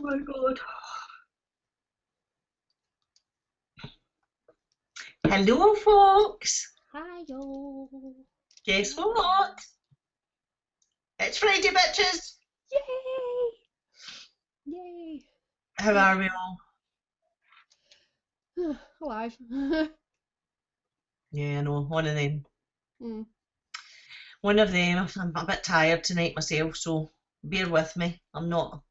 my god. Hello, folks. Hi-yo. Guess what? It's Friday, bitches. Yay! Yay! How are we all? Alive. Yeah, I know. One of them. Mm. One of them. I'm a bit tired tonight myself, so bear with me. I'm not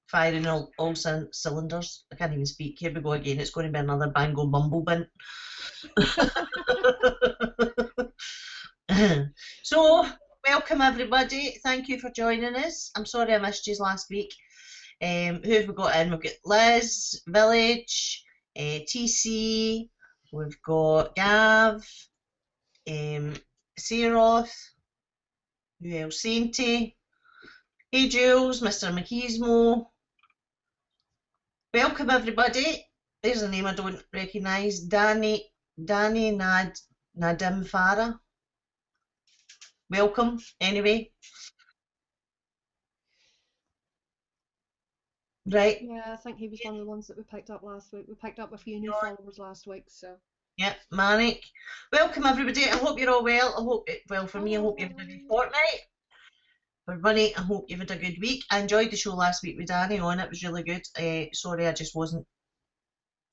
firing all cylinders. I can't even speak. Here we go again. It's going to be another bango bumble bin. So, welcome everybody. Thank you for joining us. I'm sorry I missed you last week. Who have we got in? We've got Liz, Village, TC, we've got Gav, Searoth, who else? Sainty, hey Jules, Mr. McKeesmo. Welcome everybody. There's a name I don't recognise. Nadim Farah. Welcome, anyway. Right. Yeah, I think he was one of the ones that we picked up last week. We picked up a few new followers last week, so. Yep, Manic. Welcome everybody. I hope you're all well. For me, I hope you've had a good fortnight. For Bunny, I hope you've had a good week. I enjoyed the show last week with Danny on. It was really good. Sorry, I just wasn't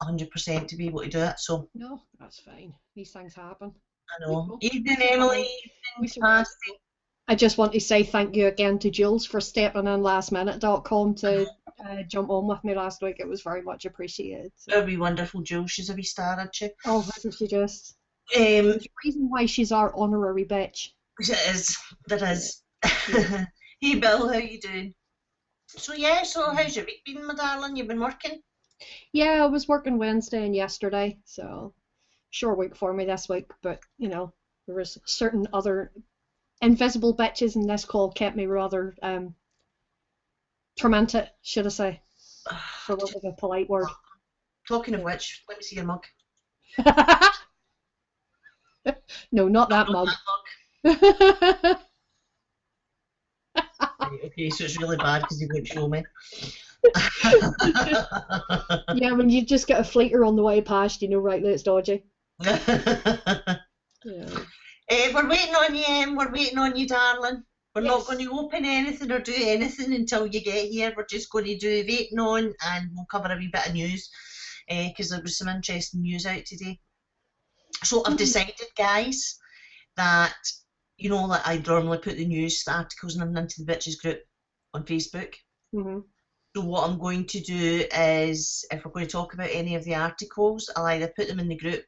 100% to be able to do it. So No, that's fine. These things happen. I know. Evening, Emily. Evening, Pasty. I just want to say thank you again to Jules for stepping in lastminute.com to jump on with me last week. It was very much appreciated. So. A wee wonderful Jules. She's a wee star, isn't she? Oh, isn't she just? There's a reason why she's our honorary bitch. It is. There is. Yeah. Hey Bill, how you doing? So how's your week been, my darling? You've been working? Yeah, I was working Wednesday and yesterday, so short week for me this week, but you know, there was certain other invisible bitches in this call kept me rather tormented, should I say, for want of a polite word. Talking of which, let me see your mug. No, not that mug. Right, okay, so it's really bad because you won't show me. Yeah, when you just get a fleeter on the way past, you know right that it's dodgy. Yeah. We're waiting on you, Em. We're waiting on you, darling. We're not going to open anything or do anything until you get here. We're just going to do waiting on, and we'll cover a wee bit of news because there was some interesting news out today. So I've decided, guys, that you know that I normally put the news, the articles, and everything into the bitches group on Facebook. Mm-hmm. So what I'm going to do is, if we're going to talk about any of the articles, I'll either put them in the group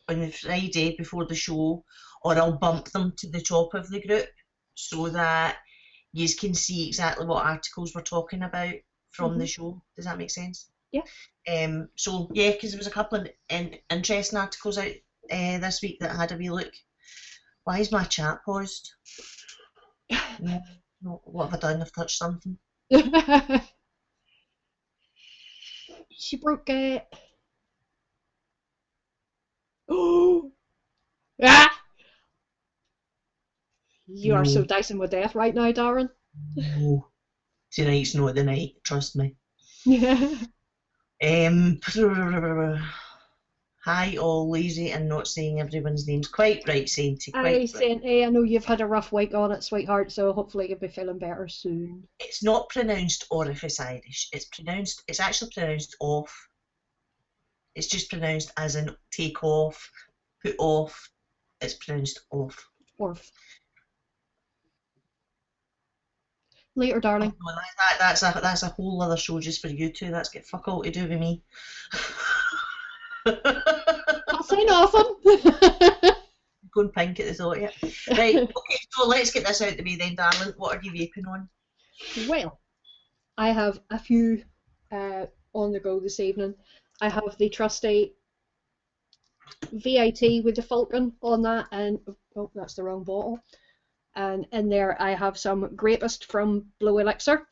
on the Friday before the show, or I'll bump them to the top of the group so that you can see exactly what articles we're talking about from the show. Does that make sense? Yeah. So yeah, because there was a couple of interesting articles out this week that I had a wee look. Why is my chat paused? No, what have I done? I've touched something. She broke it. Oh! Ah! You are so dicing with death right now, Darren. No. Tonight's not the night, trust me. Hi, all lazy and not saying everyone's names. Quite right, Sainty. Hi, Sainty. I know you've had a rough week on it, sweetheart, so hopefully you'll be feeling better soon. It's not pronounced orifice Irish. It's actually pronounced off. It's just pronounced as in take off, put off. It's pronounced off. Orf. Later, darling. Oh, that's a whole other show just for you two. That's got fuck all to do with me. I'll say nothing. Going pink at the thought, yeah. Right, okay, so let's get this out of the way then, darling. What are you vaping on? Well, I have a few on the go this evening. I have the trusty VIT with the Falcon on that, and oh, that's the wrong bottle. And in there I have some Grapest from Blue Elixir.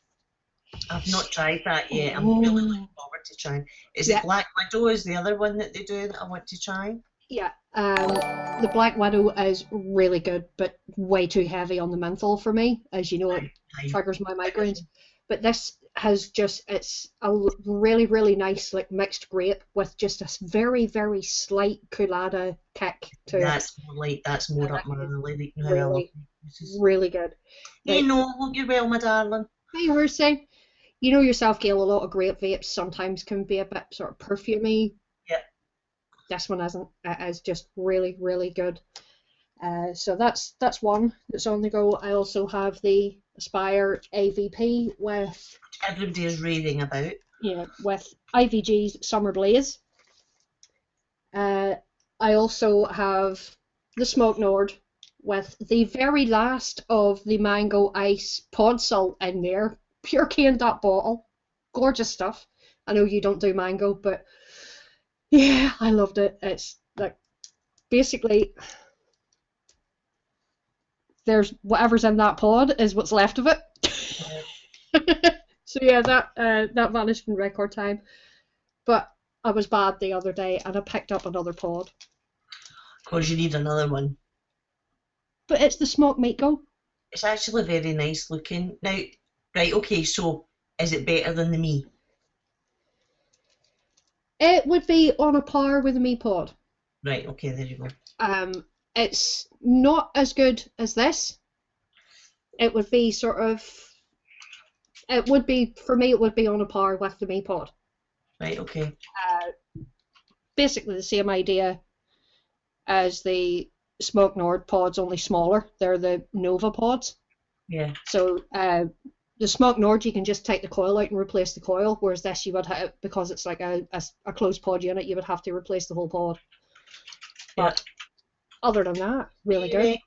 I've not tried that yet. I'm really looking forward to trying. Is it Black Widow is the other one that they do that I want to try? Yeah, the Black Widow is really good, but way too heavy on the menthol for me. As you know, it triggers my migraines. but this has just, it's a really, really nice like mixed grape with just a very, very slight colada kick to it. That's more up my alley. Like, no, I love Really, juices. really good. You know, look, you're well, my darling. Hey, Hersey, you know yourself, Gail, a lot of grape vapes sometimes can be a bit sort of perfumey. Yeah. This one isn't. It is just really, really good. So that's one that's on the go. I also have the Aspire AVP with Everybody is raving about. with IVG's Summer Blaze. I also have the Smoke Nord with the very last of the Mango Ice pod salt in there. Pure canned up bottle. Gorgeous stuff. I know you don't do mango, but yeah, I loved it. It's like basically there's whatever's in that pod is what's left of it. So yeah, that vanished in record time. But I was bad the other day and I picked up another pod. Of course, you need another one. But it's the Smoke Mako. It's actually very nice looking. Now, right, okay, so is it better than the me? It would be on a par with the Me Pod. Right, okay, there you go. It's not as good as this. It would be sort of, it would be, for me, it would be on a par with the Me Pod. Right, okay. Basically the same idea as the Smoke Nord pods, only smaller. They're the Nova pods. Yeah. So the Smoke Nord, you can just take the coil out and replace the coil, whereas this you would have, because it's like a closed pod unit, you would have to replace the whole pod. But other than that, really good.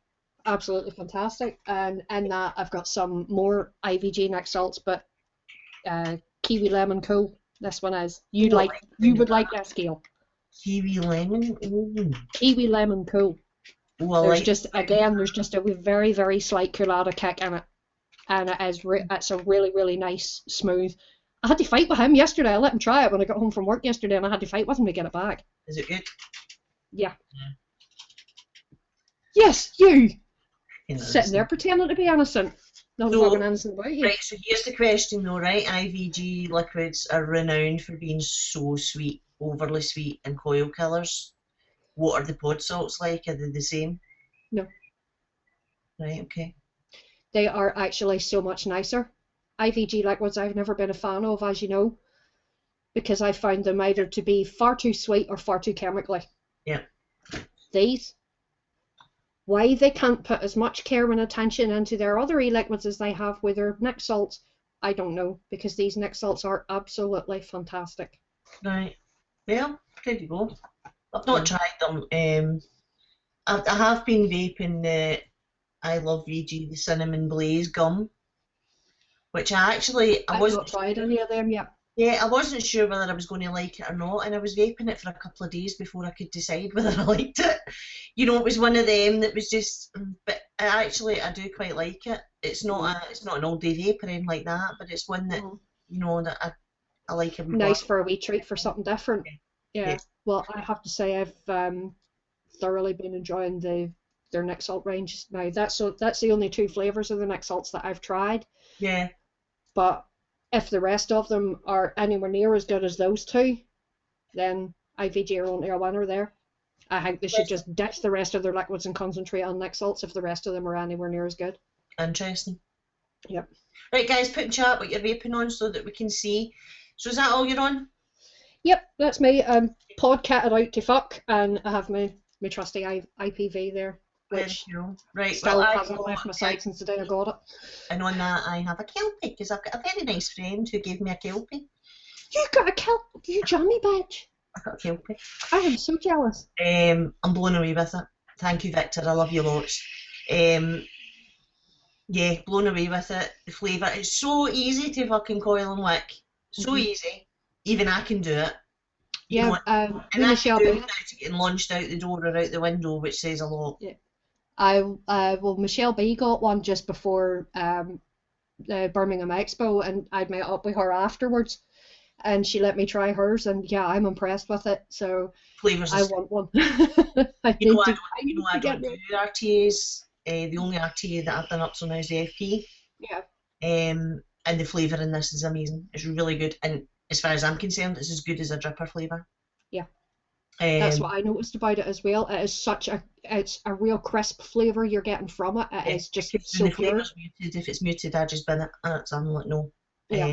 Absolutely fantastic. And in that, I've got some more IVG next salts, but Kiwi Lemon Cool. This one is. You would like that scale. Kiwi Lemon? Ooh. Kiwi Lemon Cool. Well, there's just a very, very slight colada kick in it. And it's a really, really nice, smooth. I had to fight with him yesterday. I let him try it when I got home from work yesterday, and I had to fight with him to get it back. Is it good? Yeah. Yes, you! Sitting there pretending to be innocent. Not fucking innocent about you. Right, so here's the question though, right? IVG liquids are renowned for being so sweet, overly sweet, and coil killers. What are the pod salts like? Are they the same? No. Right, okay. They are actually so much nicer. IVG liquids I've never been a fan of, as you know, because I found them either to be far too sweet or far too chemically. Yeah. These, why they can't put as much care and attention into their other e-liquids as they have with their Nick salts, I don't know, because these Nick salts are absolutely fantastic. Right. Well, there you go. I've not tried them. I have been vaping the I Love VG, the Cinnamon Blaze gum, which I've not tried any of them yet. Yeah, I wasn't sure whether I was going to like it or not, and I was vaping it for a couple of days before I could decide whether I liked it. You know, it was one of them that was just, but I do quite like it. It's not an all day vape or anything like that, but it's one that you know that I like. Nice for a wee treat for something different. Yeah. Well, I have to say I've thoroughly been enjoying their Nick Salt range now. That's the only two flavours of the Nick Salts that I've tried. Yeah. But if the rest of them are anywhere near as good as those two, then IVG are only a winner there. I think they should just ditch the rest of their liquids and concentrate on Nick Salts if the rest of them are anywhere near as good. Interesting. Yep. Right, guys, put in chat what you're vaping on so that we can see. So is that all you're on? Yep, that's me. Podcatted out to fuck, and I have my trusty IPV there, which still hasn't left my side since the day I got it. And on that, I have a Kelpie, because I've got a very nice friend who gave me a Kelpie. You got a Kelpie? You jammy bitch. I got a Kelpie. I am so jealous. I'm blown away with it. Thank you, Victor. I love you lots. Yeah, blown away with it. The flavour. It's so easy to fucking coil and wick. So easy. Even I can do it. Yeah, and Michelle B. Getting launched out the door or out the window, which says a lot. Yeah. Well, Michelle B got one just before the Birmingham Expo, and I'd met up with her afterwards, and she let me try hers, and yeah, I'm impressed with it. So flavours. I want one. I don't do RTAs. The only RTA that I've done up till now is the FP. Yeah. And the flavour in this is amazing. It's really good. And as far as I'm concerned, it's as good as a dripper flavour. Yeah. That's what I noticed about it as well. It's a real crisp flavour you're getting from it. It is just so the pure. flavour's muted. If it's muted, I just bin it. I'm like, no. Yeah.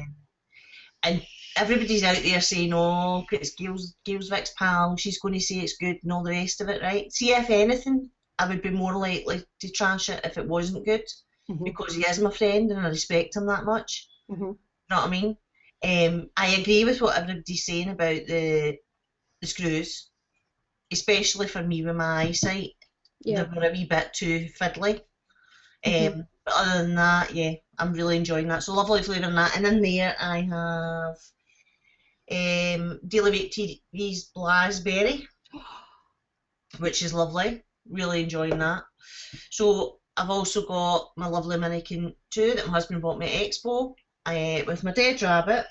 And everybody's out there saying, oh, it's Gail's Vic's pal, she's going to say it's good and all the rest of it, right? See, if anything, I would be more likely to trash it if it wasn't good, because he is my friend and I respect him that much. You know what I mean? I agree with what everybody's saying about the screws, especially for me with my eyesight. Yeah. They were a wee bit too fiddly. But other than that, yeah, I'm really enjoying that. So lovely flavour in that. And in there I have Daily Bake TV's Blaseberry, which is lovely. Really enjoying that. So I've also got my lovely Mannequin 2 that my husband bought me at Expo with my dead rabbit.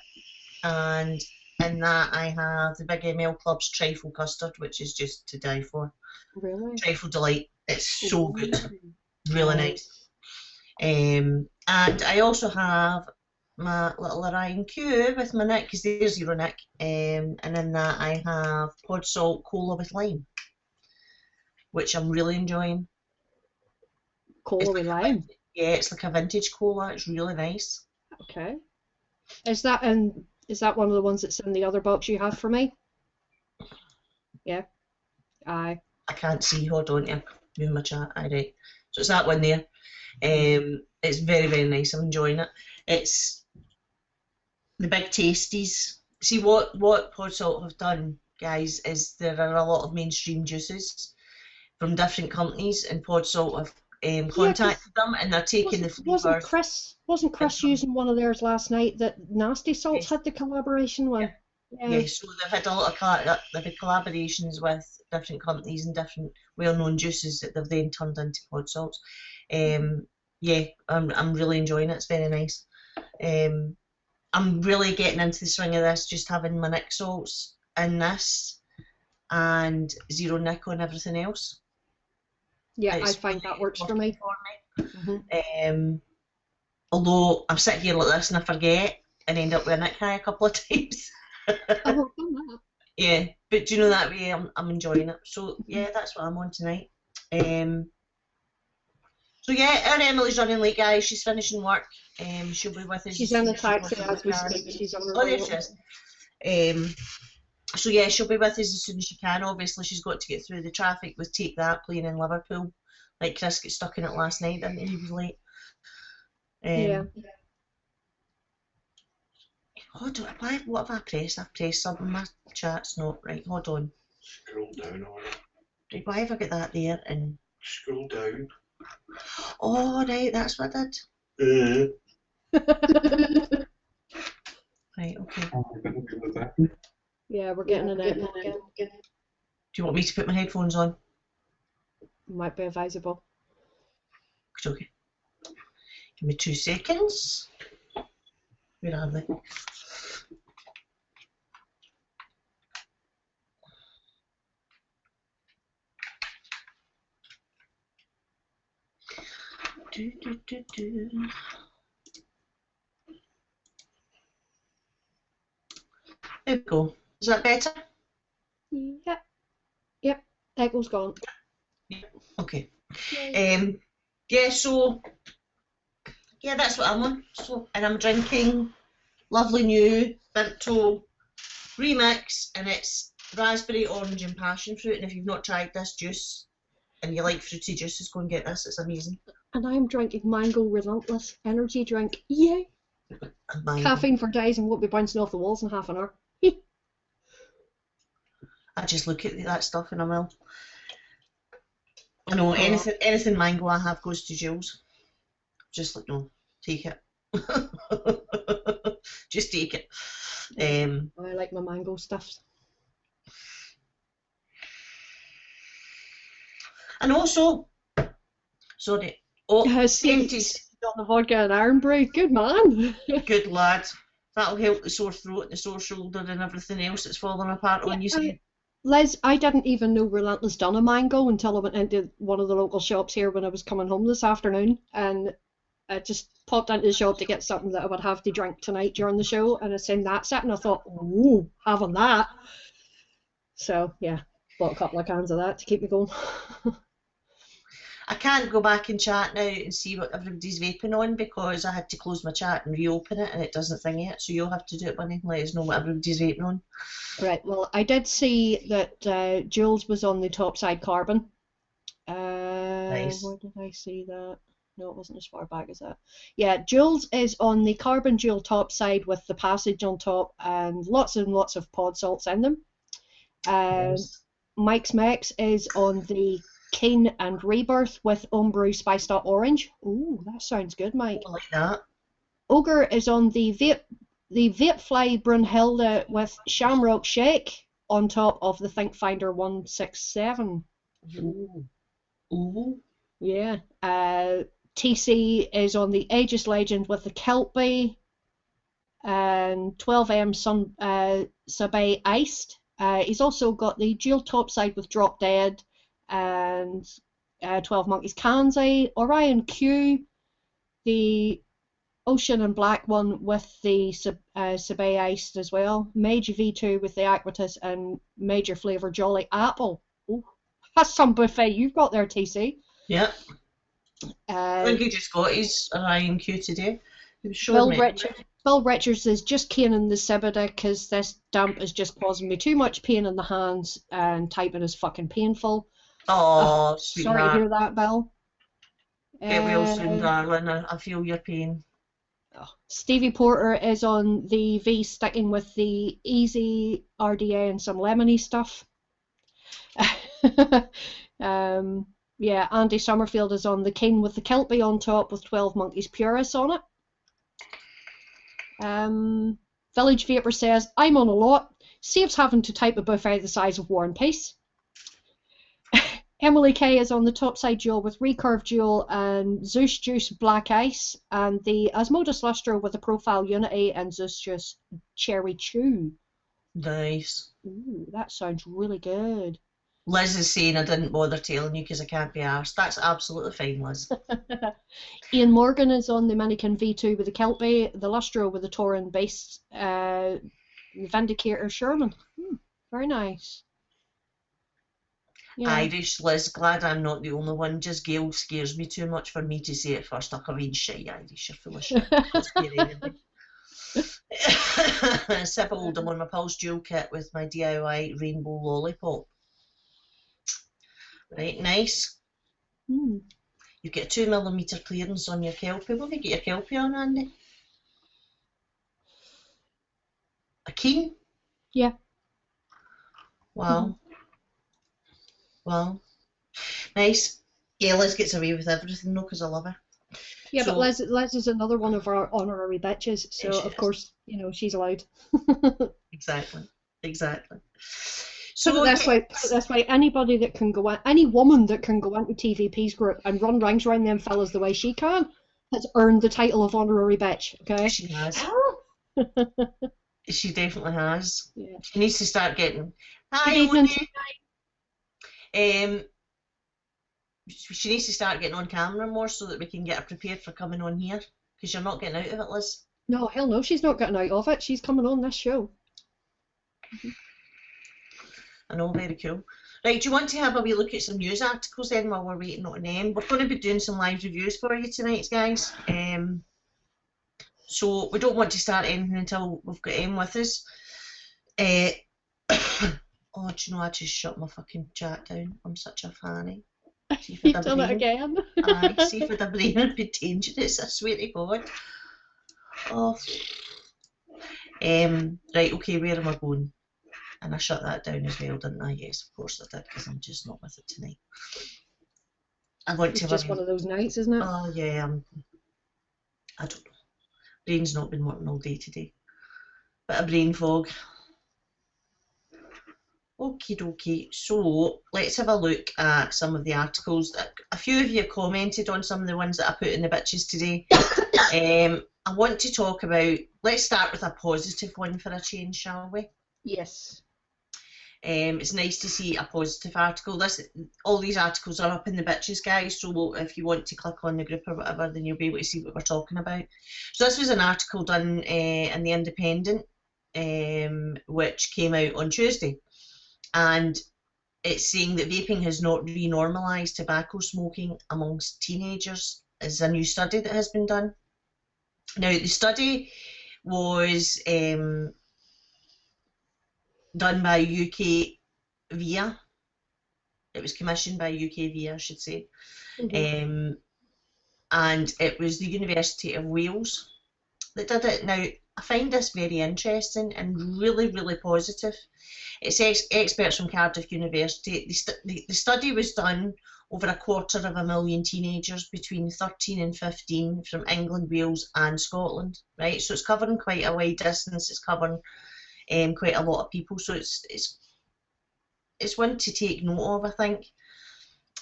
And in that I have the Big ML Club's Trifle Custard, which is just to die for. Really? Trifle Delight. It's so good. Really nice. And I also have my little Orion Cube with my Nick, because there's Zero Nick. And in that I have Pod Salt Cola with Lime, which I'm really enjoying. Cola with lime? Yeah, it's like a vintage cola. It's really nice. Okay. Is that one of the ones that's in the other box you have for me? Yeah. Aye. I can't see. Hold on, I'm moving my chat. Aye, right. So it's that one there. It's very, very nice. I'm enjoying it. It's the big tasties. See, what Pod Salt have done, guys, is there are a lot of mainstream juices from different companies, and Pod Salt have contacted them, and they're taking the flavours. Wasn't Chris using one of theirs last night that Nasty Salts had the collaboration with? Yeah, so they've had a lot of they've had collaborations with different companies and different well-known juices that they've then turned into Pod Salts. Yeah, I'm really enjoying it. It's very nice. I'm really getting into the swing of this, just having my Nick salts in this and Zero Nick on everything else. Yeah, I find that works for me. Although I'm sitting here like this and I forget and end up with a Nick high a couple of times. I've done that. Yeah, but do you know, that way I'm enjoying it. So yeah, that's what I'm on tonight. So yeah, our Emily's running late, guys. She's finishing work. She'll be with us. She's in the taxi as we speak. She's on her way. There she is. So yeah, she'll be with us as soon as she can. Obviously, she's got to get through the traffic with Take That playing in Liverpool. Like Chris got stuck in it last night, didn't he? He was late. Yeah. Hold on, what have I pressed? I've pressed something. My chat's not right. Hold on. Scroll down on it. Right, why have I got that there? And scroll down. Oh, right, that's what I did. Right, okay. Yeah, we're getting an echo again. Do you want me to put my headphones on? Might be advisable. Okay. Give me 2 seconds. Where are they? There we go. Is that better? Yep. Echo's gone. Okay. Yeah, so yeah, that's what I'm on. So, and I'm drinking lovely new Vimto remix, and it's raspberry, orange, and passion fruit. And if you've not tried this juice and you like fruity juices, go and get this. It's amazing. And I'm drinking Mango Relentless energy drink. Yay! Caffeine for days and won't be bouncing off the walls in half an hour. I just look at that stuff and I'm ill. I know, anything mango I have goes to Jules. Just like, no, take it. Just take it. I like my mango stuffs. And also, sorry. Oh, empties on the vodka and iron brew. Good man. Good lad. That'll help the sore throat, the sore shoulder, and everything else that's falling apart on you. Liz, I didn't even know Relentless done a mango until I went into one of the local shops here when I was coming home this afternoon, and I just popped into the shop to get something that I would have to drink tonight during the show, and I seen that set, and I thought, ooh, having that. So yeah, bought a couple of cans of that to keep me going. I can't go back and chat now and see what everybody's vaping on because I had to close my chat and reopen it and it doesn't thing it. So you'll have to do it, Bunny, and let us know what everybody's vaping on. Right, well, I did see that Jules was on the Topside Carbon. Nice. Where did I see that? No, it wasn't as far back as that. Yeah, Jules is on the Carbon Jewel Topside with the passage on top and lots of pod salts in them. Nice. Mike's Mex is on the Keen and Rebirth with Homebrew Spiced Up Orange. Ooh, that sounds good, Mike. I like that. Ogre is on the Vatefly Brunhilde with Shamrock Shake on top of the Think Finder 167. Ooh. Ooh. Yeah. TC is on the Aegis Legend with the Kelpie and 12M Sabay Iced. He's also got the Dual Topside with Drop Dead and 12 Monkeys Kanzi, Orion Q, the Ocean and Black one with the Sabay Iced as well, Major V2 with the Aquitus, and Major Flavour Jolly Apple. Ooh, that's some buffet you've got there, TC. Yep. I think he just got his Orion Q today. He was showing me. Bill Richards is just caning the Cibida because this damp is just causing me too much pain in the hands and typing is fucking painful. Oh, sorry to hear that, Bill. Get well soon, darling. I feel your pain. Stevie Porter is on the V, sticking with the easy RDA and some lemony stuff. Yeah, Andy Summerfield is on the King with the Kelpie on top with 12 Monkeys Purus on it. Village Vapor says, I'm on a lot. Saves having to type a buffet the size of War and Peace. Emily K is on the Topside Jewel with Recurve Jewel and Zeus Juice Black Ice, and the Asmodus Lustro with the Profile Unity and Zeus Juice Cherry Chew. Nice. Ooh, that sounds really good. Liz is saying I didn't bother telling you because I can't be arsed. That's absolutely fine, Liz. Ian Morgan is on the Mannequin V2 with the Kelpie, the Lustro with the Tauren Base, Vindicator Sherman. Very nice. Yeah. Irish, Liz, glad I'm not the only one. Just Gail scares me too much for me to say it first. I'll mean shy Irish, you're full of shit. Sip of Oldham on my Pulse Dual kit with my DIY rainbow lollipop. Right, nice. You've got a 2mm clearance on your Kelpie. What have you got your Kelpie on, Andy? A Keen? Yeah. Wow. Well, nice. Yeah, Liz gets away with everything though because I love her. Yeah, so, but Liz is another one of our honorary bitches, so of course, you know, she's allowed. Exactly. So that's why anybody that can go in, any woman that can go into TVP's group and run rings around them fellas the way she can has earned the title of honorary bitch. Okay. She has. She definitely has. Yeah. She needs to start getting. Hi, evening. She needs to start getting on camera more so that we can get her prepared for coming on here because you're not getting out of it, Liz. No, hell no, she's not getting out of it. She's coming on this show. I know, very cool. Right, do you want to have a wee look at some news articles then while we're waiting on them? We're going to be doing some live reviews for you tonight, guys. So we don't want to start anything until we've got Em with us. Oh, do you know, I just shut my fucking chat down. I'm such a fanny. You've done it again. Aye, see for the brain would be dangerous, I swear to God. Oh. Right, okay, where am I going? And I shut that down as well, didn't I? Yes, of course I did, because I'm just not with it tonight. I want to. It's just one of those nights, isn't it? Oh yeah, I don't know. Brain's not been working all day today. Bit of brain fog. Okie dokie, so let's have a look at some of the articles. A few of you commented on some of the ones that I put in the bitches today. I want to talk about, let's start with a positive one for a change, shall we? Yes. It's nice to see a positive article. All these articles are up in the bitches, guys, so if you want to click on the group or whatever, then you'll be able to see what we're talking about. So this was an article done in The Independent, which came out on Tuesday, and it's saying that vaping has not renormalised tobacco smoking amongst teenagers. Is a new study that has been done. Now, the study was done by UK VIA. It was commissioned by UK VIA, I should say. And it was the University of Wales that did it. Now, I find this very interesting and really, really positive. It's experts from Cardiff University. The study was done over 250,000 teenagers between 13 and 15 from England, Wales and Scotland, right? So it's covering quite a wide distance. It's covering quite a lot of people. So it's one to take note of, I think.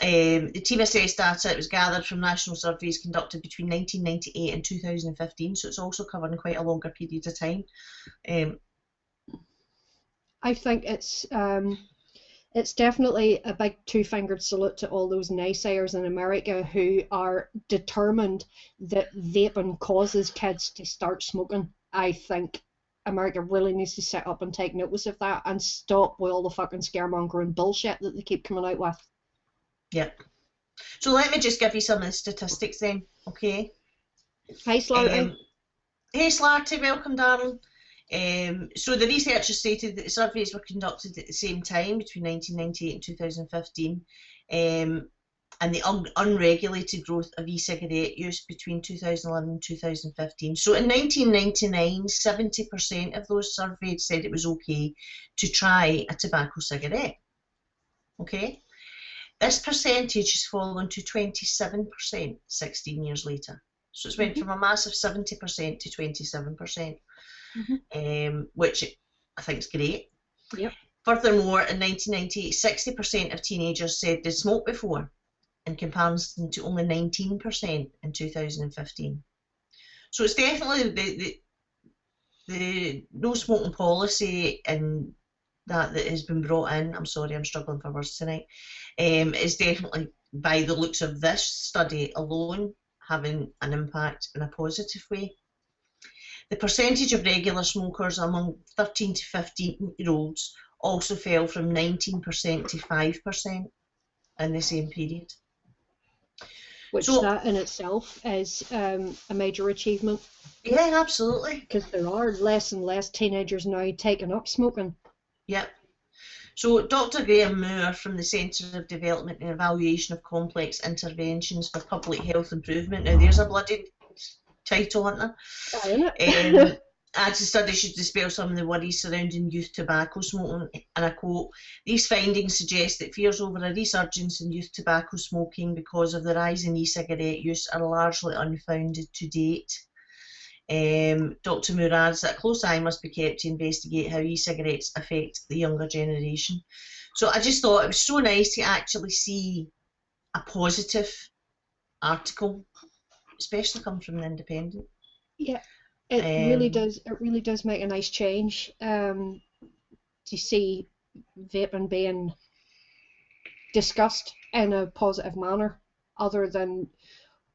The team assessed data. It was gathered from national surveys conducted between 1998 and 2015, so it's also covering quite a longer period of time. I think it's definitely a big two-fingered salute to all those naysayers in America who are determined that vaping causes kids to start smoking. I think America really needs to sit up and take notice of that and stop with all the fucking scaremongering bullshit that they keep coming out with. Yeah. So let me just give you some of the statistics then, okay? Hi, Slarty. Hey, Slarty, welcome, darling. So the researchers stated that the surveys were conducted at the same time between 1998 and 2015, and the unregulated growth of e-cigarette use between 2011 and 2015. So in 1999, 70% of those surveyed said it was okay to try a tobacco cigarette. Okay? This percentage has fallen to 27% 16 years later. So it's went from a massive 70% to 27%, which I think is great. Yep. Furthermore, in 1998, 60% of teenagers said they'd smoked before, in comparison to only 19% in 2015. So it's definitely the no smoking policy and that has been brought in. I'm sorry, I'm struggling for words tonight. Is definitely, by the looks of this study alone, having an impact in a positive way. The percentage of regular smokers among 13 to 15-year-olds also fell from 19% to 5% in the same period. Which that in itself is a major achievement. Yeah, absolutely. Because there are less and less teenagers now taking up smoking. Yep. So Dr. Graham Moore from the Centre of Development and Evaluation of Complex Interventions for Public Health Improvement. Now there's a bloody title, isn't there? Adds the study should dispel some of the worries surrounding youth tobacco smoking, and I quote, "These findings suggest that fears over a resurgence in youth tobacco smoking because of the rise in e-cigarette use are largely unfounded to date." Dr. Moore adds that a close eye must be kept to investigate how e-cigarettes affect the younger generation. So I just thought it was so nice to actually see a positive article, especially come from the Independent. Yeah. It really does. It really does make a nice change to see vaping being discussed in a positive manner, other than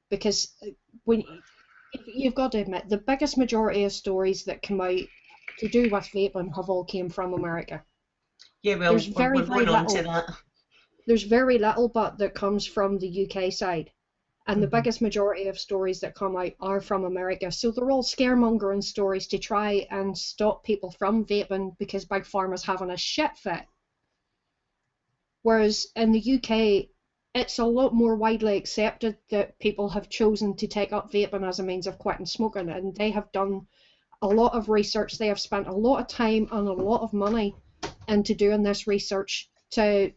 because you've got to admit the biggest majority of stories that come out to do with vaping have all came from America. Yeah, well, we're going on to that. There's very little, but that comes from the UK side. And the biggest majority of stories that come out are from America. So they're all scaremongering stories to try and stop people from vaping because Big Pharma's having a shit fit. Whereas in the UK, it's a lot more widely accepted that people have chosen to take up vaping as a means of quitting smoking. And they have done a lot of research. They have spent a lot of time and a lot of money into doing this research to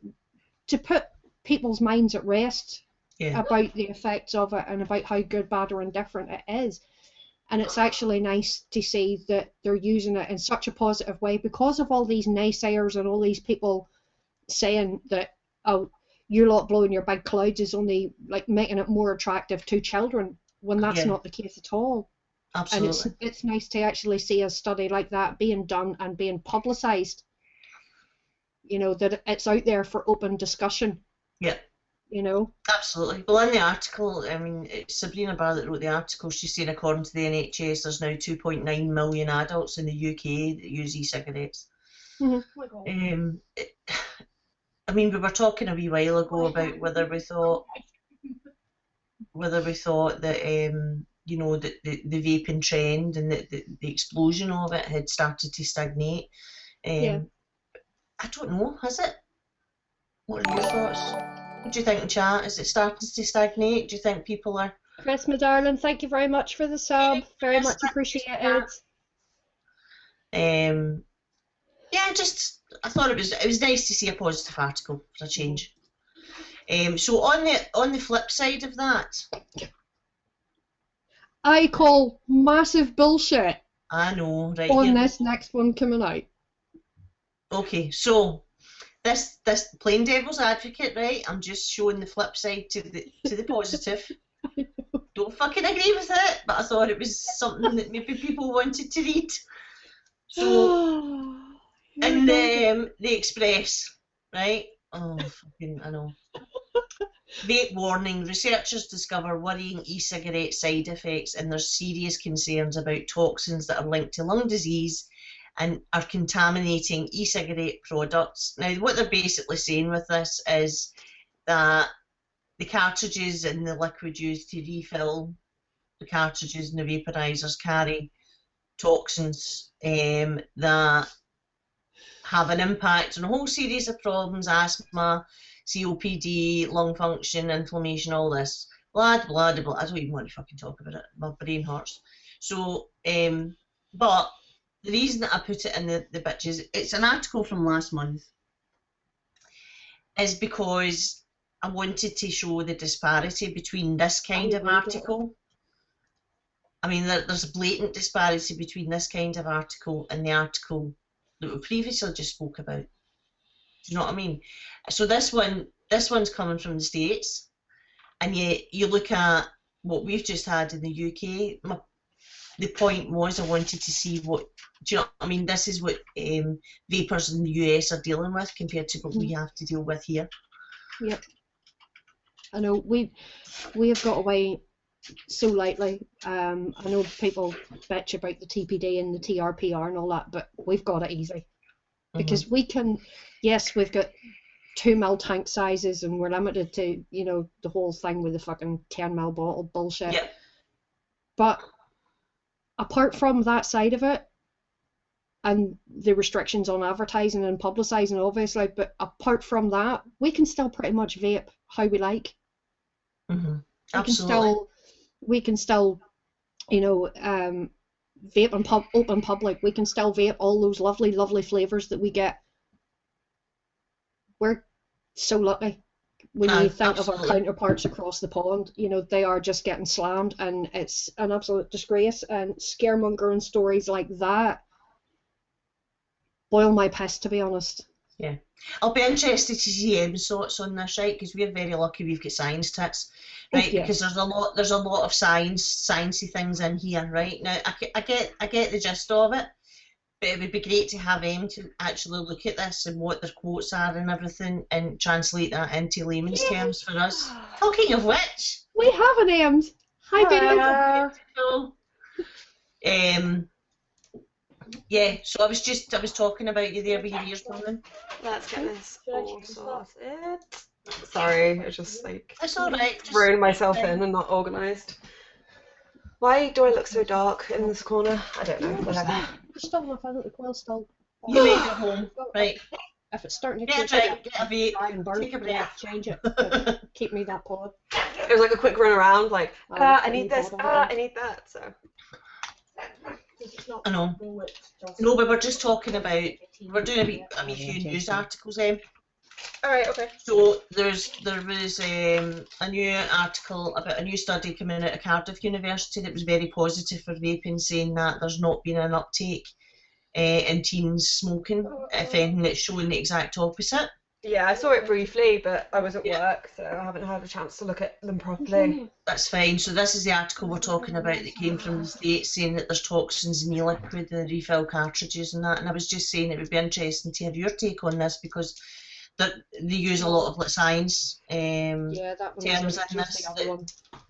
put people's minds at rest. Yeah. About the effects of it and about how good, bad or indifferent it is. And it's actually nice to see that they're using it in such a positive way because of all these naysayers and all these people saying that, oh, you lot blowing your big clouds is only like making it more attractive to children, when that's not the case at all. Absolutely. And it's nice to actually see a study like that being done and being publicised. you know, that it's out there for open discussion. Yeah. You know? Absolutely. Well, in the article, I mean, it's Sabrina Barr that wrote the article. She's saying, according to the NHS, there's now 2.9 million adults in the UK that use e-cigarettes. Mm-hmm. I mean, we were talking a wee while ago about whether we thought that you know, the vaping trend and the explosion of it had started to stagnate. Yeah. I don't know, has it? What are your thoughts? What do you think in chat? Is it starting to stagnate? Do you think people are... Chris, my darling, thank you very much for the sub. Very much appreciated. Yeah, just I thought it was nice to see a positive article for a change. So on the flip side of that, I call massive bullshit I know, right on here. this next one coming out. Okay, so this plain devil's advocate, right? I'm just showing the flip side to the positive. Don't fucking agree with it, but I thought it was something that maybe people wanted to read. So in the Express, right? Oh, fucking, I know. Vape warning. Researchers discover worrying e-cigarette side effects, and there's serious concerns about toxins that are linked to lung disease and are contaminating e-cigarette products. Now, what they're basically saying with this is that the cartridges and the liquid used to refill the cartridges and the vaporizers carry toxins that have an impact on a whole series of problems: asthma, COPD, lung function, inflammation, all this. Blah, blah, blah. I don't even want to fucking talk about it. My brain hurts. So, but the reason that I put it in the bitches, it's an article from last month, is because I wanted to show the disparity between this kind of article. I mean, there's a blatant disparity between this kind of article and the article that we previously just spoke about. Do you know what I mean? So this one's coming from the States, and yet you look at what we've just had in the UK. The point was I wanted to see what, do you know what I mean? This is what vapors in the US are dealing with compared to what we have to deal with here. Yep. I know we have got away so lightly. I know people bitch about the TPD and the TRPR and all that, but we've got it easy because we can. Yes, we've got 2 ml tank sizes, and we're limited to, you know, the whole thing with the fucking 10 ml bottle bullshit. Yep. But apart from that side of it, and the restrictions on advertising and publicising, obviously, but apart from that, we can still pretty much vape how we like. Absolutely. We can still, you know, vape in open public. We can still vape all those lovely, lovely flavours that we get. We're so lucky. When you think of our counterparts across the pond, you know, they are just getting slammed, and it's an absolute disgrace. And scaremongering stories like that boil my piss, to be honest. Yeah. I'll be interested to see Em's thoughts on this, right? Because we're very lucky we've got science tits, right? Yeah. Because there's a lot of sciencey things in here, right? Now I get the gist of it, but it would be great to have Em to actually look at this and what their quotes are and everything, and translate that into layman's terms for us. Talking of which, we have an Ems. Hi, baby. Yeah, so I was talking about you there with your ears burning. Let's get this all sorted. Sorry, I just like That's alright. thrown myself in and not organised. Why do I look so dark in this corner? I don't know. Whatever. There's still enough in it. The coil's still. You made it home, right? If it's starting to Get a vape, and burn, take a breath. Change it. Keep me that pod. It was like a quick run around, like I need this, I need that. So. I know. No, but we're just talking about, we're doing a wee few news articles, Em. Alright, okay. So there was a new article about a new study coming out of Cardiff University that was very positive for vaping, saying that there's not been an uptake in teens smoking. If anything, it's showing the exact opposite. Yeah, I saw it briefly, but I was at Yeah. work, so I haven't had a chance to look at them properly. That's fine. So this is the article we're talking about that came from the States, saying that there's toxins in e-liquid, the refill cartridges and that. And I was just saying it would be interesting to have your take on this, because they use a lot of like science Yeah, that one terms was in just this. the other one.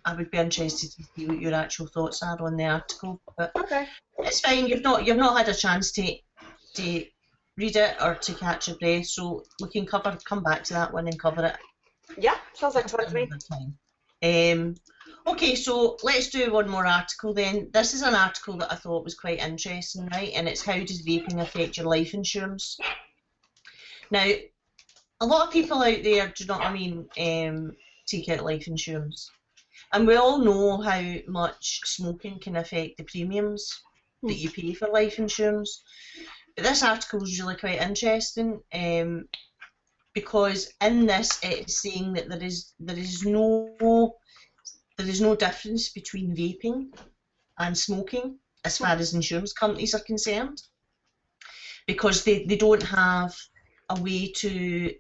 I would be interested to see what your actual thoughts are on the article. But Okay. it's fine. You've not had a chance to read it or to catch your breath, so we can come back to that one and cover it Yeah, sounds like a plan to me. another time. Okay, so let's do one more article then. This is an article that I thought was quite interesting, right? And it's how does vaping affect your life insurance? Now, a lot of people out there, do you know what I mean, take out life insurance. And we all know how much smoking can affect the premiums that you pay for life insurance. But this article is really quite interesting, because in this it's saying that there is no difference between vaping and smoking as far as insurance companies are concerned, because they don't have a way to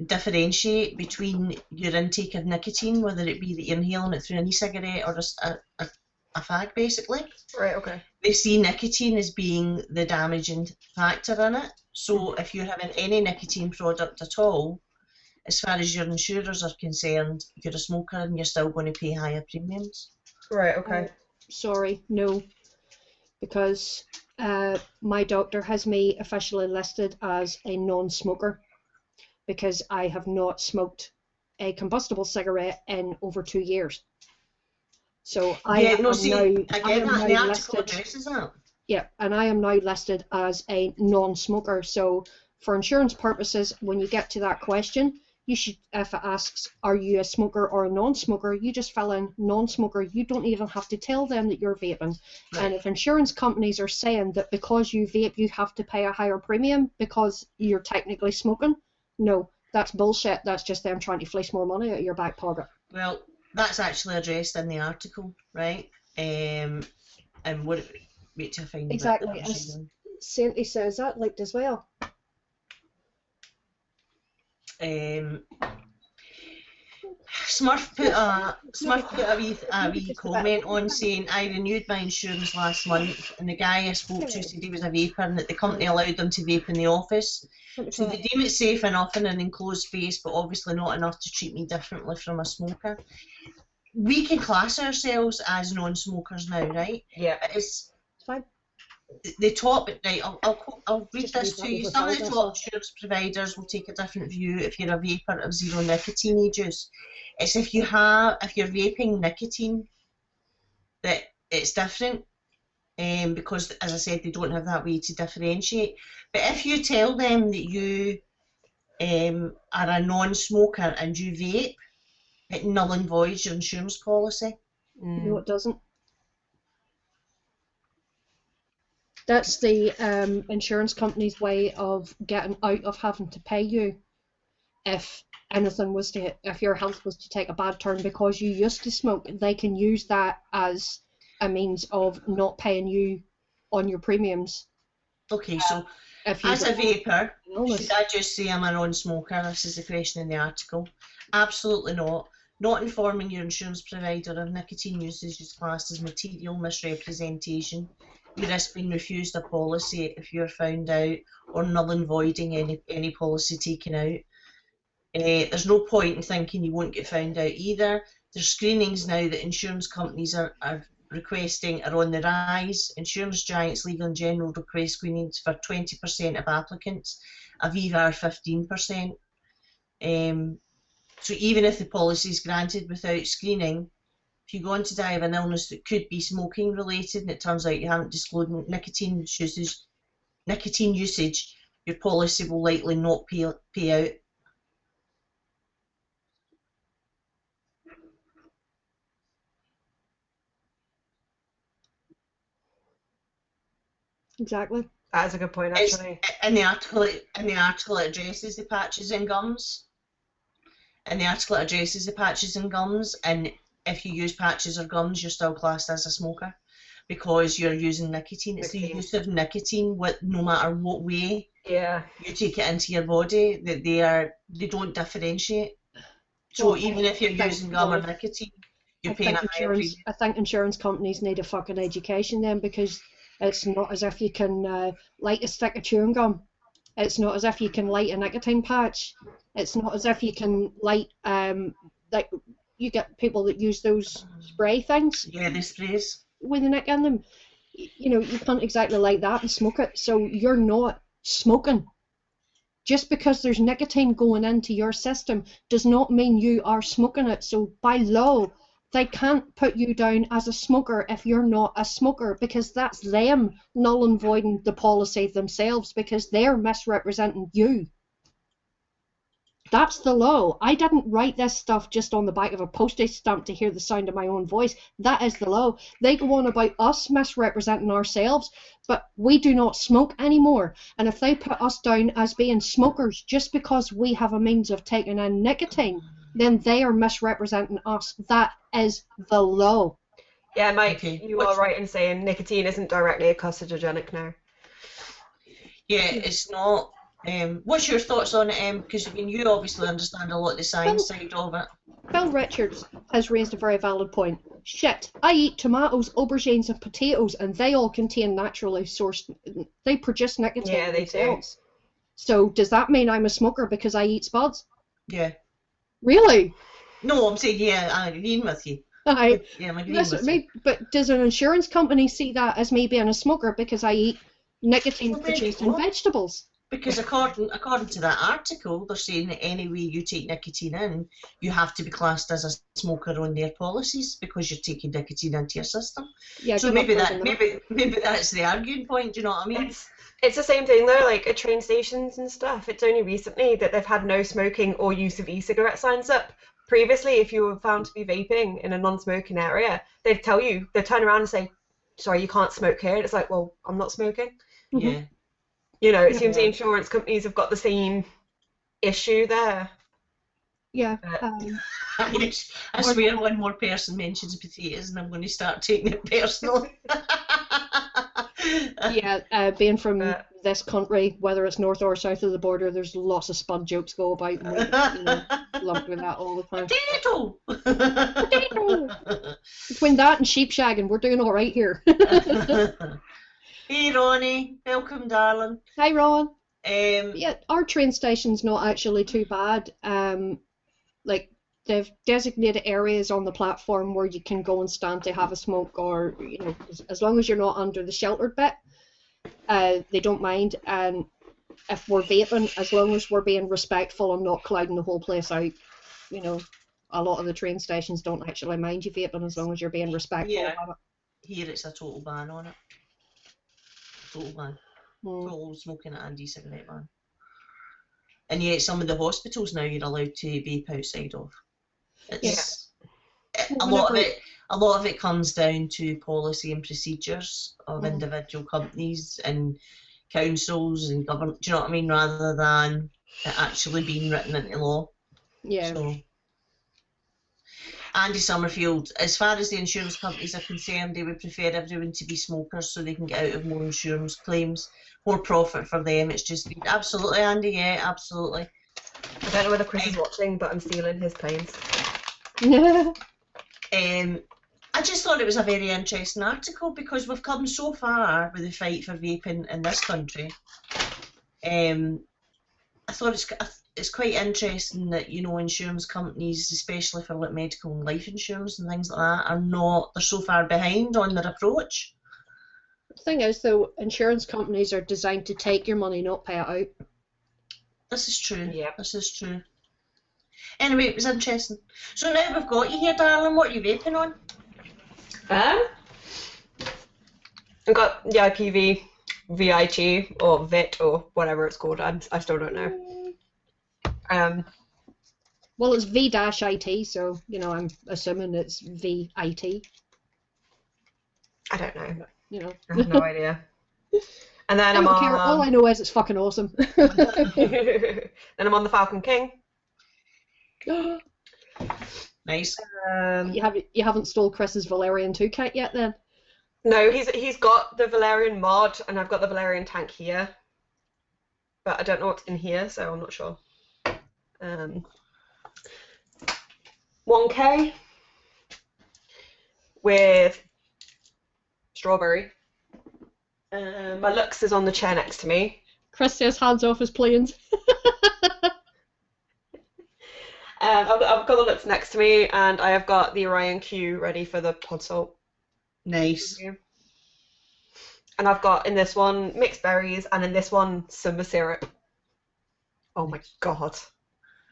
differentiate between your intake of nicotine, whether it be that you're inhaling it through an e-cigarette or a fag, basically. Right, okay. They see nicotine as being the damaging factor in it. So if you're having any nicotine product at all, as far as your insurers are concerned, you're a smoker and you're still going to pay higher premiums. Right, okay. Sorry, no, because my doctor has me officially listed as a non-smoker because I have not smoked a combustible cigarette in over 2 years. So I am now listed. Yeah, and I am now listed as a non-smoker. So for insurance purposes, when you get to that question, you should, if it asks, are you a smoker or a non-smoker, you just fill in non-smoker. You don't even have to tell them that you're vaping. Right. And if insurance companies are saying that because you vape, you have to pay a higher premium because you're technically smoking, no, that's bullshit. That's just them trying to fleece more money out of your back pocket. Well, that's actually addressed in the article, right? And what? Wait till I find exactly. As Sainty says that linked as well. Smurf put a wee comment on saying, I renewed my insurance last month and the guy I spoke to said he was a vapor and that the company allowed them to vape in the office. So they deem it safe enough in an enclosed space, but obviously not enough to treat me differently from a smoker. We can class ourselves as non-smokers now, right? Yeah. It's fine. The top, right, I'll read this to you. Some of the top insurance providers will take a different view if you're a vapor of zero nicotine use. It's if you're vaping nicotine that it's different, because as I said, they don't have that way to differentiate. But if you tell them that you are a non-smoker and you vape, it null and voids your insurance policy. No, it doesn't. That's the insurance company's way of getting out of having to pay you if anything was to, if your health was to take a bad turn because you used to smoke. They can use that as a means of not paying you on your premiums. Okay, so as a vapor, should I just say I'm a non-smoker? This is the question in the article. Absolutely not. Not informing your insurance provider of nicotine usage is classed as material misrepresentation. You risk being refused a policy if you're found out, or null and voiding any policy taken out. There's no point in thinking you won't get found out either. There's screenings now that insurance companies are requesting are on the rise. Insurance giants Legal & General request screenings for 20% of applicants. Aviva are 15%. So even if the policy is granted without screening, if you go on to die of an illness that could be smoking related and it turns out you haven't disclosed nicotine usage, your policy will likely not pay out. Exactly. That is a good point, actually. In the article, it addresses the patches and gums. And the article addresses the patches and gums, and if you use patches or gums, you're still classed as a smoker because you're using nicotine. It's the use of nicotine, no matter what way you take it into your body, that they don't differentiate. So even if you're using gum or nicotine, you're paying a higher premium. I think insurance companies need a fucking education then, because it's not as if you can light a stick of chewing gum. It's not as if you can light a nicotine patch. It's not as if you can light like you get people that use those spray things. Yeah, the sprays with the nick in them. You know, you can't exactly light that and smoke it, so you're not smoking. Just because there's nicotine going into your system does not mean you are smoking it. So by law, they can't put you down as a smoker if you're not a smoker, because that's them null and voiding the policy themselves, because they're misrepresenting you. That's the law. I didn't write this stuff just on the back of a postage stamp to hear the sound of my own voice. That is the law. They go on about us misrepresenting ourselves, but we do not smoke anymore. And if they put us down as being smokers just because we have a means of taking in nicotine, then they are misrepresenting us. That is the law. Yeah, Mike, you are right in saying nicotine isn't directly a carcinogenic now. Yeah, it's not. What's your thoughts on it, because I mean, you obviously understand a lot of the science side of it. Bill Richards has raised a very valid point. Shit, I eat tomatoes, aubergines and potatoes, and they all contain naturally sourced, they produce nicotine. Yeah, they themselves. Do. So does that mean I'm a smoker because I eat spuds? Yeah. Really? No, I'm saying, yeah, I'm agreeing with you. Yeah, I'm agreeing with you. But does an insurance company see that as me being a smoker because I eat nicotine produced in vegetables? Because according to that article, they're saying that any way you take nicotine in, you have to be classed as a smoker on their policies because you're taking nicotine into your system. Yeah, so maybe that's the arguing point. Do you know what I mean? It's the same thing though, like at train stations and stuff. It's only recently that they've had no smoking or use of e-cigarette signs up. Previously, if you were found to be vaping in a non-smoking area, they'd tell you, they'd turn around and say, "Sorry, you can't smoke here." And it's like, well, I'm not smoking. Yeah. You know, it seems the insurance companies have got the same issue there. Yeah. I swear one more person mentions potatoes and I'm going to start taking it personally. Yeah, being from this country, whether it's north or south of the border, there's lots of spud jokes go about, and we lump with that all the time. Potato! Potato! Between that and sheep shagging, we're doing all right here. Hey Ronnie, welcome darling. Hi Ron. Yeah, our train station's not actually too bad. Like they've designated areas on the platform where you can go and stand to have a smoke, or as long as you're not under the sheltered bit, they don't mind. And if we're vaping, as long as we're being respectful and not clouding the whole place out, a lot of the train stations don't actually mind you vaping as long as you're being respectful about it. Here it's a total ban on it. Total ban. Total smoking and e-cigarette ban. And yet some of the hospitals now you're allowed to vape outside of. It's a lot of it comes down to policy and procedures of individual companies and councils and government, do you know what I mean, rather than it actually being written into law. Yeah. So Andy Summerfield, as far as the insurance companies are concerned, they would prefer everyone to be smokers so they can get out of more insurance claims, more profit for them. It's just absolutely, Andy, yeah, absolutely. I don't know whether Chris is watching, but I'm stealing his planes. I just thought it was a very interesting article because we've come so far with the fight for vaping in this country. I thought it's quite interesting that insurance companies, especially for like medical and life insurance and things like that, they're so far behind on their approach. The thing is, though, insurance companies are designed to take your money, not pay it out. This is true. Yeah. This is true. Anyway, it was interesting. So now we've got you here, darling. What are you vaping on? I've got the IPV, VIT, or VIT, or whatever it's called. I still don't know. Well, it's V-IT, so I'm assuming it's VIT. I don't know. I have no idea. And then I don't care. All I know is it's fucking awesome. Then I'm on the Falcon King. Now Nice. You haven't stole Chris's Valerian 2 kit yet, then? No, he's got the Valerian mod, and I've got the Valerian tank here. But I don't know what's in here, so I'm not sure. 1K with strawberry. My Lux is on the chair next to me. Chris says hands off his planes. I've got the Lux next to me, and I have got the Orion Q ready for the pod salt. Nice. And I've got in this one mixed berries, and in this one summer syrup. Oh my god!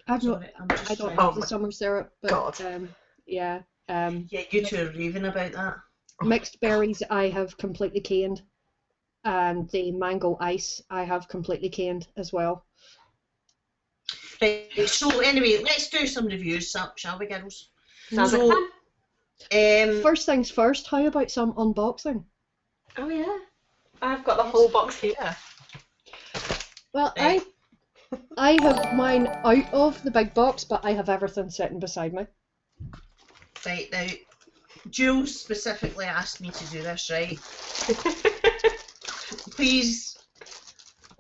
I don't have the summer syrup, but God. Yeah, you two are raving about that. Mixed berries I have completely canned, and the mango ice I have completely canned as well. Right, so anyway, let's do some reviews, shall we, girls? Sounds like fun. First things first, how about some unboxing? Oh yeah, I've got the whole box here. Well, I have mine out of the big box, but I have everything sitting beside me. Right, now, Jules specifically asked me to do this, right? Please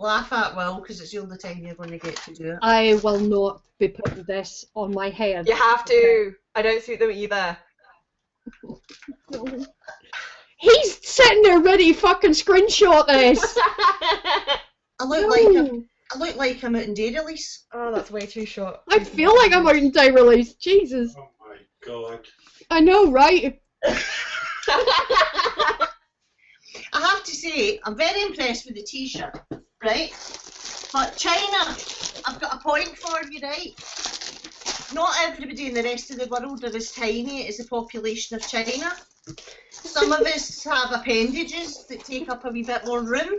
laugh at Will, because it's the only time you're going to get to do it. I will not be putting this on my head. You have to. I don't suit them either. He's sitting there ready to fucking screenshot this! I look like I'm out in day release. Oh, that's way too short. I feel like I'm out in day release. Jesus. Oh my god. I know, right? I have to say, I'm very impressed with the t-shirt, right? But China, I've got a point for you, right? Not everybody in the rest of the world are as tiny as the population of China. Some of us have appendages that take up a wee bit more room.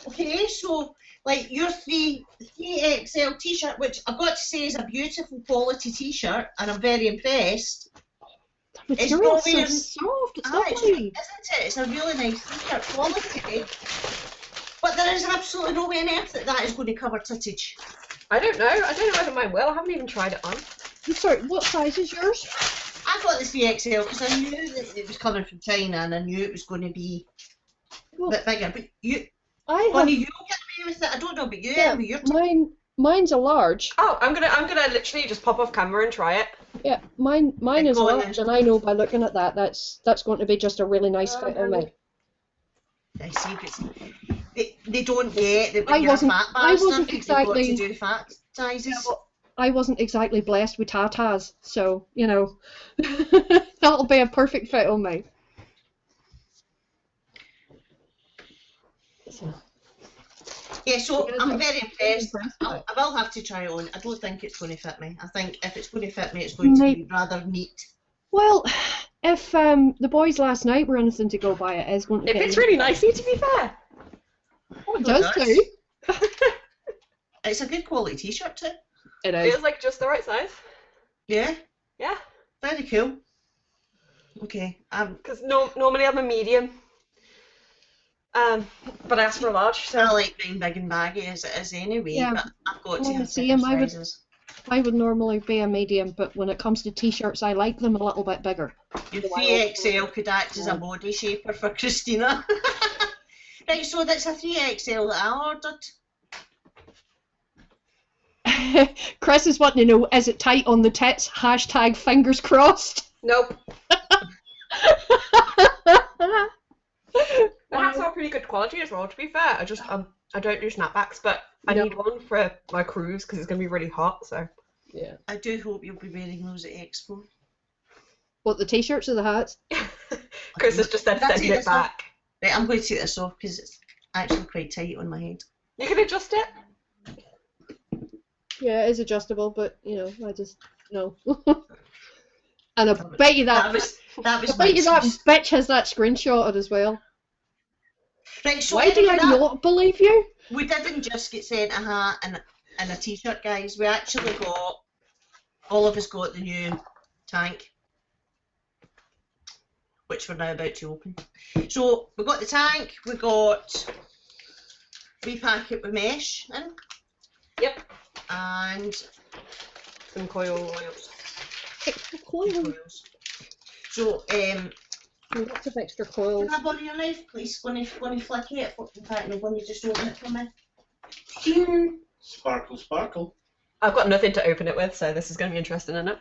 Okay, so like your 3XL t-shirt, which I've got to say is a beautiful quality t-shirt, and I'm very impressed. The material's so soft, it's lovely. Isn't it? It's a really nice t-shirt quality. But there is absolutely no way on earth that is going to cover tittage. I don't know. I don't know whether mine will. I haven't even tried it on. Sorry, what size is yours? I got the 3XL because I knew that it was coming from China and I knew it was going to be a bit bigger. But you get away with it. I don't know, but you yeah, mine's a large. Oh, I'm gonna literally just pop off camera and try it. Yeah, mine is large, and I know by looking at that that's going to be just a really nice fit on me. I see, but they don't get that when you're a fat bastard, you've got to do fat sizes. Yeah, well, I wasn't exactly blessed with tatas, so, you know, that'll be a perfect fit on me. Yeah, so I'm very impressed. I will have to try it on. I don't think it's going to fit me. I think if it's going to fit me, it's going to be rather neat. Well, if the boys last night were anything to go by, it is going to be... It fits really nicely, to be fair. Oh, it does too. It's a good quality t-shirt too. It is. Feels like just the right size. Yeah? Yeah. Very cool. Okay. Because normally I'm a medium. But I asked for a large, so... I like being big and baggy as it is anyway, yeah, but I've got to have same. sizes. I would normally be a medium, but when it comes to t-shirts, I like them a little bit bigger. Your 3XL could act as a body shaper for Christina. Right, so that's a 3XL that I ordered. Chris is wanting to know, is it tight on the tits? # fingers crossed. Nope. The hats are pretty good quality as well, to be fair. I just I don't do snapbacks, but I need one for my cruise because it's going to be really hot, so... Yeah. I do hope you'll be wearing those at Expo. What, the t-shirts or the hats? Chris has just said send it back. Right, I'm going to take this off because it's actually quite tight on my head. You can adjust it? Yeah, it is adjustable, but, you know, I just... No. And I bet you that bitch has that screenshotted as well. Right, so why do I not believe you? We didn't just get sent a hat and a t-shirt, guys. We actually got, all of us got the new tank, which we're now about to open. So we got the tank, we got repack it with mesh in. Yep. And some coil oils. extra coil. coils. So, Lots of extra coils. can I borrow your knife, please? Going to flick it. In fact, no, going to just open it for me. Sparkle, sparkle. I've got nothing to open it with, so this is going to be interesting, isn't it?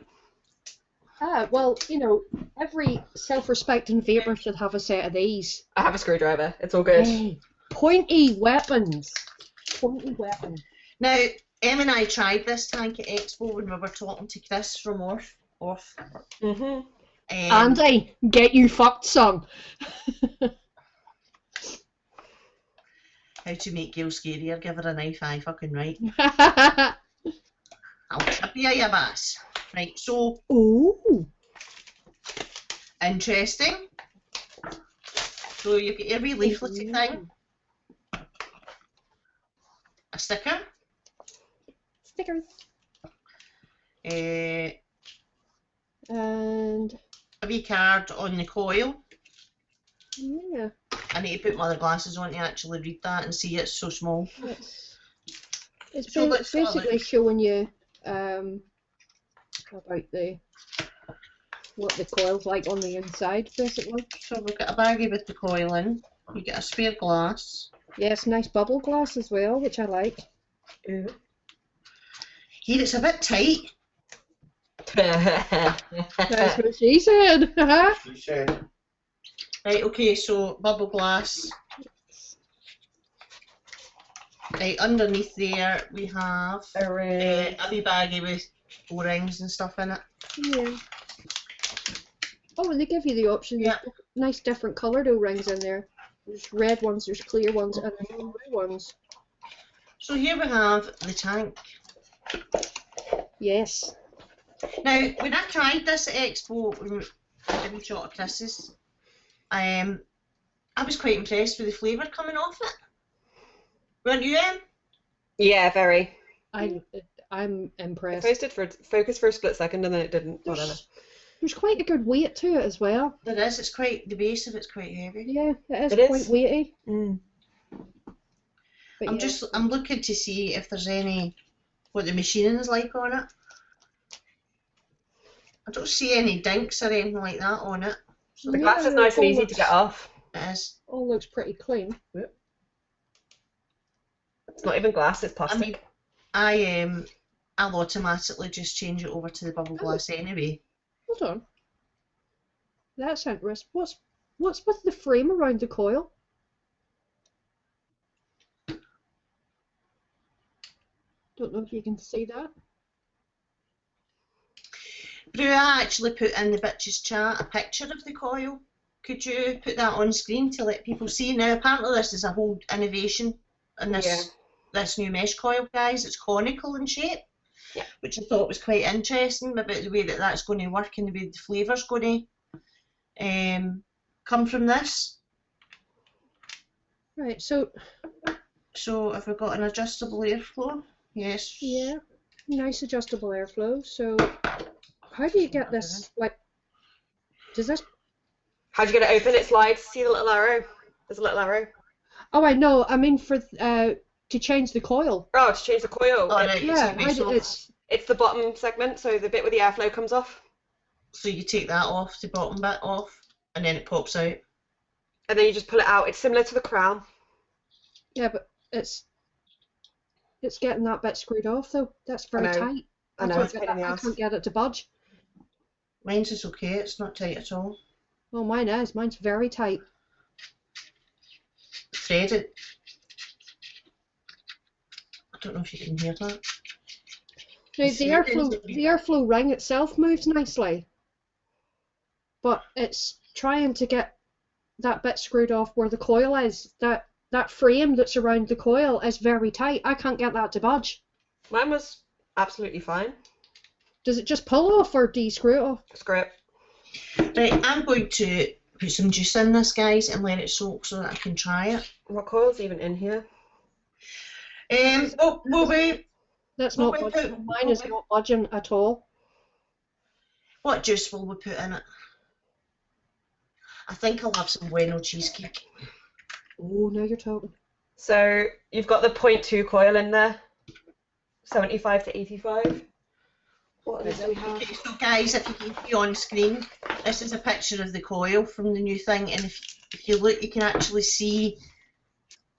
Well, you know, every self-respecting vapor should have a set of these. I have a screwdriver. It's all good. Hey, pointy weapons. Pointy weapons. Now, Em and I tried this tank at Expo when we were talking to Chris from Off. Mhm. Andy, get you fucked, son. How to make Gail scarier, give her a knife, aye, fucking right. I'll chip you your bass. Right, so, Ooh. interesting. So you've got your wee leaflety thing, a sticker, Stickers. a And wee card on the coil. yeah, I need to put my other glasses on to actually read that and see it's so small. it's So let's have a basically look. showing you about what the coil's like on the inside, basically. So we've got a baggie with the coil in. You get a spare glass. Yes, nice bubble glass as well, which I like. Ooh. Here it's a bit tight. That's what she said. She said, Right, okay, so bubble glass. Right, underneath there we have a wee baggie with O-rings and stuff in it. Yeah. Oh, and they give you the option. Yeah. There's nice different coloured O-rings in there. There's red ones, there's clear ones, and there's blue ones. So here we have the tank. Yes. Now, when I tried this at Expo, when I did a shot of Chris's, I was quite impressed with the flavour coming off it. Weren't you, Em? Yeah, very. I'm It impressed. focused for a split second and then it didn't. Whatever. There's quite a good weight to it as well. There is, it's quite, the base of it's quite heavy. Yeah, it It quite is. weighty. Mm. But yeah. I'm looking to see if there's what the machining's like on it. I don't see any dinks or anything like that on it. So The glass is nice and easy to get off. it is. All looks pretty clean. It's not even glass, it's I plastic. mean, I'll automatically just change it over to the bubble glass anyway. Hold on. That's interesting. What's with the frame around the coil? Don't know if you can see that. Brew, I actually put in the bitches chat a picture of the coil. Could you put that on screen to let people see? Now, apparently this is a whole innovation in this new mesh coil, guys. It's conical in shape, which I thought was quite interesting about the way that that's going to work and the way the flavour's going to come from this. Right, so have we got an adjustable airflow? Yes. yeah, nice adjustable airflow. So how do you get this, like, does this... How do you get it open? It slides. See the little arrow? There's a little arrow. Oh, I know. I mean for to change the coil. Oh, to change the coil. Oh, right, Yeah, It's the bottom segment, so the bit where the airflow comes off. so you take that off, the bottom bit off, and then it pops out. And then you just pull it out. It's similar to the crown. Yeah, but it's getting that bit screwed off though. That's very I know. tight. I know, it's a pain in the I ass. can't get it to budge. Mine's is okay, it's not tight at all. Oh, mine is. Mine's very tight. Threaded. I don't know if you can hear that. Now, It's the airflow ring itself moves nicely, but it's trying to get that bit screwed off where the coil is. That frame that's around the coil is very tight. I can't get that to budge. Mine was absolutely fine. Does it just pull off, or do you screw it off? Screw it. Right, I'm going to put some juice in this, guys, and let it soak so that I can try it. What coil's even in here? Will we? That's Well, not we budging. put- Mine is not budging at all. What juice will we put in it? I think I'll have some Bueno cheesecake. Oh, now you're talking. So you've got the 0.2 coil in there. 75 to 85. What else do we have? Okay, so guys, if you can see on screen, this is a picture of the coil from the new thing, and if you look, you can actually see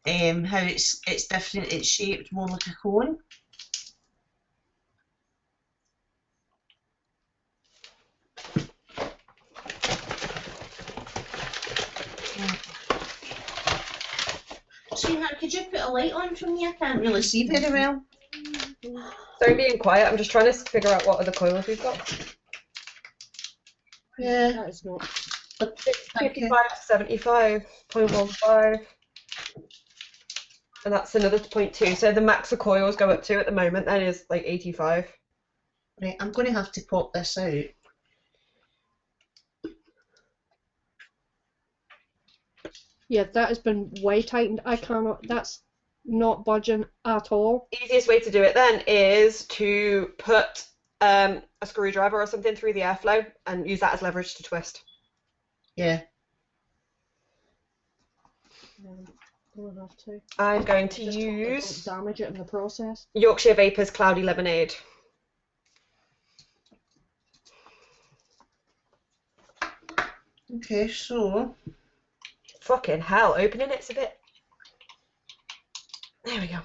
how it's different. It's shaped more like a cone. Sweetheart, could you put a light on for me? I can't really see very well. Sorry, being quiet. I'm just trying to figure out what other coils we've got. Yeah. That is not. 55 to 75.15. And that's another 0.2. So the max the coils go up to at the moment then is like 85. Right, I'm going to have to pop this out. Yeah, that has been way tightened. I cannot. That's not budging at all. Easiest way to do it then is to put a screwdriver or something through the airflow and use that as leverage to twist. Yeah. We'll have to. I'm going to Just hope they don't use damage it in the process. Yorkshire Vapors Cloudy Lemonade. Okay, so Fucking hell, opening it's a bit. There we go.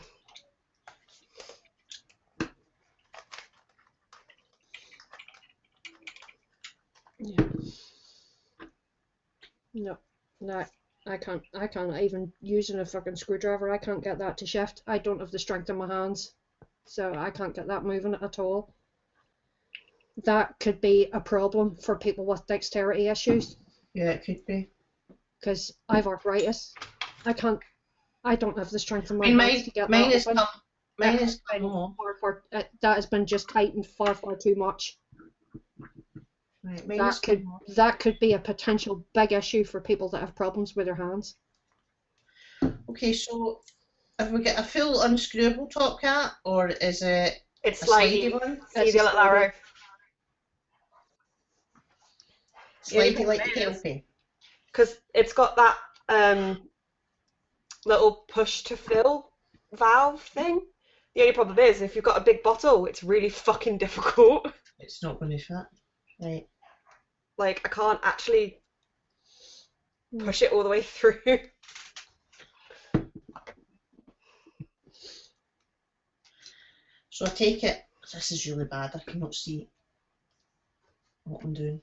Yeah. No, I can't even using a fucking screwdriver. I can't get that to shift. I don't have the strength in my hands, so I can't get that moving at all. That could be a problem for people with dexterity issues, yeah, it could be. because I've arthritis. I don't have the strength in my And hands to get mine that is open. mine is come off. That has been just tightened far too much. Right, mine is come off. That could be a potential big issue for people that have problems with their hands. Okay, so have we got a full unscrewable top cap, or is it It's a slidey. slidey one? See It's the a little slidey. arrow. Slidey like the Kelpie. Because it's got that little push to fill valve thing. The only problem is if you've got a big bottle, it's really fucking difficult. It's not going to fit. Right. Like I can't actually push it all the way through. So I take it. This is really bad. I cannot see what I'm doing.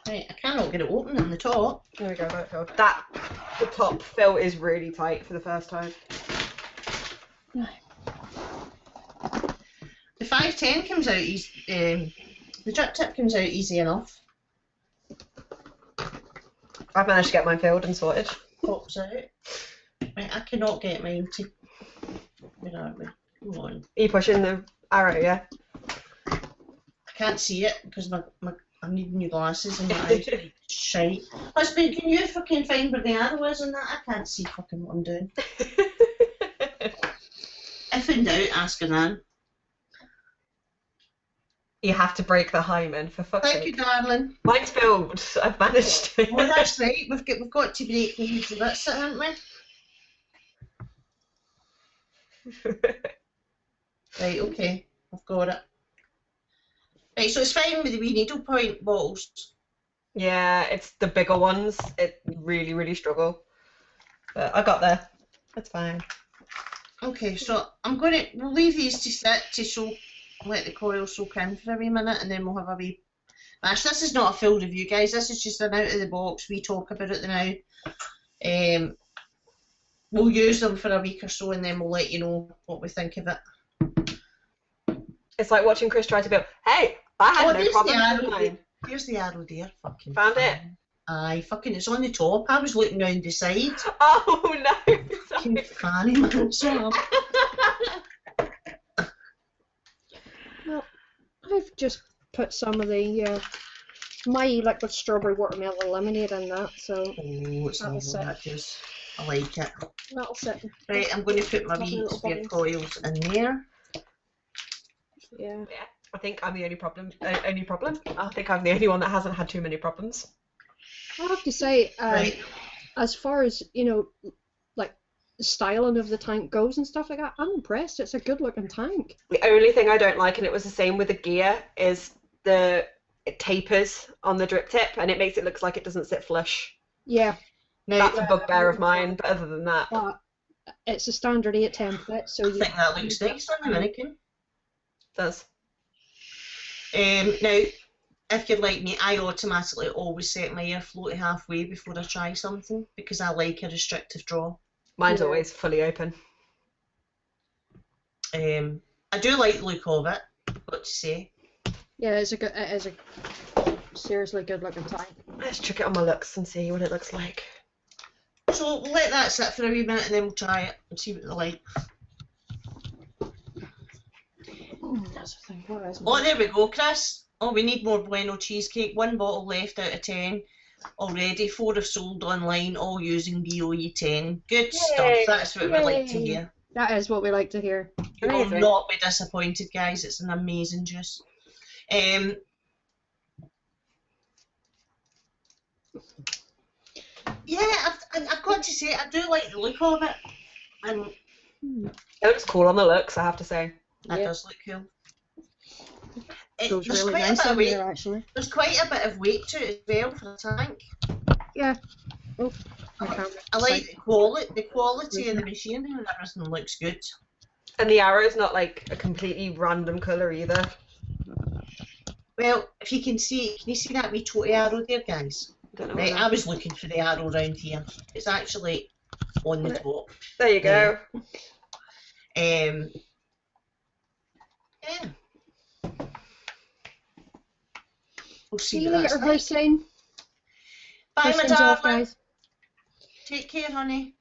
Right, I cannot get it open in the top. There we go. The top fill is really tight for the first time. The 510 comes out easy. The drip tip comes out easy enough. I've managed to get mine filled and sorted. Pops out. Right, I cannot get mine to. Where are we? Come on. Are you pushing the arrow? Yeah. I can't see it because I need new glasses and my eyes are shite. Husband, can you fucking find where the arrow is on that? I can't see fucking what I'm doing. If in doubt, ask Anne. You have to break the hymen for fuck's Thank sake. you, darling. Mine's filled. I've managed to. Oh, that's right. We've got to break the huge bits, haven't we? Right, okay. I've got it. Right, so it's fine with the wee needlepoint bottles. Yeah, it's the bigger ones. It really, really struggle. But I got there. That's fine. Okay, so we'll leave these to sit to let the coil soak in for a wee minute, and then we'll have a wee mash. This is not a full review, guys. This is just an out of the box. We talk about it now. We'll use them for a week or so, and then we'll let you know what we think of it. It's like watching Chris try to build. Hey, I had no there's problem the with arrow. mine. Here's the arrow there. Fucking Found it? Aye, fucking, it's on the top. I was looking round the side. Oh no! Fucking fanny, man. So, Well, I've just put some of the my liquid strawberry watermelon lemonade in that, so oh, it's That'll lovely. sit. That just, I like it. that'll sit. Right, I'm going to put my Lovely wee little spare bubbles. coils in there. Yeah. Yeah, I think I'm the only problem. Only problem? I think I'm the only one that hasn't had too many problems. I have to say, Right. as far as, like the styling of the tank goes and stuff like that, I'm impressed. It's a good looking tank. The only thing I don't like, and it was the same with the gear, is it tapers on the drip tip and it makes it look like it doesn't sit flush. Yeah. Now, That's a bugbear of mine, but other than that, But it's a standard 810 fit, so I think that looks nice on the mannequin. it does. Now, if you're like me, I automatically always set my airflow to halfway before I try something because I like a restrictive draw. Mine's Yeah. always fully open. I do like the look of it, got to say. Yeah, it is a seriously good looking tank. Let's check it on my looks and see what it looks like. So we'll let that sit for a wee minute and then we'll try it and see what they're like. That's the thing. What is it? Oh, there we go, Chris. Oh, we need more Bueno cheesecake. 1 bottle left out of 10 already. 4 have sold online, all using BOE 10. Good stuff. That's what we like to hear. That is what we like to hear. You will Amazing. not be disappointed, guys. It's an amazing juice. Yeah, I've got to say, I do like the look of it. And It looks cool on the looks, I have to say. it Yeah. does look cool. Goes There's really quite a nice bit of in weight. there, actually. There's quite a bit of weight to it as well for a tank. Yeah. Oh, my camera. I like the quality of the machinery and everything looks good. And the arrow's not like a completely random colour either. Well, if you can you see that wee toty arrow there, guys? Don't know Right, what I was looking for the arrow round here. It's actually on the top. There you go. Yeah. We'll see See you what that's later, like. Hussein. Bye, my Hussein's off, darling. guys. Take care, honey.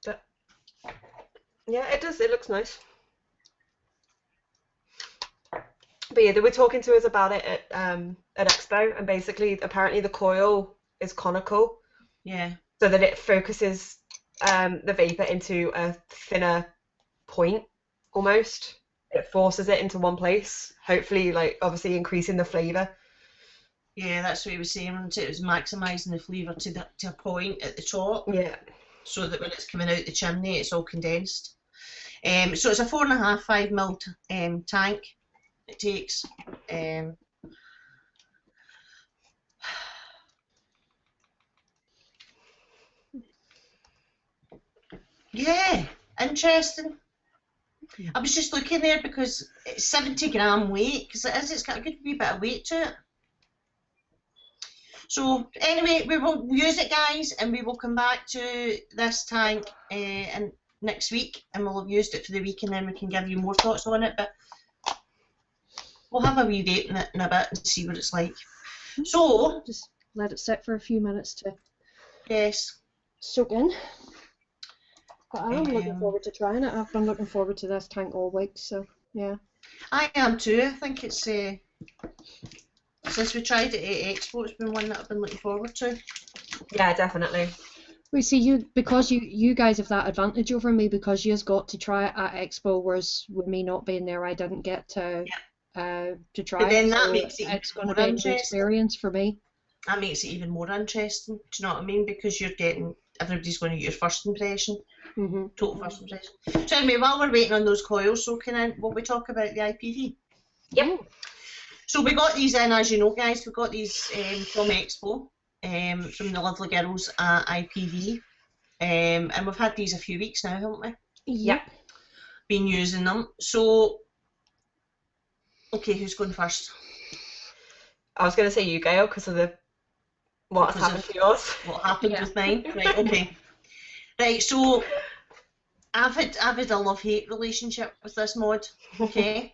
But yeah, it does. It looks nice. But yeah, they were talking to us about it at Expo, and basically, apparently, the coil is conical, Yeah. so that it focuses the vapor into a thinner point, almost. It forces it into one place, hopefully, like obviously increasing the flavour. Yeah, that's what he was saying. Wasn't it? It was maximising the flavour to a point at the top, Yeah. so that when it's coming out the chimney, it's all condensed. So it's a 4.5 5 ml tank. It takes. Yeah, interesting. I was just looking there because it's 70-gram weight, because it's got a good wee bit of weight to it. So anyway, we will use it, guys, and we will come back to this tank and next week, and we'll have used it for the week, and then we can give you more thoughts on it. But we'll have a wee vape in it in a bit and see what it's like. So Just let it sit for a few minutes to yes, soak in. But I am looking Um, forward to trying it. I've been looking forward to this tank all week, so yeah. I am too. I think it's since we tried it at Expo, it's been one that I've been looking forward to. Yeah, definitely. We see because you guys have that advantage over me because you've got to try it at Expo, whereas with me not being there, I didn't get to try But then it. that So makes it it's going to more be a new interesting. experience for me. That makes it even more interesting. Do you know what I mean? Because everybody's going to get your first impression, Hmm. total first impression. So anyway, while we're waiting on those coils soaking in, will we talk about the IPV? Yep. So we got these in, as you know, guys. We got these from Expo, from the lovely girls at IPV, and we've had these a few weeks now, haven't we? Yep. Been using them. So, okay, who's going first? I was going to say you, Gail, because of what's Because happened of to yours. What happened Yeah. with mine? Right, okay. Right, so I've had a love-hate relationship with this mod. Okay.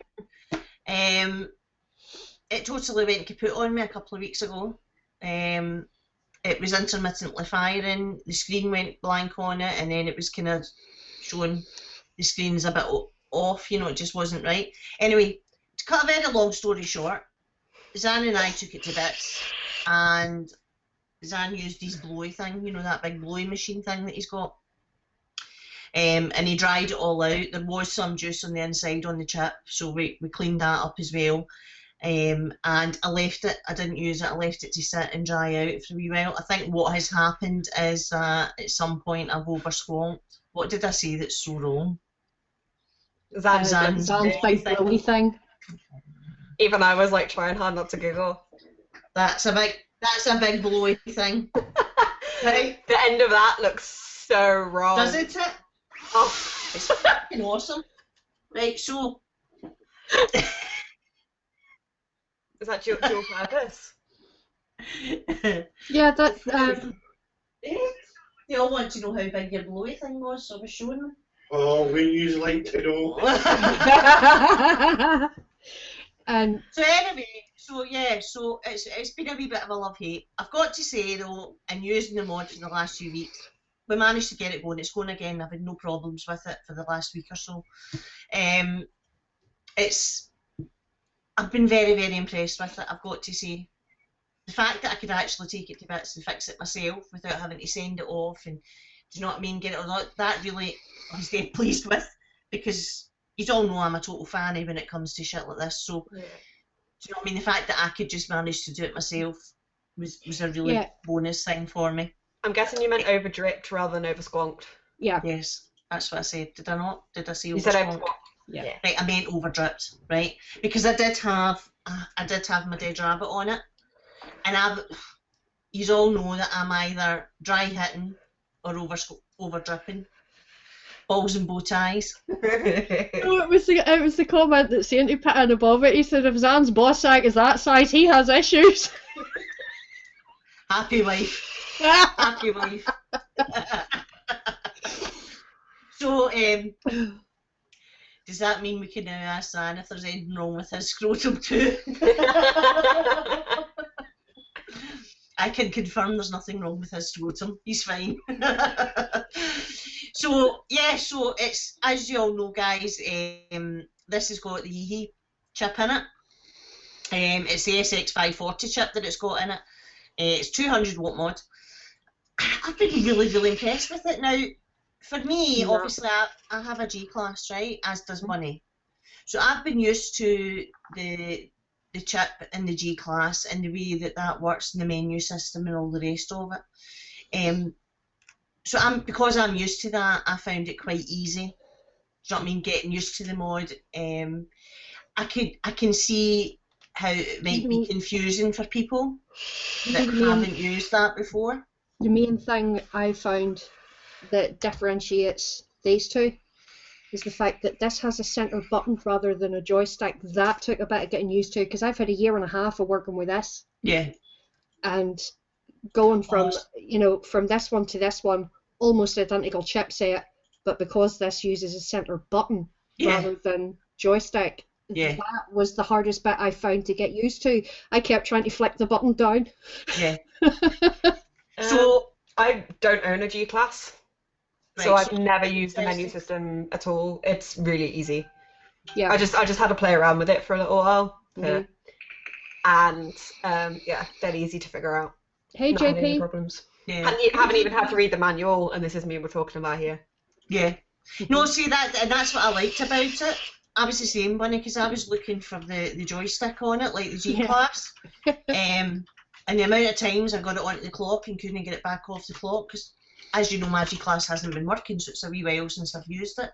It totally went kaput on me a couple of weeks ago. It was intermittently firing, the screen went blank on it, and then it was kind of showing the screen's a bit off, it just wasn't right. Anyway, to cut a very long story short, Zan and I took it to bits, and Zan used his blowy thing, that big blowy machine thing that he's got. and he dried it all out. There was some juice on the inside on the chip, so we cleaned that up as well. And I left it, I didn't use it, I left it to sit and dry out for a wee while. I think what has happened is at some point I've oversquonked. What did I say that's so wrong? Zan's big blowy thing. Even I was like trying hard not to Google. That's a big blowy thing. Right? The end of that looks so wrong. Does it? Oh. It's fucking awesome. Right, so Is that dual purpose? Yeah, that's they all want to know how big your blowy thing was, so I was showing them. Oh, we usually like to know. and So anyway, so it's been a wee bit of a love-hate. I've got to say though, in using the mod for the last few weeks, we managed to get it going. It's going again. I've had no problems with it for the last week or so. I've been very, very impressed with it, I've got to say. The fact that I could actually take it to bits and fix it myself without having to send it off and, do you know what I mean, get it all out, that really I was very pleased with, because you all know I'm a total fanny when it comes to shit like this, so Yeah. do you know what I mean, the fact that I could just manage to do it myself was a really bonus thing for me. I'm guessing you meant over dripped rather than over squonked. yeah. Yes, that's what I said. Did I not? Did I say You said over oversquonked? squonked. Yeah. Right, I meant over dripped, right? Because I did have my dead rabbit on it, and you all know that I'm either dry hitting or over dripping. Balls and bow ties. No, it was the comment that Sainty put in above it. He said if Zan's boss sack is that size, he has issues. Happy wife. Happy wife. So, does that mean we can now ask Zan if there's anything wrong with his scrotum too? I can confirm there's nothing wrong with his scrotum. He's fine. So it's, as you all know, guys, this has got the Yee chip in it. It's the SX540 chip that it's got in it. It's 200 watt mod. I've been really, really impressed with it. Now, for me, obviously, I have a G class, right, as does Bunny. So I've been used to the chip in the G class and the way that works in the menu system and all the rest of it. So because I'm used to that, I found it quite easy. Do you know what I mean? Getting used to the mod. I can see how it might be confusing for people that haven't used that before. The main thing I found that differentiates these two is the fact that this has a centre button rather than a joystick. That took a bit of getting used to, because I've had a year and a half of working with this. Yeah. And going from from this one to this one, almost identical chipset, but because this uses a centre button rather than joystick, that was the hardest bit I found to get used to. I kept trying to flick the button down. Yeah. So I don't own a G class. Right, so I've never used the menu system at all. It's really easy. Yeah. I just had to play around with it for a little while. And dead easy to figure out. Hey Not having any JP. problems. Yeah. Haven't even had to read the manual, and this is me we're talking about here. Yeah. No, see, that's what I liked about it. I was the same, Bunny, because I was looking for the joystick on it, like the G class. And the amount of times I got it onto the clock and couldn't get it back off the clock, because, as you know, my G class hasn't been working, so it's a wee while since I've used it.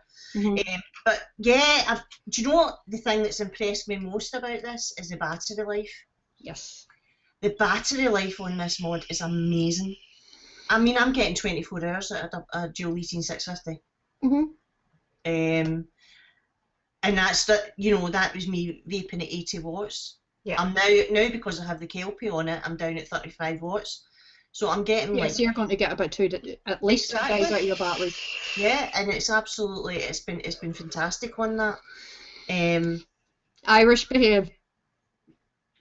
But yeah, do you know what the thing that's impressed me most about this is the battery life? Yes. The battery life on this mod is amazing. I mean, I'm getting 24 hours out of a dual heating 650. And that's that was me vaping at 80 watts. Yeah. I'm now because I have the Kelpie on it, I'm down at 35 watts. So I'm getting so you're going to get about at least 2 days out of your battery. Yeah, and it's absolutely it's been fantastic on that. Irish behave.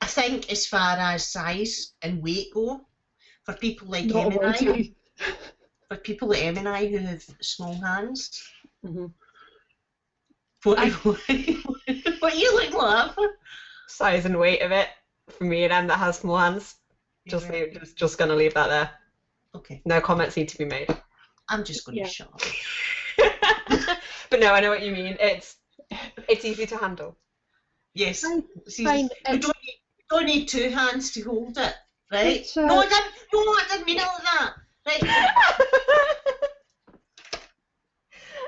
I think as far as size and weight go, for people like Not Em and allowed I, to. for people like Em and I who have small hands. What you look laughing? Size and weight of it for me and Em that has small hands. Just gonna leave that there. Okay. No comments need to be made. I'm just going to shut up. But no, I know what you mean. It's easy to handle. Yes. Fine, See, fine. we don't need two hands to hold it, right? It's, No, I didn't mean it like that. Right.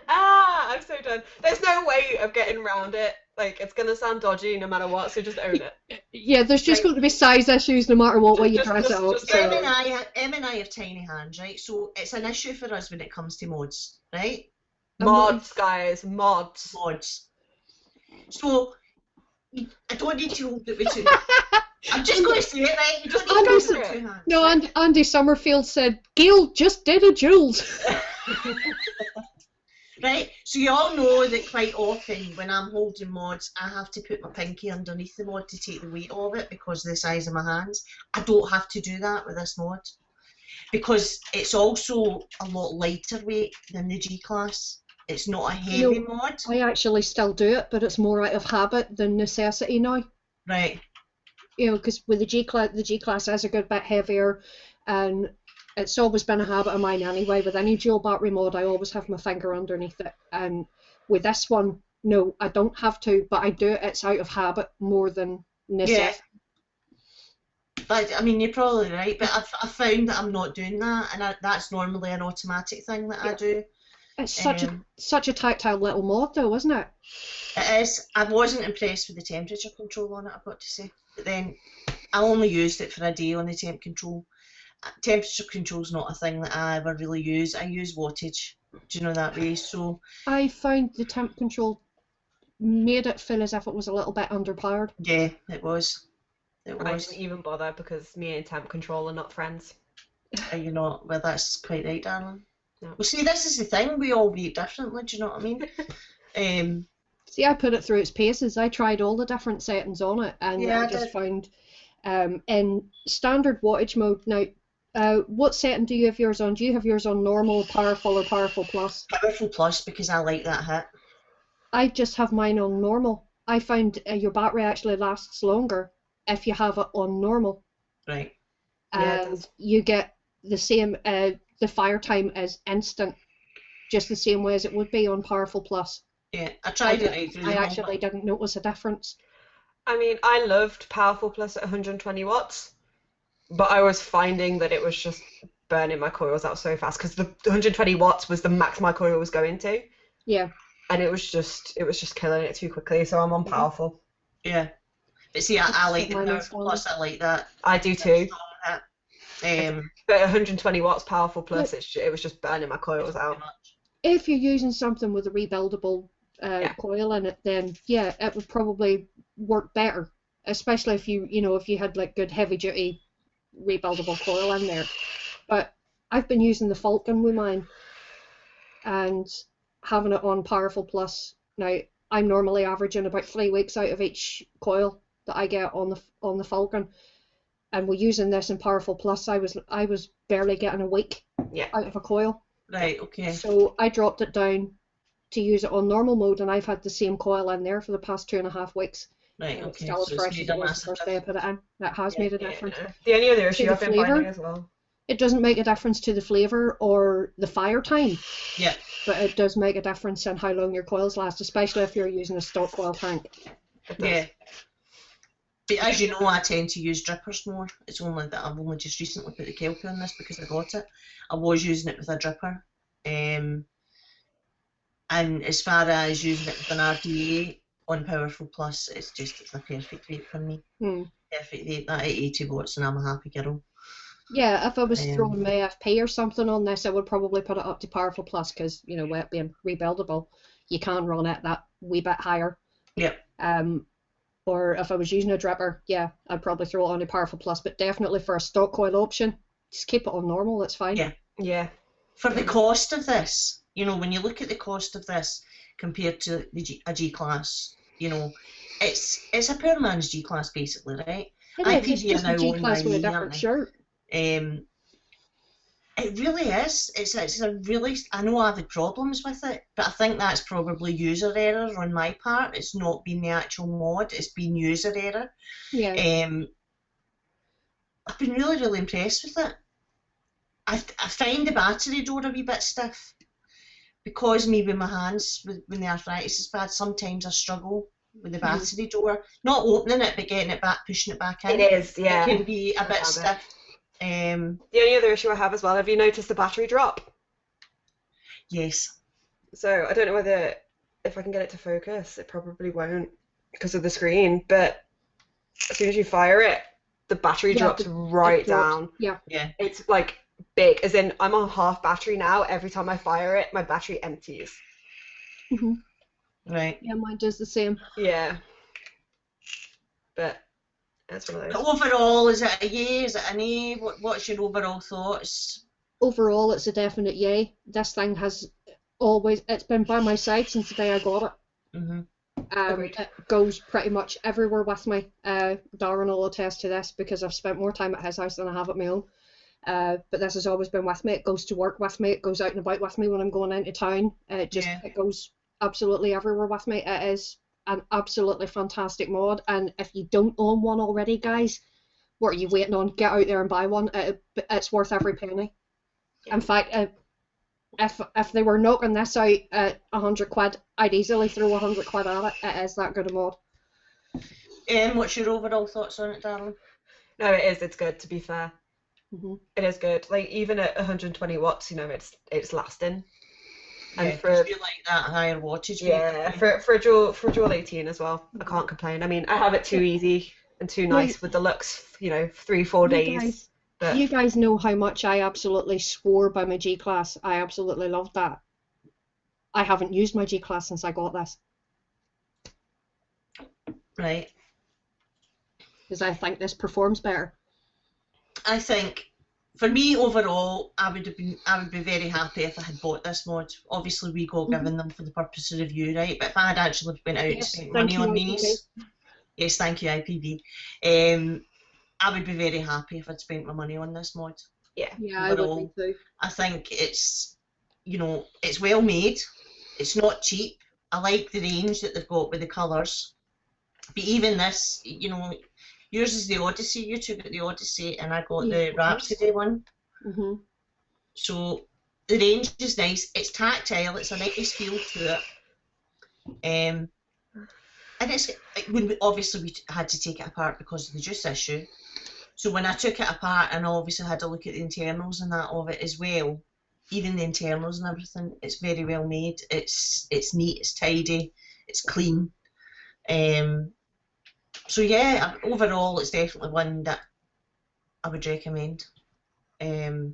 I'm so done. There's no way of getting around it. Like, it's gonna sound dodgy no matter what, so just own it. Yeah, there's just going to be size issues no matter what way you dress it up. just So. Em and I have tiny hands, right? So it's an issue for us when it comes to mods, right? Mods, guys, mods. Mods. So I don't need to hold it with two. I'm just going to say it, right? You don't need to hold it with two hands. No, and Andy Summerfield said, Gail just did a Jules. Right, so you all know that quite often when I'm holding mods, I have to put my pinky underneath the mod to take the weight of it because of the size of my hands. I don't have to do that with this mod because it's also a lot lighter weight than the G-Class. It's not a heavy mod. I actually still do it, but it's more out of habit than necessity now. Right. You know, because with the G-Class is a good bit heavier, and it's always been a habit of mine anyway. With any dual battery mod, I always have my finger underneath it. And with this one, no, I don't have to, but I do it. It's out of habit more than necessity. Yeah. But I mean, you're probably right. But I found that I'm not doing that, and that's normally an automatic thing that I do. It's such a tactile little mod, though, isn't it? It is. I wasn't impressed with the temperature control on it, I've got to say. But then I only used it for a day on the temp control. Temperature control's not a thing that I ever really use. I use wattage, do you know, that way. So I found the temp control made it feel as if it was a little bit underpowered. yeah, it was. It I was. didn't even bother because me and temp control are not friends. Are you not? Well, that's quite right, darling. No. Well, see, this is the thing. We all rate differently. Do you know what I mean? See, I put it through its paces. I tried all the different settings on it, and Yeah, I just found in standard wattage mode now. What setting do you have yours on? Do you have yours on normal, powerful, or powerful plus? Powerful plus because I like that hit. I just have mine on normal. I find your battery actually lasts longer if you have it on normal. Right. Yeah, it And does. you get the same, the fire time is instant, just the same way as it would be on powerful plus. Yeah, I tried it right through the I whole actually didn't notice a difference. I mean, I loved Powerful Plus at 120 watts, but I was finding that it was just burning my coils out so fast because the 120 watts was the max my coil was going to, Yeah. and it was just killing it too quickly. So I'm on Powerful. Yeah. But see, I like the Mine is powerful longer. plus. I like that. I do too. But But 120 watts Powerful Plus, it was just burning my coils out. If you're using something with a rebuildable coil in it, then yeah, it would probably work better. Especially if if you had like good heavy duty rebuildable coil in there. But I've been using the Falcon with mine and having it on Powerful Plus. Now I'm normally averaging about 3 weeks out of each coil that I get on the Falcon. And we're using this in Powerful Plus. I was barely getting a week out of a coil. Right, okay. So I dropped it down to use it on normal mode, and I've had the same coil in there for the past 2.5 weeks. Right, And it's okay. still as So fresh it's as made it a was the massive first day I put it in. That has made a difference. The only other issue the I've been flavour? finding as well. It doesn't make a difference to the flavour or the fire time, Yeah. but it does make a difference in how long your coils last, especially if you're using a stock coil tank. It does. Yeah. But as you know, I tend to use drippers more. It's only that I've only just recently put the Kelpie on this because I got it. I was using it with a dripper. And as far as using it with an RDA on Powerful Plus, it's a perfect rate for me. Perfect rate. That at 80 watts and I'm a happy girl. Yeah, if I was throwing my FP or something on this, I would probably put it up to Powerful Plus because, with it being rebuildable, you can run it that wee bit higher. Yep. Or if I was using a dripper, yeah, I'd probably throw it on to Powerful Plus, but definitely for a stock coil option, just keep it on normal, that's fine. Yeah. Yeah. For the cost of this, when you look at the cost of this compared to a G-Class, it's a poor man's G-Class basically, right? It's just a G-Class with a different shirt. It really is. It's a really. I know I've had problems with it, but I think that's probably user error on my part. It's not been the actual mod. It's been user error. Yeah. I've been really, really impressed with it. I find the battery door a wee bit stiff, because me with my hands, when the arthritis is bad, sometimes I struggle with the battery drawer. Not opening it, but getting it back, pushing it back in. It is, yeah. It can be a bit stiff. The only other issue I have as well, have you noticed the battery drop? Yes. So I don't know whether, if I can get it to focus, it probably won't because of the screen, but as soon as you fire it, the battery drops right down. Yeah. It's like big, as in I'm on half battery now. Every time I fire it, my battery empties. Right. Yeah, mine does the same. Yeah. But that's one of those. Overall, is it a yay? Is it an A? What's your overall thoughts? Overall, it's a definite yay. This thing has it's been by my side since the day I got it. It goes pretty much everywhere with me. Darren will attest to this because I've spent more time at his house than I have at my own. But this has always been with me. It goes to work with me. It goes out and about with me when I'm going into town. It goes absolutely everywhere with me. It is an absolutely fantastic mod, and if you don't own one already, guys, what are you waiting on? Get out there and buy one. It's worth every penny. In fact, if they were knocking this out at 100 quid, I'd easily throw 100 quid at it. It is that good a mod. What's your overall thoughts on it, darling? No, it is. It's good, to be fair. It is good. Like, even at 120 watts, you know, it's lasting. And for you like that higher wattage. Yeah, for a dual 18 as well. I can't complain. I mean, I have it too easy and too nice with the looks, you know, 3-4 days. You guys know how much I absolutely swore by my G-Class. I absolutely loved that. I haven't used my G-Class since I got this. Right. Because I think this performs better. I think, for me overall, I would be very happy if I had bought this mod. Obviously, we got given them for the purpose of review, right? But if I had actually went out and spent money on these, yes, thank you, IPV. I would be very happy if I'd spent my money on this mod. Yeah, overall, I would be too. I think it's, you know, it's well made. It's not cheap. I like the range that they've got with the colours. But even this, you know, yours is the Odyssey. You took it the Odyssey, and I got the Rhapsody one. So the range is nice. It's tactile. It's a nice feel to it. And it's obviously we had to take it apart because of the juice issue. So when I took it apart, and I obviously had to look at the internals and that of it as well, even the internals and everything, it's very well made. It's neat, it's tidy, it's clean. So yeah, overall, it's definitely one that I would recommend. I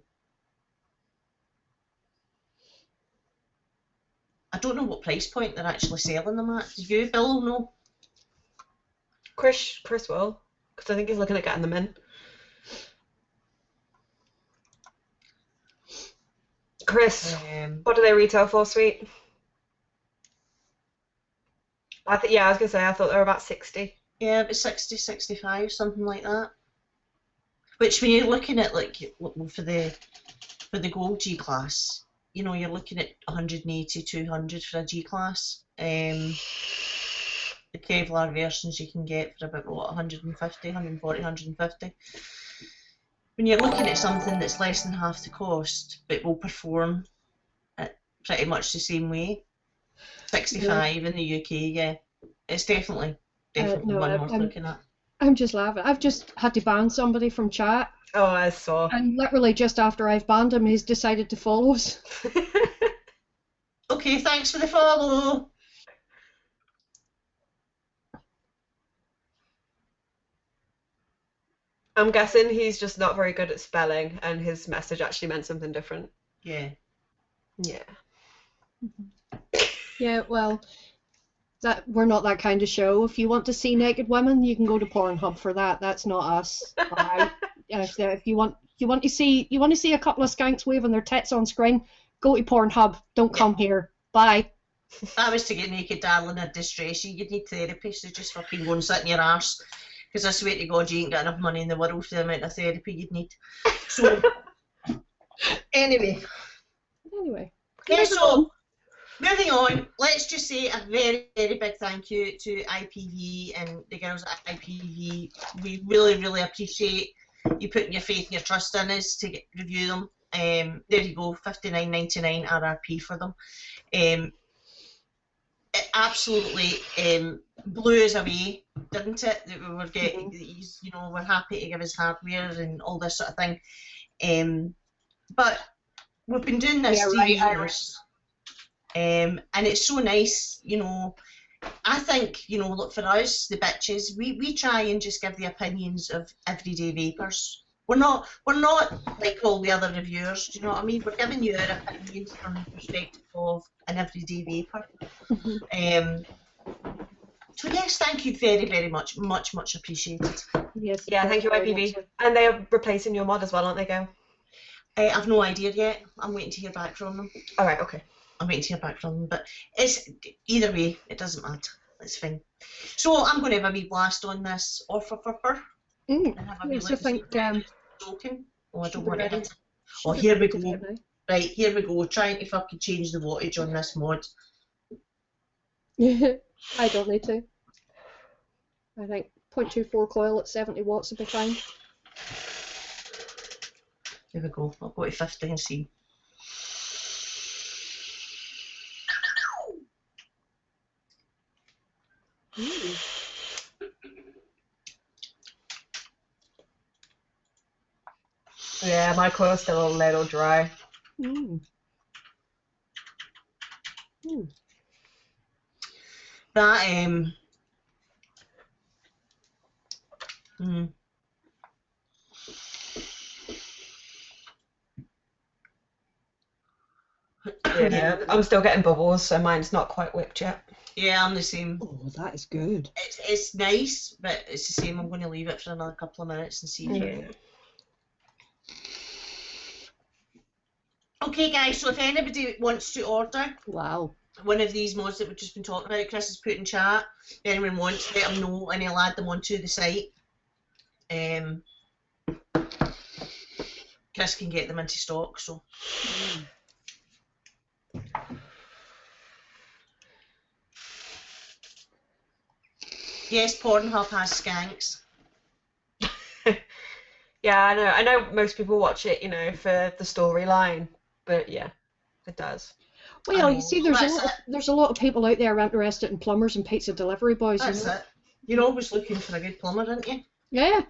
don't know what price point they're actually selling them at. Do you, Bill, know? Chris will, because I think he's looking at getting them in. Chris, what do they retail for, sweet? I was gonna say, I thought they were about 60. Yeah, about 60, 65, something like that. Which, when you're looking at, like, for the gold G class, you know, you're looking at 180, 200 for a G class. The Kevlar versions you can get for about, what, 150, 140, 150. When you're looking at something that's less than half the cost, but will perform pretty much the same way, 65 in the UK, yeah. It's definitely one worth looking at. I'm just laughing. I've just had to ban somebody from chat. Oh, I saw. And literally just after I've banned him, he's decided to follow us. Okay, thanks for the follow. I'm guessing he's just not very good at spelling, and his message actually meant something different. Yeah. Yeah. Yeah, well, we're not that kind of show. If you want to see naked women, you can go to Pornhub for that. That's not us. If you want to see a couple of skanks waving their tits on screen, go to Pornhub. Don't come here. Bye. If I was to get naked, darling, in distress, you'd need therapy, so just fucking go and sit in your arse. Because I swear to God, you ain't got enough money in the world for the amount of therapy you'd need. So, anyway. Yeah, so, moving on, let's just say a very, very big thank you to IPV and the girls at IPV. We really, really appreciate you putting your faith and your trust in us to review them. There you go, $59.99 RRP for them. It absolutely blew us away, didn't it? That we were getting, you know, we're happy to give us hardware and all this sort of thing. But we've been doing this 3 years, and it's so nice, you know. I think, you know, look, for us, the bitches, we try and just give the opinions of everyday vapors. We're not like all the other reviewers, do you know what I mean? We're giving you our opinions from the perspective of an everyday vapor. So yes, thank you very, very much, much appreciated. Yes. Yeah, thank you, IPV. And they are replacing your mod as well, aren't they, Gail? I've no idea yet. I'm waiting to hear back from them. All right, okay. I'm waiting to hear back from them, but it's either way, it doesn't matter. It's fine. So I'm going to have a wee blast on this offer. And have a wee Yes, I think joking. Oh, I don't want ready. it. Oh, here we go. Right, here we go. Trying to fucking change the wattage on this mod. I don't need to. I think 0.24 coil at 70 watts would be fine. Here we go. I'll go to 50 and see. Yeah, my coil's still a little dry. That Yeah, I'm still getting bubbles, so mine's not quite whipped yet. Yeah, I'm the same. Oh, that is good. It's nice, but it's the same. I'm going to leave it for another couple of minutes and see if it... Okay, guys, so if anybody wants to order one of these mods that we've just been talking about, Chris has put in chat. If anyone wants, let him know and he'll add them onto the site. Chris can get them into stock, so... Yes, Pornhub has skanks. Yeah, I know. I know most people watch it, you know, for the storyline, but yeah, it does. Well, you see, there's a lot of people out there interested in plumbers and pizza delivery boys. That's it. You're always looking for a good plumber, aren't you? Yeah.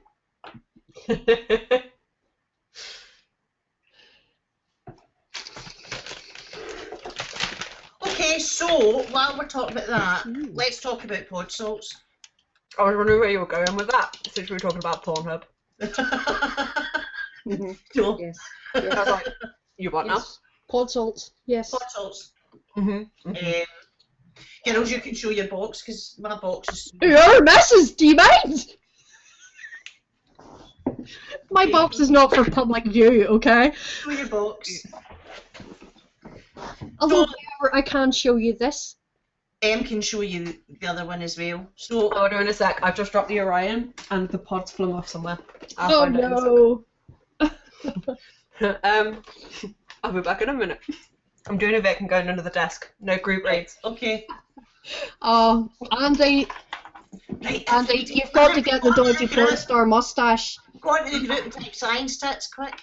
Okay, so while we're talking about that, let's talk about pod salts. I was wondering where you were going with that, since we were talking about Pornhub. No. Yes. I was like, you want now? Pod salts. Yes. Pod salts. Girls, you can show your box, because my box is... Your missus, do you mind? My box is not for public view, okay? Show your box. Although, however, I can show you this. Em can show you the other one as well. So, hold on a sec. I've just dropped the Orion and the pod's flung off somewhere. Oh no! I'll be back in a minute. I'm doing a Vic and going under the desk. No group raids. Okay. Oh, Andy, you've got to get the dodgy porn star mustache. Go on to the group and type science tits, quick.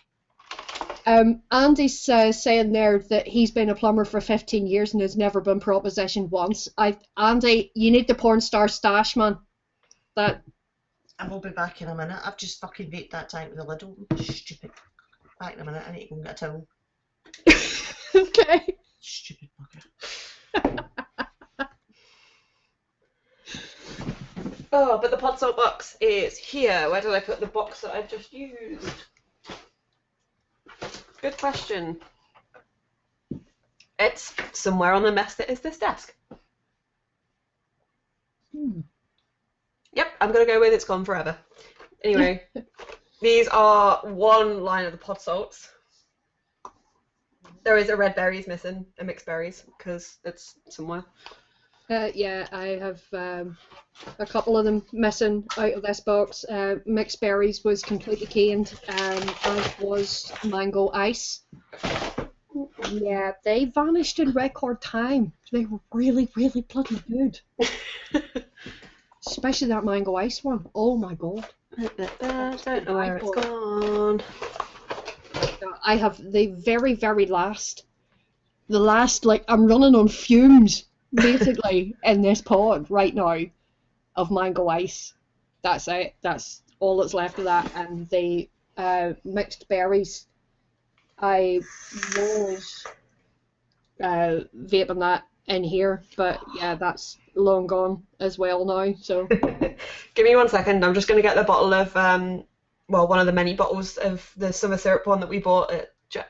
Andy's saying there that he's been a plumber for 15 years and has never been propositioned once. Andy, you need the porn star stash, man. That. I will be back in a minute. I've just fucking vaped that tank with the lid open. Stupid. Back in a minute. I need to go and get a towel. Okay. Stupid bugger. Oh, but the pod salt box is here. Where did I put the box that I've just used? Good question. It's somewhere on the mess that is this desk. Yep, I'm going to go with it's gone forever. Anyway, these are one line of the pod salts. There is a red berries missing, a mixed berries, because it's somewhere. Yeah, I have a couple of them missing out of this box. Mixed berries was completely canned, as was mango ice. Yeah, they vanished in record time. They were really, really bloody good. Especially that mango ice one. Oh my god. Don't know where it's gone. I have the very, very last. The last, like, I'm running on fumes, basically, in this pod right now of mango ice. That's it. That's all that's left of that. And the mixed berries, I was vaping that in here, but yeah, that's long gone as well now. So Give me 1 second. I'm just going to get the bottle of, one of the many bottles of the summer syrup one that we bought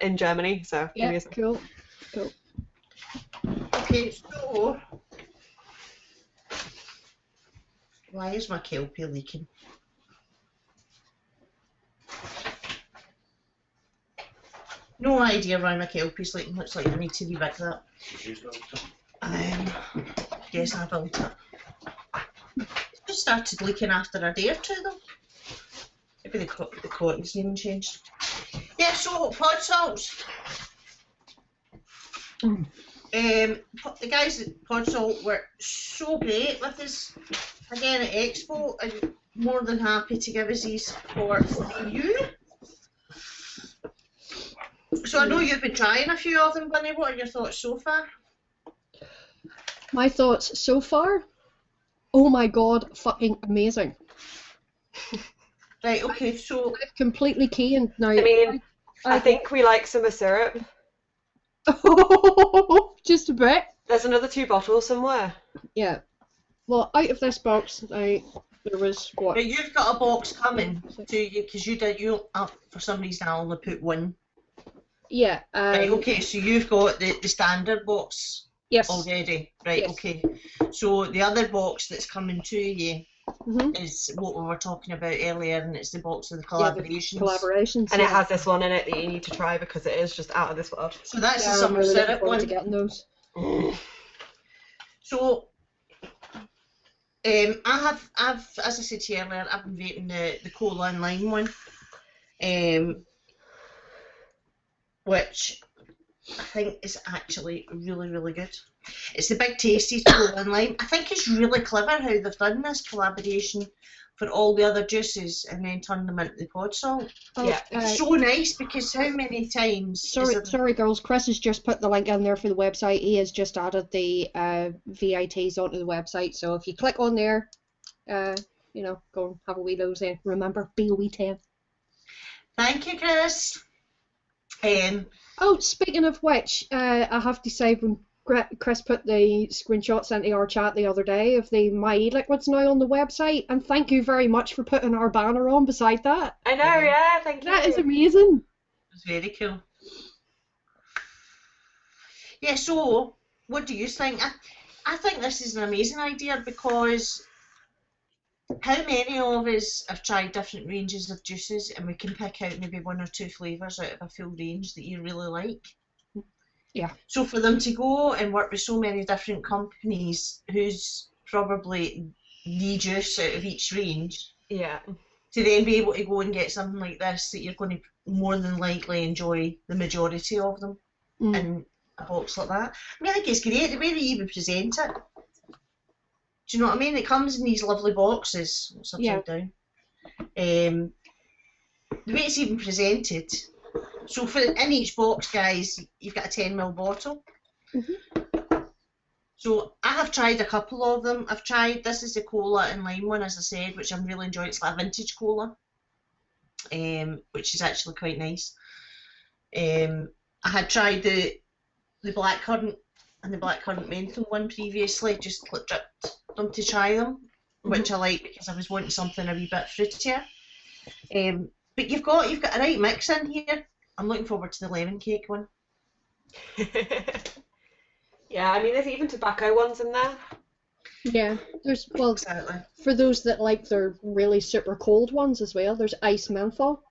in Germany. So give me yeah, a second. cool. Okay, so why is my Kelpie leaking? No idea why my Kelpie's leaking. Looks like I need to rebig that. Yes, I built it. It just started leaking after a day or two though. Maybe the cotton's even changed. Yeah, so pod salts. The guys at Pod Salt were so great with us again at Expo, and more than happy to give us these for you. So I know you've been trying a few of them, Bunny. What are your thoughts so far? My thoughts so far? Oh my god, fucking amazing. Right, okay, so I'm completely keen now. I mean, I think we like summer syrup. Just a bit. There's another 2 bottles somewhere. Yeah. Well, out of this box, there was what? but you've got a box coming to you because you for some reason I only put one. Yeah. Right, okay, so you've got the standard box Yes. already. Right, Yes. okay. So the other box that's coming to you Mm-hmm. is what we were talking about earlier, and it's the box of the Yeah, the collaborations. collaborations. And yeah. it has this one in it that you need to try because it is just out of this world. So that's Yeah, the I'm summer really looking syrup forward to one. getting those. So I've as I said to you earlier, I've been vaping the cola and lime one, which I think is actually really, really good. It's the Big Tasty cola and lime. I think it's really clever how they've done this collaboration for all the other juices and then turn them into the pod salt. Oh, Yeah. It's so nice because how many times sorry, girls. Chris has just put the link in there for the website. He has just added the VITs onto the website. So if you click on there, go and have a wee nose in. Remember, BOE 10. Thank you, Chris. Oh, speaking of which, I have to say when Chris put the screenshots into our chat the other day of the My E-Liquids now on the website, and thank you very much for putting our banner on beside that. I know, yeah, thank you. That is amazing. It's very cool. Yeah, so what do you think? I think this is an amazing idea because how many of us have tried different ranges of juices and we can pick out maybe 1 or 2 flavours out of a full range that you really like? Yeah. So for them to go and work with so many different companies who's probably the juice out of each range, Yeah. to then be able to go and get something like this that you're going to more than likely enjoy the majority of them in a box like that. I mean, I think it's great the way they even present it. Do you know what I mean? It comes in these lovely boxes. It's upside down. The way it's even presented. So in each box, guys, you've got a 10ml bottle. Mm-hmm. So I have tried a couple of them. This is the cola and lime one, as I said, which I'm really enjoying. It's like a vintage cola, which is actually quite nice. I had tried the blackcurrant and the blackcurrant menthol one previously, just dripped them to try them, which I like because I was wanting something a wee bit fruitier. But you've got a right mix in here. I'm looking forward to the lemon cake one. Yeah, I mean, there's even tobacco ones in there. Yeah, there's Exactly. for those that like their really super cold ones as well. There's ice menthol.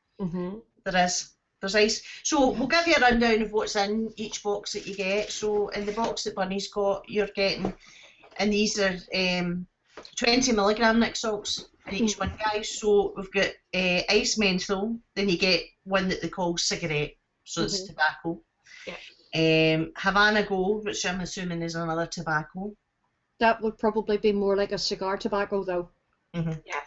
There's ice. So we'll give you a rundown of what's in each box that you get. So in the box that Bunny's got, you're getting, and these are 20mg mixed salts in each one, guys. So we've got ice menthol, then you get one that they call cigarette, so it's tobacco. Yeah. Havana Gold, which I'm assuming is another tobacco. That would probably be more like a cigar tobacco though. Yeah.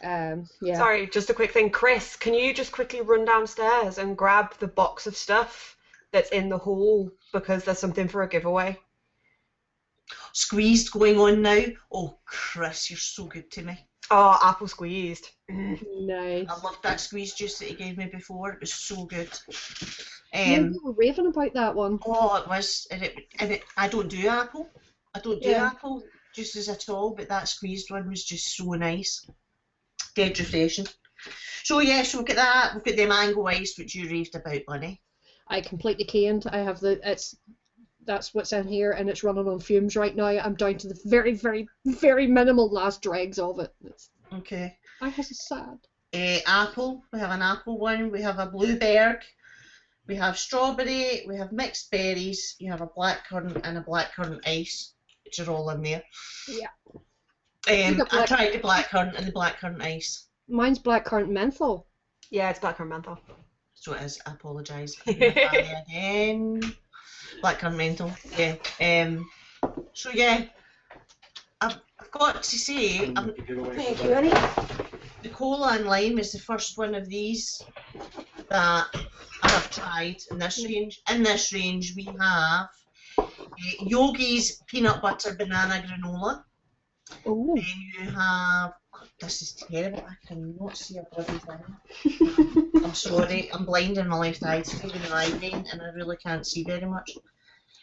Yeah. Sorry, just a quick thing. Chris, can you just quickly run downstairs and grab the box of stuff that's in the hall because there's something for a giveaway? Squeezed going on now. Oh, Chris, you're so good to me. Oh, apple squeezed. Nice. I loved that squeeze juice that you gave me before. It was so good. You were raving about that one. Oh, it was. I don't do apple. I don't do Yeah. apple juices at all, but that squeezed one was just so nice. Dead refreshing. So yes, we've got that. We've got the mango ice, which you raved about, Bunny. I completely caned. I have that's what's in here, and it's running on fumes right now. I'm down to the very, very, very minimal last dregs of it. Okay. I was sad. Apple. We have an apple one. We have a blueberry. We have strawberry. We have mixed berries. You have a blackcurrant and a blackcurrant ice, which are all in there. Yeah. I tried the blackcurrant and the blackcurrant ice. Mine's blackcurrant menthol. Yeah, it's blackcurrant menthol. So it is. I apologise. Again. Blackcurrant menthol. Yeah. So yeah, I've got to say, Thank you, Annie. the cola and lime is the first one of these that I have tried in this range. In this range, we have Yogi's peanut butter banana granola. Oh. Then you have, this is terrible, I cannot see a bloody thing. I'm sorry, I'm blind in my left eye today with my migraine and I really can't see very much.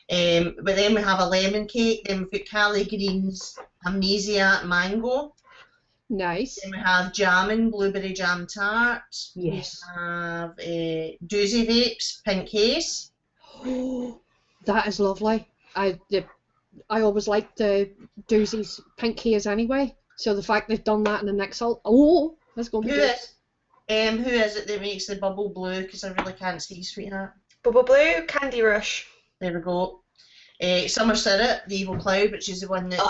But then we have a lemon cake, then we've got Cali Green's Amnesia Mango. Nice. Then we have Jammin' Blueberry Jam Tart. Yes. We have Doozy Vapes Pink Haze. That is lovely. I always liked the Doozy's pink haze anyway. So the fact they've done that in the next salt, that's going to be good. Who is it that makes the bubble blue? Because I really can't see, sweetheart. Bubble Blue, Candy Rush. There we go. Summer Syrup, the Evil Cloud, which is the one that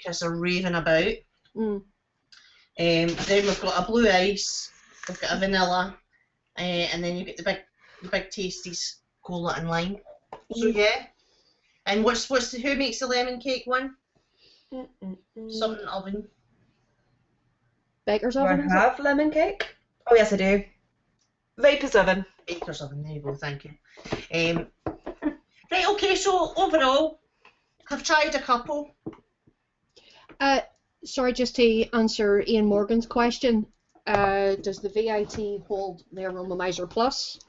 Chris are raving about. Mm. Then we've got a blue ice, we've got a vanilla, and then you get the big tasties, cola and lime. So yeah. And who makes the lemon cake one? Something oven. Baker's Do I oven. is it? have lemon cake? Oh yes, I do. Vapor's Oven. Baker's oven, there you go, thank you. Right, okay, so overall, I've tried a couple. Sorry, just to answer Ian Morgan's question, does the VIT hold the Aromomizer Plus?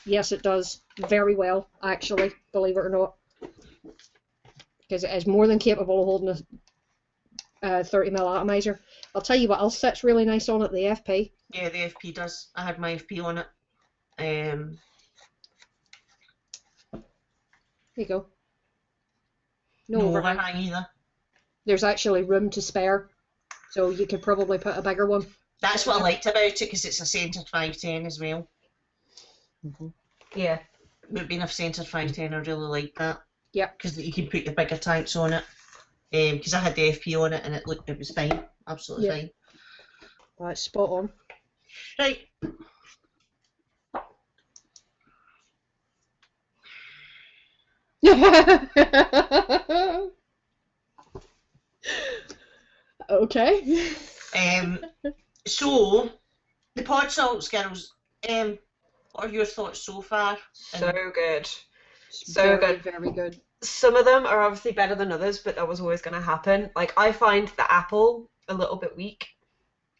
Yes, it does. Very well, actually, believe it or not. Because it is more than capable of holding a 30ml atomizer. I'll tell you what else sits really nice on it, the FP. Yeah, the FP does. I had my FP on it. There you go. No overhang. Either. There's actually room to spare, so you could probably put a bigger one. That's what I liked about it, because it's a centred 510 as well. Yeah. But being a centred 510, I really like that. Yeah. Because you can put the bigger tanks on it. Because I had the FP on it and it was fine. Absolutely fine. That's spot on. Right. Okay. So, the pod salts, girls, what are your thoughts so far? So good. So very, good. very good. Some of them are obviously better than others, but that was always going to happen. Like, I find the apple a little bit weak.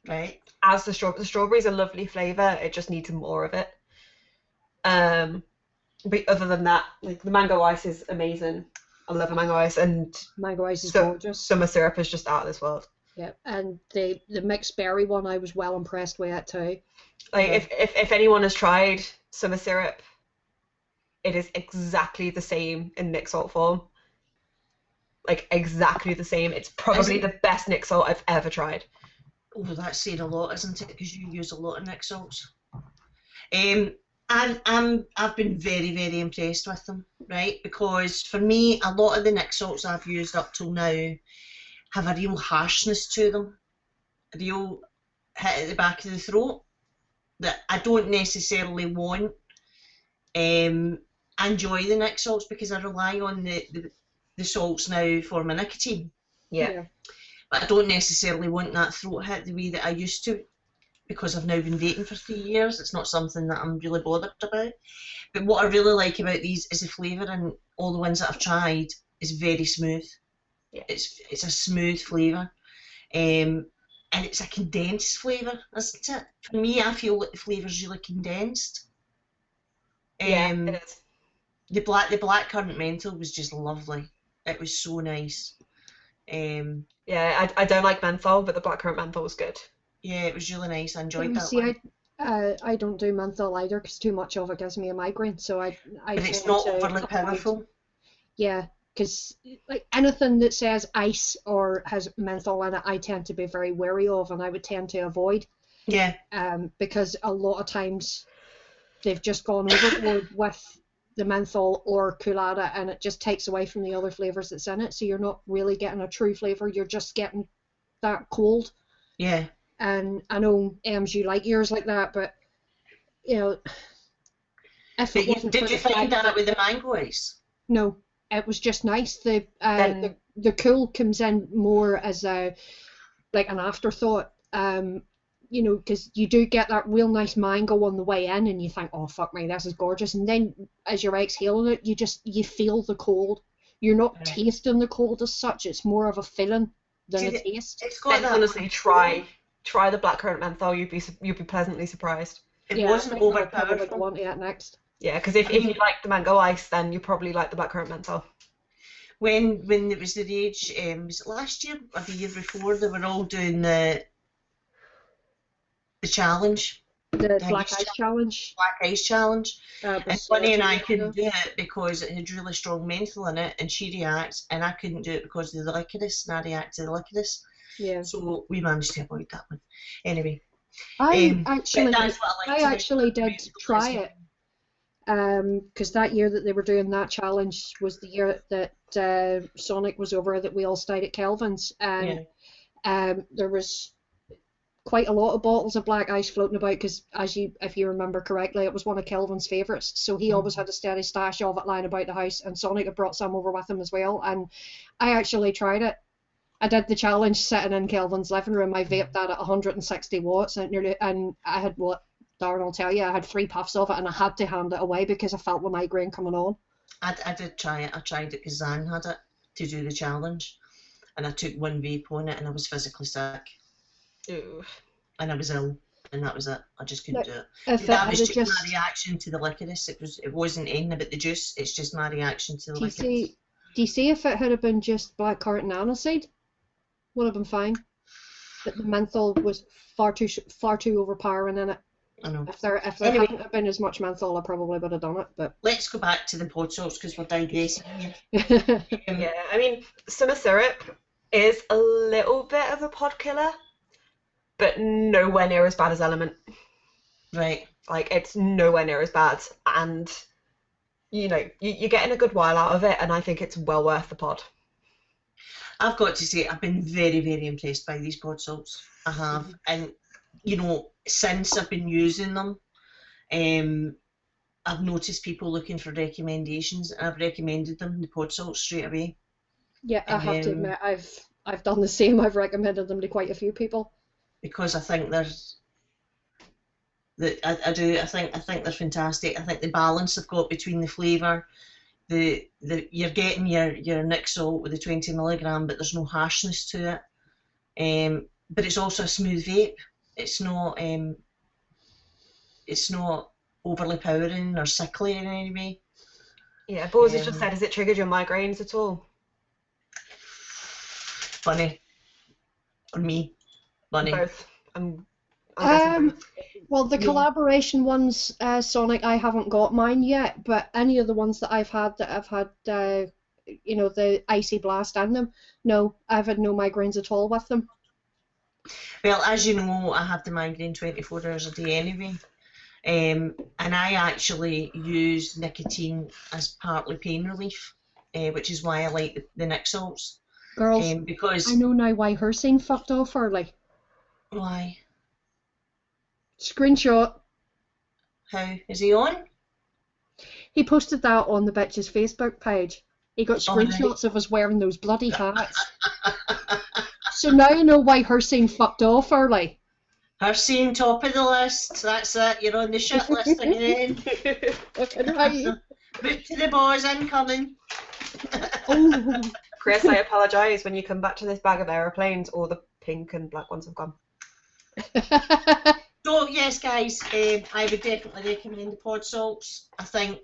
Right. As the strawberry's a lovely flavour, it just needs more of it. But other than that, like, the mango ice is amazing. I love a mango ice, and Mango ice is gorgeous. Summer syrup is just out of this world. Yeah, and the mixed berry one, I was well impressed with that too. Like, if anyone has tried summer syrup, it is exactly the same in Nick salt form. Like, exactly the same. It's probably the best Nick salt I've ever tried. Oh, that's saying a lot, isn't it? Because you use a lot of Nick salts. I've been very, very impressed with them, right? Because for me, a lot of the Nick salts I've used up till now have a real harshness to them, a real hit at the back of the throat that I don't necessarily want. I enjoy the Nick salts because I rely on the salts now for my nicotine. Yeah. but I don't necessarily want that throat hit the way that I used to, because I've now been vaping for 3 years. It's not something that I'm really bothered about. But what I really like about these is the flavour, and all the ones that I've tried is very smooth. Yeah. It's a smooth flavour. And it's a condensed flavour, isn't it? For me, I feel like the flavour's really condensed. Yeah, it is. The blackcurrant menthol was just lovely. It was so nice. Yeah, I don't like menthol, but the blackcurrant menthol was good. Yeah, it was really nice. I enjoyed that See, one. I don't do menthol either because too much of it gives me a migraine. So I But it's tend not to overly avoid- powerful. Yeah, because like anything that says ice or has menthol in it, I tend to be very wary of, and I would tend to avoid. Yeah. Because a lot of times they've just gone overboard with the menthol or Coolada, and it just takes away from the other flavours that's in it. So you're not really getting a true flavour. You're just getting that cold. Yeah. And I know, you like yours like that, but you know, if it wasn't Did for you the find fact that with the mango ice? No, it was just nice. The cool comes in more as a like an afterthought. You know, because you do get that real nice mango on the way in, and you think, oh fuck me, this is gorgeous. And then as you're exhaling it, you feel the cold. You're not tasting the cold as such. It's more of a feeling than a taste. It's got that. Honestly, try the blackcurrant menthol. You'd be pleasantly surprised. It wasn't I'll probably go overpowerful. on to it next. Yeah, because if you like the mango ice, then you probably like the blackcurrant menthol. When it was the rage, was it last year or the year before? They were all doing the challenge. The Black Ice Challenge. Black Ice Challenge. And Bunny and I couldn't do it because it had really strong menthol in it, and she reacts, and I couldn't do it because of the licorice, and I react to the licorice. Yeah. So we managed to avoid that one. Anyway. I I actually did try it. Because that year that they were doing that challenge was the year that Sonic was over, that we all stayed at Kelvin's, and there was quite a lot of bottles of black ice floating about, because if you remember correctly, it was one of Kelvin's favourites, so he always had a steady stash of it lying about the house, and Sonic had brought some over with him as well, and I actually tried it. I did the challenge sitting in Kelvin's living room. I vaped that at 160 watts, and I had Darren will tell you, I had 3 puffs of it, and I had to hand it away because I felt the migraine coming on. I did try it. I tried it because Zan had it to do the challenge, and I took 1 vape on it, and I was physically sick. Ooh. And I was ill, and that was it. I just couldn't do it. If That was it just my reaction to the licorice. It wasn't anything about the juice. It's just my reaction to the licorice. Do you see if it had been just blackcurrant and aniseed, would have been fine. But the menthol was far too overpowering in it. I know. If there hadn't have been as much menthol, I probably would have done it. But let's go back to the pod salts because we're digressing here. Yeah, I mean, summer syrup is a little bit of a pod killer, but nowhere near as bad as Element. Right. Like, it's nowhere near as bad, and you know, you're getting a good while out of it, and I think it's well worth the pod. I've got to say, I've been very, very impressed by these pod salts. I have, and you know, since I've been using them, I've noticed people looking for recommendations, and I've recommended them the pod salts straight away. Yeah, I have to admit, I've done the same. I've recommended them to quite a few people. Because I think I think they're fantastic. I think the balance they've got between the flavour, you're getting your Nick salt with the 20 milligram, but there's no harshness to it. But it's also a smooth vape. It's not overly powering or sickly in any way. Yeah, but as you just said, has it triggered your migraines at all? Funny. Or me. Funny. Both. I'm guessing both. Well, the collaboration ones, Sonic, I haven't got mine yet, but any of the ones that I've had you know, the icy blast in them, no, I've had no migraines at all with them. Well, as you know, I have the migraine 24 hours a day anyway. And I actually use nicotine as partly pain relief, which is why I like the Nick salts. Girls, because I know now why her scene fucked off early. Why? Screenshot. How? Is he on? He posted that on the bitch's Facebook page. He got screenshots of us wearing those bloody hats. So now you know why her scene fucked off early. Her scene top of the list. That's it. You're on the shit list again. Right. Boot to the boys incoming. Oh. Chris, I apologise. When you come back to this bag of aeroplanes, all the pink and black ones have gone. So yes, guys, I would definitely recommend the pod salts. I think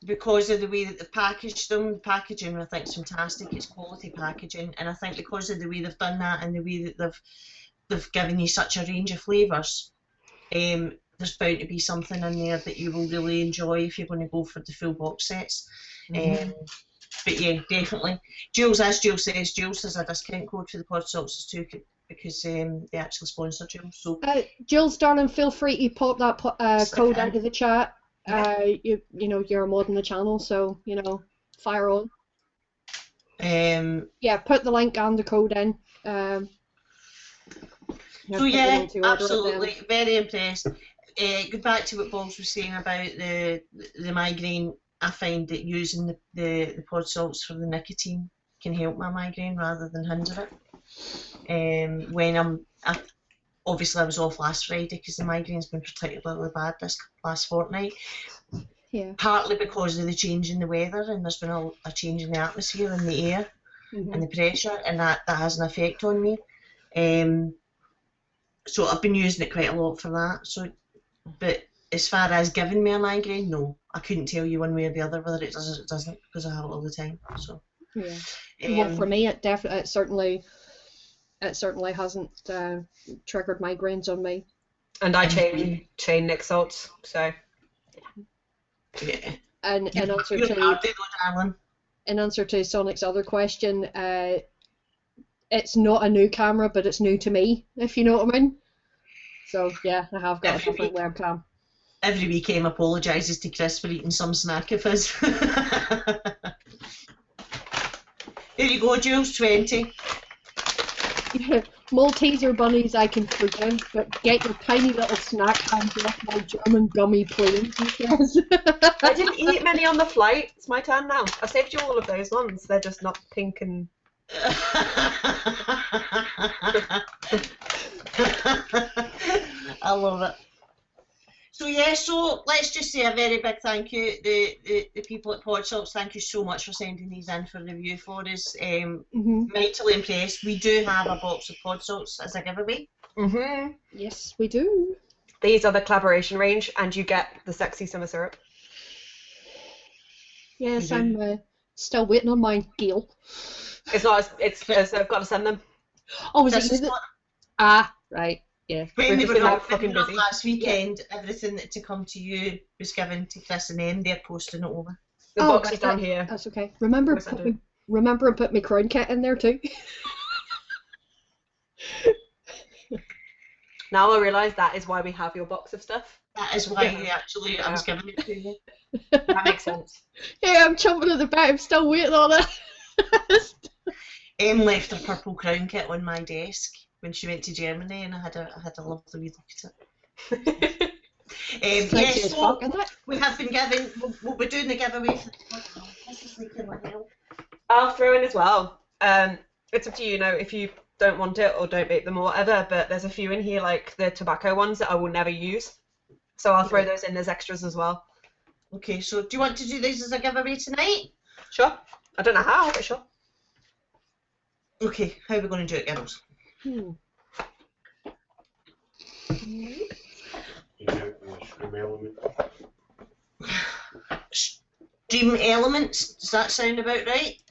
because of the way that they've packaged them, the packaging I think is fantastic. It's quality packaging, and I think because of the way they've done that and the way that they've given you such a range of flavours, there's bound to be something in there that you will really enjoy if you're going to go for the full box sets. But yeah, definitely. Jules, as Jules says, Jules has a discount code for the pod salts too, because they actually sponsor Jules. So Jules, darling, feel free to pop that code into the chat. You know you're a mod in the channel, so you know, fire on. Yeah, put the link and the code in. So yeah, absolutely, very impressed. Go back to what Bobs was saying about the migraine. I find that using the pod salts for the nicotine can help my migraine rather than hinder it. When obviously I was off last Friday because the migraine's been particularly bad this last fortnight. Yeah. Partly because of the change in the weather, and there's been a change in the atmosphere and the air and the pressure, and that has an effect on me. So I've been using it quite a lot for that. So, but as far as giving me a migraine, no, I couldn't tell you one way or the other whether it does or it doesn't, because I have it all the time. So yeah. Well, for me, it certainly hasn't triggered migraines on me. And I chain Nick salts, so yeah. And in answer to Sonic's other question, it's not a new camera, but it's new to me, if you know what I mean. So yeah, I have got a different webcam. Every week Em apologises to Chris for eating some snack of his. There you go, Jules, 20. Malteser bunnies I can forgive, but get your tiny little snack hands off my German gummy planes, he says. I didn't eat many on the flight. It's my turn now. I saved you all of those ones. They're just not pink and... I love it. So yeah, so let's just say a very big thank you. The people at Podsalts, thank you so much for sending these in for review for us. Mightily impressed. We do have a box of Podsalts as a giveaway. Yes, we do. These are the collaboration range, and you get the sexy summer syrup. Yes, I'm still waiting on mine, Gail. It's not. It's I've got to send them. Oh, was it? Ah, right. Yeah. When they were not fucking busy last weekend, everything that to come to you was given to Chris and Em. They're posting it over. The box is down here. That's okay. Remember and put my crown kit in there too. Now I realise that is why we have your box of stuff. That is why I was giving it to you. That makes sense. Yeah, I'm chomping at the bit. I'm still waiting on it. Em left her purple crown kit on my desk when she went to Germany, and I had a lovely wee look at it. Yes, so we have been giving. We'll be doing the giveaway for the I'll throw in as well. It's up to you, if you don't want it or don't bake them or whatever. But there's a few in here, like the tobacco ones that I will never use. So I'll throw those in as extras as well. Okay, so do you want to do these as a giveaway tonight? Sure. I don't know how, but sure. Okay, how are we going to do it, girls? You do it with a stream element. Stream elements, does that sound about right?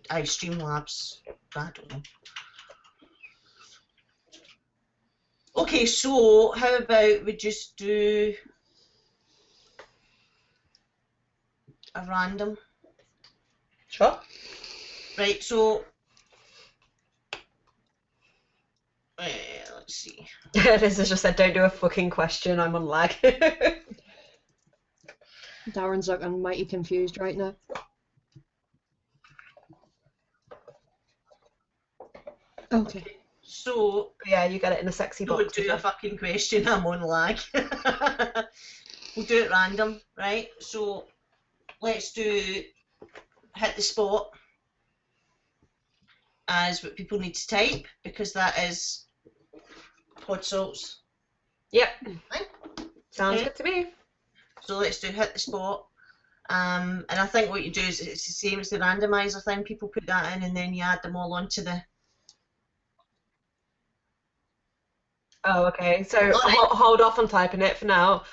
Streamlabs, I don't know. Okay, so how about we just do a random? Sure. Right, so let's see. Liz has just said, don't do a fucking question, I'm on lag. Darren's looking mighty confused right now. Okay. So yeah, you get it in a sexy box. Don't do a fucking question, I'm on lag. We'll do it random, right? So let's do hit the spot. as what people need to type, because that is pod salts. Yep. Right. Sounds Okay. good to me. So let's do hit the spot. And I think what you do is it's the same as the randomizer thing. People put that in and then you add them all onto the... Oh, okay. So hold off on typing it for now.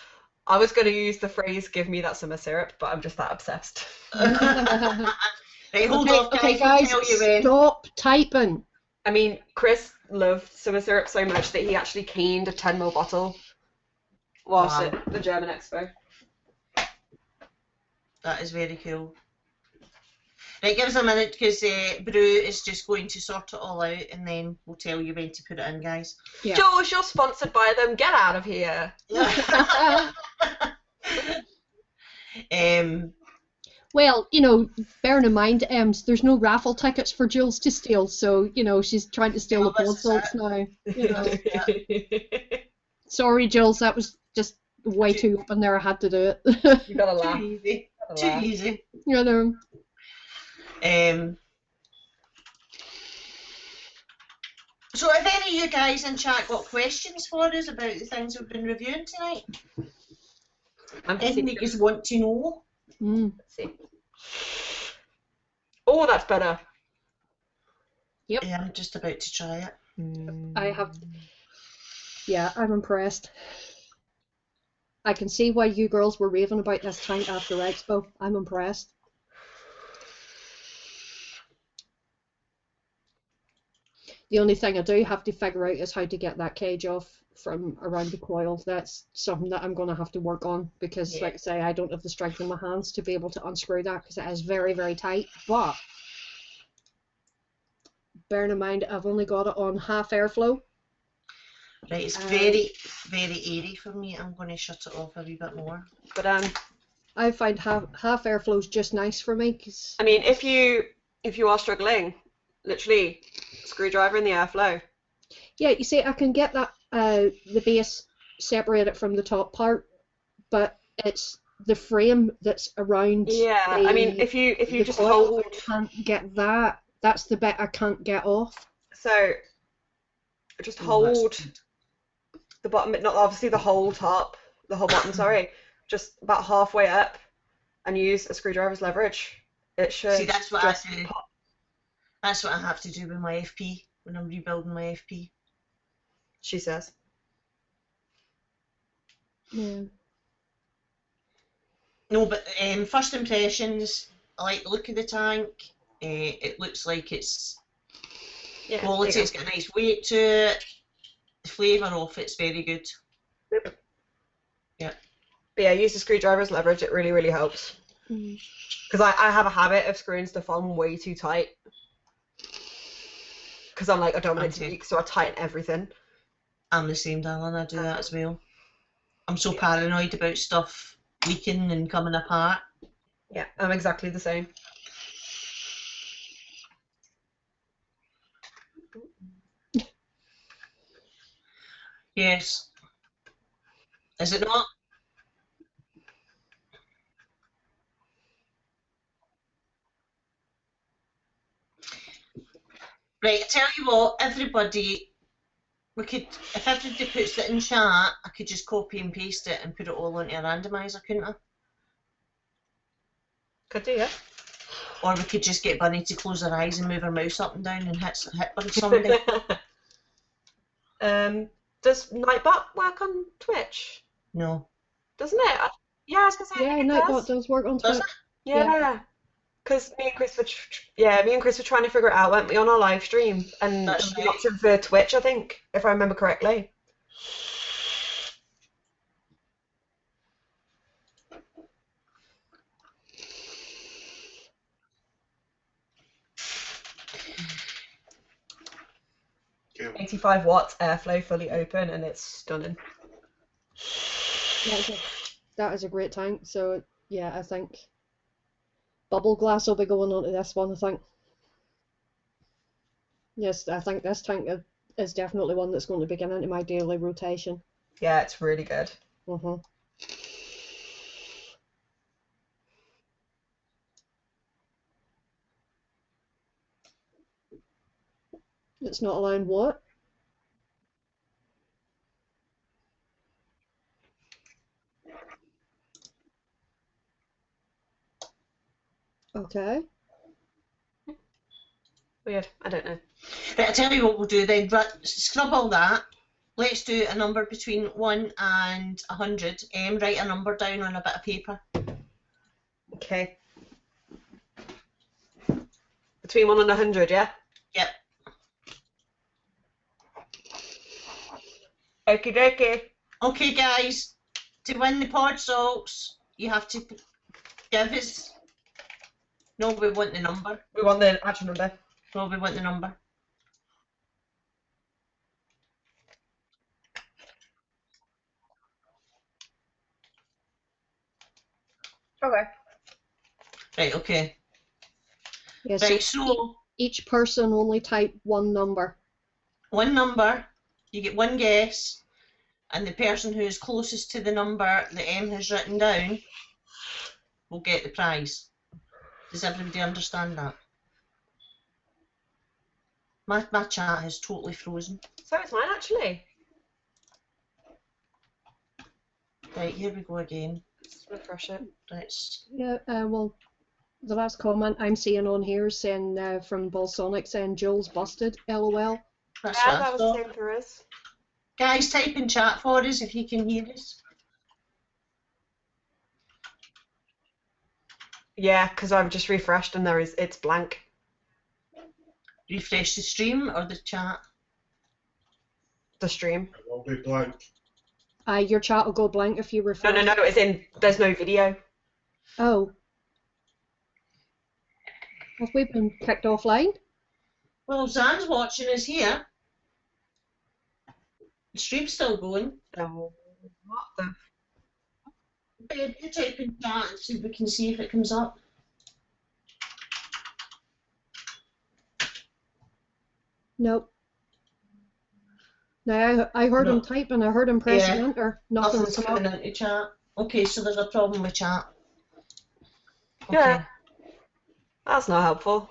I was going to use the phrase "give me that summer syrup," but I'm just that obsessed. Right, hold off, guys. Okay, guys, We'll tell you when. stop typing. I mean, Chris loved summer syrup so much that he actually canned a 10 ml bottle whilst Wow. at the German Expo. That is very cool. Right, give us a minute because Brew is just going to sort it all out and then we'll tell you when to put it in, guys. Yeah. Josh, you're sponsored by them. Get out of here. Well, bearing in mind, there's no raffle tickets for Jules to steal, so, she's trying to steal the this pod is salts now. it. Sorry, Jules, that was just way too open there. I had to do it. You gotta laugh. Too easy. Gotta Too laugh. easy. So if any of you guys in chat got questions for us about the things we've been reviewing tonight, anything that you want to know? Let's see. Oh, that's better. Yep. Yeah, I'm just about to try it. I have. Yeah, I'm impressed. I can see why you girls were raving about this tank after Expo. I'm impressed. The only thing I do have to figure out is how to get that cage off from around the coil. That's something that I'm going to have to work on because, like I say, I don't have the strength in my hands to be able to unscrew that because it is very, very tight. But bearing in mind, I've only got it on half airflow. Right, it's very, very airy for me. I'm going to shut it off a wee bit more. But I find half airflow is just nice for me. Cause I mean, if you are struggling, literally screwdriver in the airflow. yeah, you see, I can get that the base separated from the top part, but it's the frame that's around. Yeah, I mean, if you just hold, I can't get that. That's the bit I can't get off. So just hold the bottom, not obviously the whole top, the whole bottom. Sorry, just about halfway up, and use a screwdriver as leverage. It should. See, that's what just I do. pop. That's what I have to do with my FP when I'm rebuilding my FP. She says. Yeah. No, but first impressions, I like the look of the tank. It looks like it's quality, it's got a nice weight to it. The flavour of it's very good. Yeah. But yeah, use the screwdriver as leverage, it really, really helps. Because I have a habit of screwing stuff on way too tight. Because I'm like, I don't want it to leak, so I tighten everything. I'm the same, darling, I do that as well. I'm so paranoid about stuff leaking and coming apart. Yeah, I'm exactly the same. Yes. Is it not? Right, I tell you what, everybody, we could, if everybody puts it in chat, I could just copy and paste it and put it all onto a randomizer, couldn't I? Could do, yeah. Or we could just get Bunny to close her eyes and move her mouse up and down and hit somebody. Does Nightbot work on Twitch? No. Doesn't it? Yeah, I was gonna say. Yeah, Nightbot does work on Twitch. Does it? Yeah. Because me and Chris were trying to figure it out, weren't we, on our live stream? And there was an option for Twitch, I think, if I remember correctly. Cool. 85 watts airflow, fully open, and it's stunning. That is a great tank. So yeah, I think bubble glass will be going on to this one. I think. Yes, I think this tank is definitely one that's going to be getting into my daily rotation. Yeah, it's really good. It's not allowing what? Okay. Weird. I don't know. Right, I tell you what we'll do then. Scrub all that. Let's do a number between 1 and 100. Write a number down on a bit of paper. Okay. Between 1 and 100, yeah? Yep. Okie dokie. Okay, guys. To win the pod salts, you have to give us. No, we want the number. We want the actual number. No, we want the number. Okay. Right, okay. Yeah, Right, so so each person only type one number. one number, you get one guess, and the person who is closest to the number that M has written down will get the prize. Does everybody understand that? My chat is totally frozen. So it's mine, actually. Right, here we go again. Let's refresh it. Let's. Yeah, well, the last comment I'm seeing on here is saying from Balsonic saying Jules busted, lol. That's Yeah, what I that was the thought. same for us. Guys, type in chat for us if you can hear us. Yeah, because I've just refreshed and it's blank. Refresh the stream or the chat. The stream. It will be blank. Your chat will go blank if you refresh. No, it's in. There's no video. Oh. Have we been kicked offline? Well, Zan's watching us here. The stream's still going. No. What the? You type in chat and see if we can see if it comes up. Nope. Now I heard No. him type and I heard him pressing Yeah. enter. Nothing's Nothing's come coming up. into chat. Okay, so there's a problem with chat. Okay. Yeah. That's not helpful.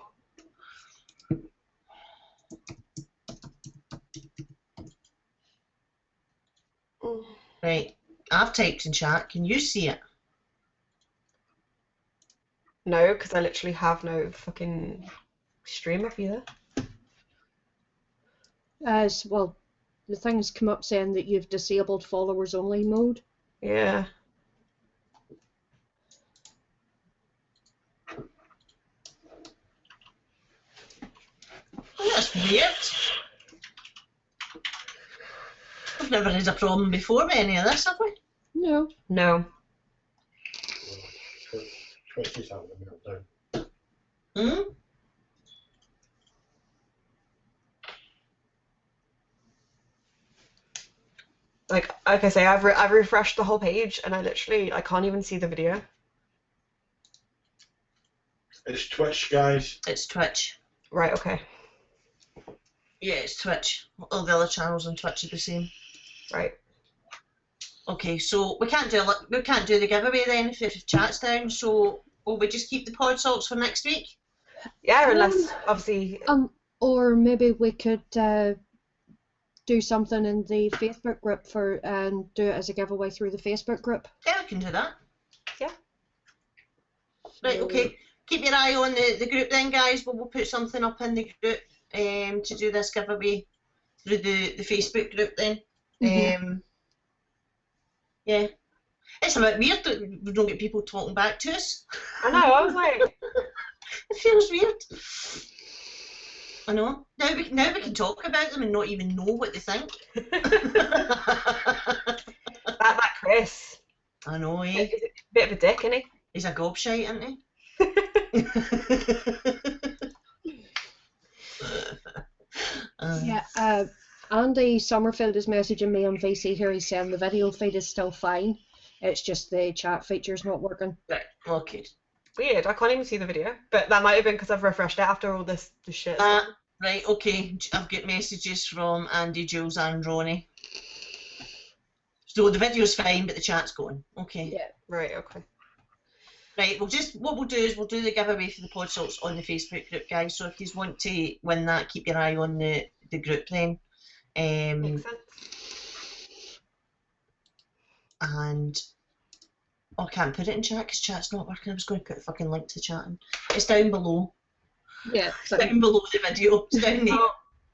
Right. I've typed in chat. Can you see it? No, because I literally have no fucking stream up either. Well, the thing's come up saying that you've disabled followers only mode. Yeah. Oh, that's weird. I've never had a problem before with any of this, have we? No. No. Twitch is having a meltdown. Hmm? Like I say, I've refreshed the whole page and I can't even see the video. It's Twitch, guys. It's Twitch. Right. Okay. Yeah, it's Twitch. All the other channels on Twitch are the same. Right. Okay, so we can't do the giveaway then if chat's down. So will we just keep the pod salts for next week? Yeah, unless obviously. Or maybe we could do something in the Facebook group and do it as a giveaway through the Facebook group. Yeah, we can do that. Yeah. Right. Okay. Keep your eye on the group then, guys. We'll put something up in the group to do this giveaway through the Facebook group then. Mhm. Yeah. It's a bit weird that we don't get people talking back to us. I know. I was like. It feels weird. I know. Now we can talk about them and not even know what they think. that Chris. I know, eh? He's a bit of a dick, isn't he? He's a gobshite, isn't he? Yeah. Andy Summerfield is messaging me on VC here. He's saying the video feed is still fine. It's just the chat feature's not working. Right. Okay. Weird. I can't even see the video, but that might have been because I've refreshed it after all this shit. Right. Okay. I've got messages from Andy, Jules, and Ronnie. So the video's fine, but the chat's going. Okay. Yeah. Right. Okay. Right, what we'll do is we'll do the giveaway for the pod salts on the Facebook group, guys. So if you want to win that, keep your eye on the group then. Makes sense. And I can't put it in chat because chat's not working. I was going to put a fucking link to chat in. It's down below. Yeah. It's down below the video. It's down there. Oh,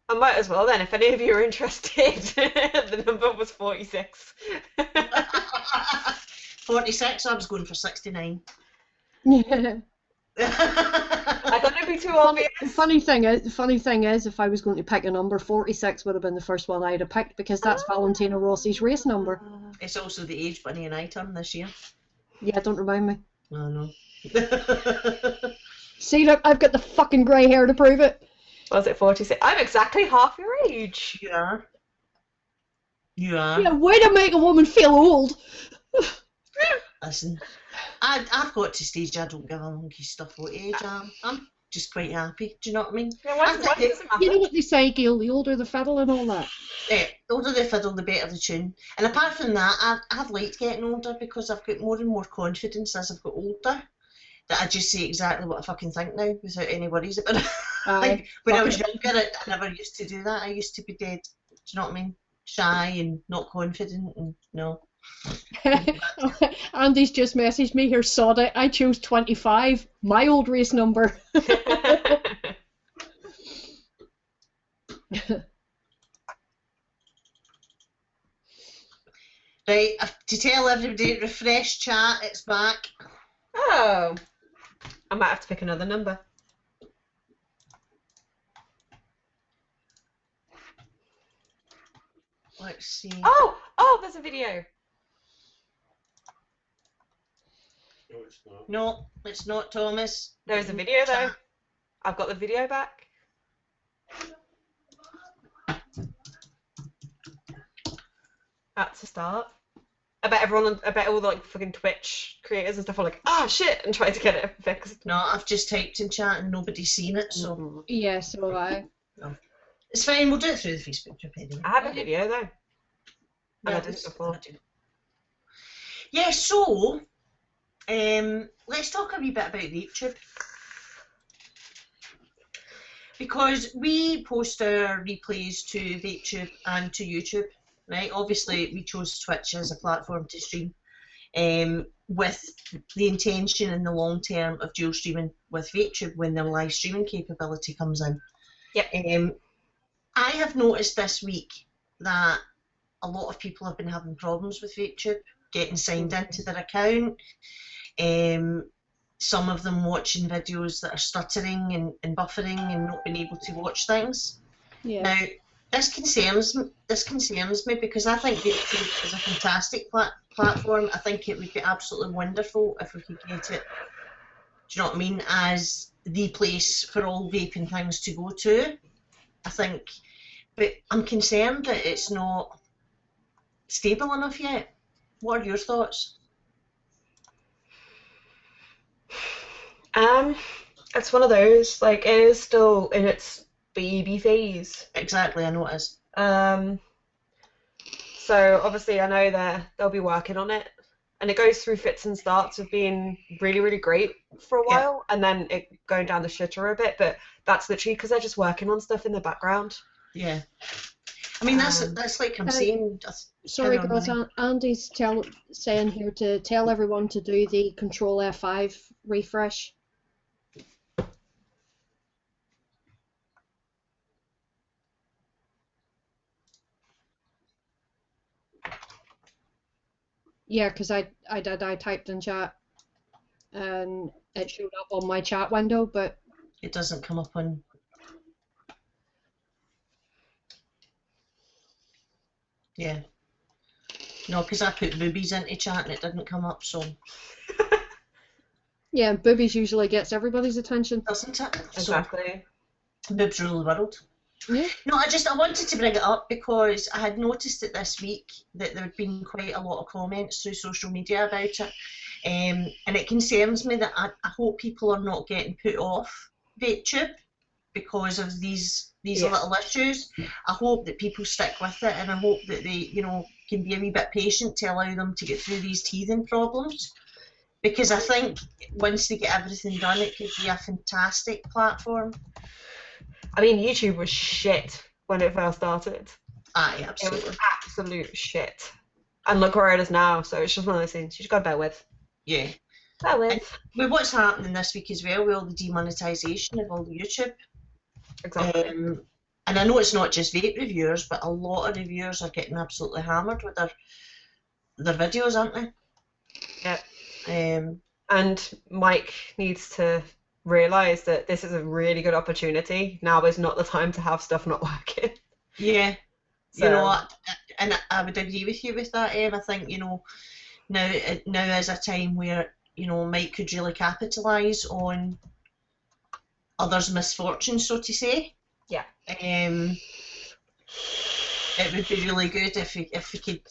I might as well then, if any of you are interested. The number was 46. 46, I was going for 69. Yeah. I thought it'd be too obvious. The funny thing is, if I was going to pick a number, 46 would have been the first one I'd have picked because that's Valentino Rossi's race number. It's also the age Bunny and I turned this year. Yeah, don't remind me. I know. See, look, I've got the fucking grey hair to prove it. Was it 46? I'm exactly half your age. You are. You are. Yeah, way to make a woman feel old. Listen, I've got to stage I don't give a monkey stuff what age I'm just quite happy. Do you know what I mean? Yeah, why does it matter? You know what they say, Gail, the older the fiddle and all that. The older the fiddle, the better the tune. And apart from that, I've liked getting older because I've got more and more confidence as I've got older. That I just say exactly what I fucking think now without any worries about it. Like when I was younger, I never used to do that. I used to be dead. Do you know what I mean? Shy and not confident and no. Andy's just messaged me here, sod it. I chose 25, my old race number. Right, to tell everybody, refresh chat, it's back. Oh. I might have to pick another number. Let's see. Oh, there's a video. No, it's not. No, it's not, Thomas. There's a video though. I've got the video back. That's a start. I bet all the like fucking Twitch creators and stuff are like, ah shit, and trying to get it fixed. No, I've just typed in chat and nobody's seen it, so Yeah, so have I. it's fine. We'll do it through the Facebook group anyway. I have a video though. And I didn't before. Yeah, so let's talk a wee bit about VapeTube. Because we post our replays to VapeTube and to YouTube, right? Obviously, we chose Twitch as a platform to stream with the intention in the long term of dual streaming with VapeTube when the live streaming capability comes in. Yep. I have noticed this week that a lot of people have been having problems with VapeTube, getting signed into their account. Some of them watching videos that are stuttering and buffering and not being able to watch things. Yeah. Now, this concerns me because I think VapeTube is a fantastic platform. I think it would be absolutely wonderful if we could get it, do you know what I mean, as the place for all vaping things to go to. I think, but I'm concerned that it's not stable enough yet. What are your thoughts? It's one of those, like, it is still in its baby phase. Exactly, I know it is. So obviously I know they'll be working on it, and it goes through fits and starts of being really, really great for a while, and then it going down the shitter a bit, but that's literally because they're just working on stuff in the background. Yeah. I mean, that's like I'm saying. Sorry, girls, Andy's saying here to tell everyone to do the Control F5 refresh. Yeah, because I typed in chat and it showed up on my chat window, but it doesn't come up on. Yeah. No, because I put boobies into chat and it didn't come up, so. Yeah, boobies usually gets everybody's attention. Doesn't it? Exactly. So, boobs rule the world. Yeah. No, I wanted to bring it up because I had noticed it this week that there had been quite a lot of comments through social media about it. And it concerns me that I hope people are not getting put off VapeTube because of these little issues. I hope that people stick with it, and I hope that they, can be a wee bit patient to allow them to get through these teething problems. Because I think once they get everything done, it could be a fantastic platform. I mean, YouTube was shit when it first started. Aye, It absolutely. was absolute shit. And look where it is now, so it's just one of those things you just gotta bear with. Yeah. Bear with. And with what's happening this week as well, with all the demonetisation of all the YouTube. Exactly. And I know it's not just vape reviewers, but a lot of reviewers are getting absolutely hammered with their videos, aren't they? Yep. And Mike needs to realise that this is a really good opportunity. Now is not the time to have stuff not working. Yeah. So, you know what? And I would agree with you with that, Em. I think, you know, now is a time where, you know, Mike could really capitalise on others' misfortune, so to say. Yeah. It would be really good if we could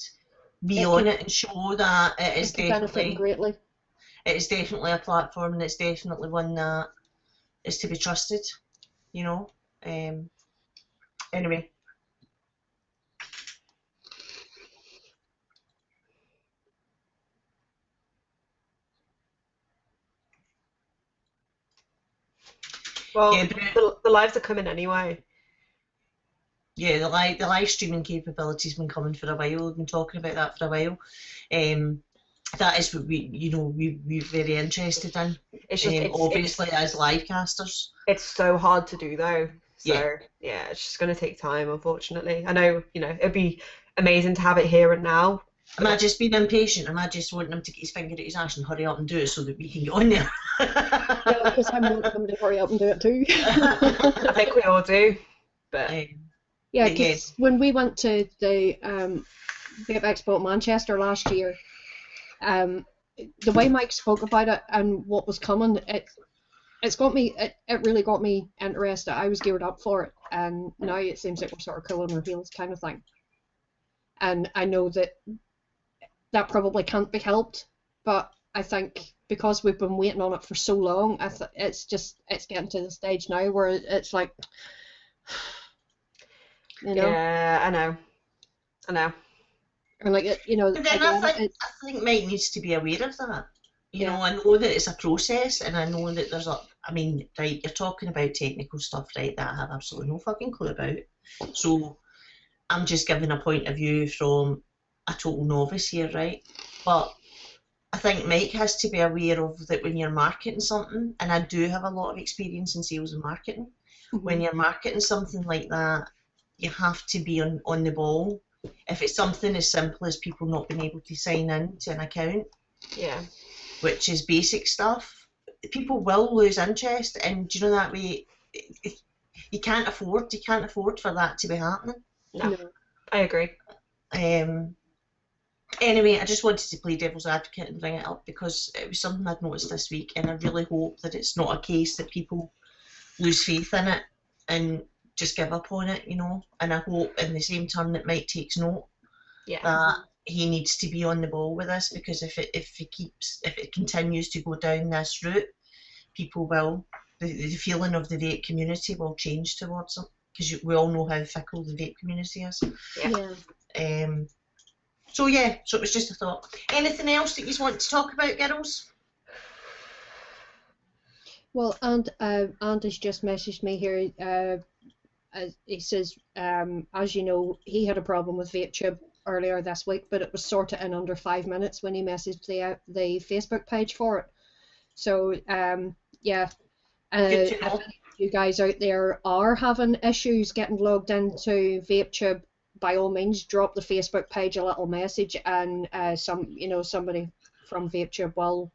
be on it and show that it is benefiting greatly. It is definitely a platform, and it's definitely one that is to be trusted, you know. Anyway. Well, Yeah, the lives are coming anyway. Yeah, the live streaming capability's been coming for a while. We've been talking about that for a while. That is what we're very interested in. It's just obviously as live casters. It's so hard to do though. So yeah, it's just going to take time, unfortunately. I know, it'd be amazing to have it here and now. Am I just being impatient? Am I just wanting him to get his finger at his ass and hurry up and do it so that we can get on there? Yeah, because I'm wanting him to hurry up and do it too. I think we all do. But yeah, because when we went to the Vape Expo at Manchester last year, the way Mike spoke about it and what was coming, it really got me interested. I was geared up for it, and now it seems like we're sort of cooling our heels kind of thing. And I know that probably can't be helped, but I think because we've been waiting on it for so long, it's getting to the stage now where it's like, you know. Yeah, I know. And like But then I think Mike needs to be aware of that. You know, I know that it's a process, and I know that there's right, you're talking about technical stuff, right, that I have absolutely no fucking clue about. So I'm just giving a point of view from a total novice here, right? But I think Mike has to be aware of that when you're marketing something, and I do have a lot of experience in sales and marketing. Mm-hmm. When you're marketing something like that, you have to be on the ball. If it's something as simple as people not being able to sign in to an account, which is basic stuff, people will lose interest, and do you know that way you can't afford for that to be happening. No. I agree. Anyway, I just wanted to play devil's advocate and bring it up because it was something I'd noticed this week, and I really hope that it's not a case that people lose faith in it and just give up on it, you know. And I hope in the same turn that Mike takes note that he needs to be on the ball with this, because if it continues to go down this route, people will, the feeling of the vape community will change towards it, because we all know how fickle the vape community is. So it was just a thought. Anything else that you want to talk about, girls? Well, and Andy's just messaged me here. He says, as you know, he had a problem with VapeTube earlier this week, but it was sorted in under 5 minutes when he messaged the Facebook page for it. So if you guys out there are having issues getting logged into VapeTube, by all means, drop the Facebook page a little message, and somebody from VapeTube will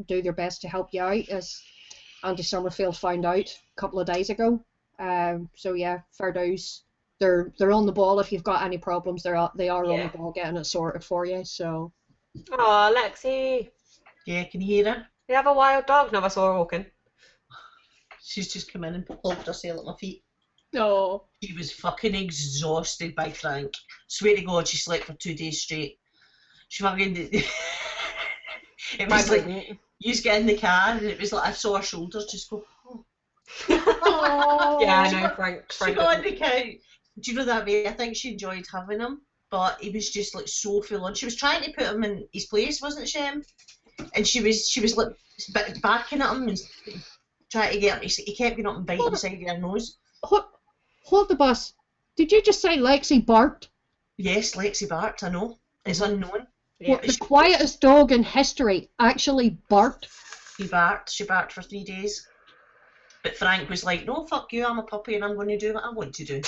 do their best to help you out, as Andy Summerfield found out a couple of days ago. Fair dues. They're on the ball. If you've got any problems, they are on the ball getting it sorted for you. So. Oh, Lexi. Yeah, can you hear her? You have a wild dog. No, I saw her walking. She's just come in and plugged herself at my feet. Oh. She was fucking exhausted by Frank. Swear to God, she slept for 2 days straight. She fucking. It was like you just get in the car, and it was like I saw her shoulders just go. Oh. Yeah, I know, Frank. She got on the couch. Do you know that way? I think she enjoyed having him, but he was just like so full on. She was trying to put him in his place, wasn't she? and she was like backing at him and trying to get him. He kept getting up and biting the side of her nose. Hold the bus. Did you just say Lexi barked? Yes, Lexi barked. I know. It's unknown. Yeah. What, the quietest dog in history actually barked? He barked. She barked for 3 days. But Frank was like, no, fuck you, I'm a puppy and I'm going to do what I want to do.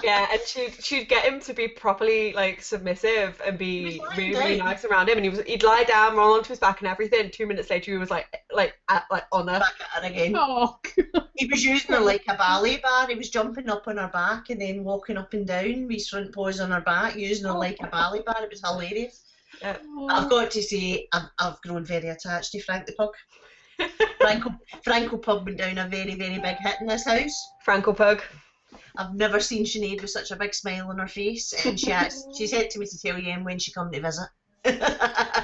Yeah, and she'd get him to be properly like submissive and be really nice around him, and he'd lie down, roll onto his back and everything. 2 minutes later, he was like on her. Back at her again. Oh. He was using her like a ballet bar. He was jumping up on her back and then walking up and down with his front paws on her back, using her like a ballet bar. It was hilarious. Yeah. I've got to say, I've grown very attached to Frank the Pug. Franco Pug went down a very, very big hit in this house. Franco Pug. I've never seen Sinead with such a big smile on her face, and she said to me to tell you when she come to visit.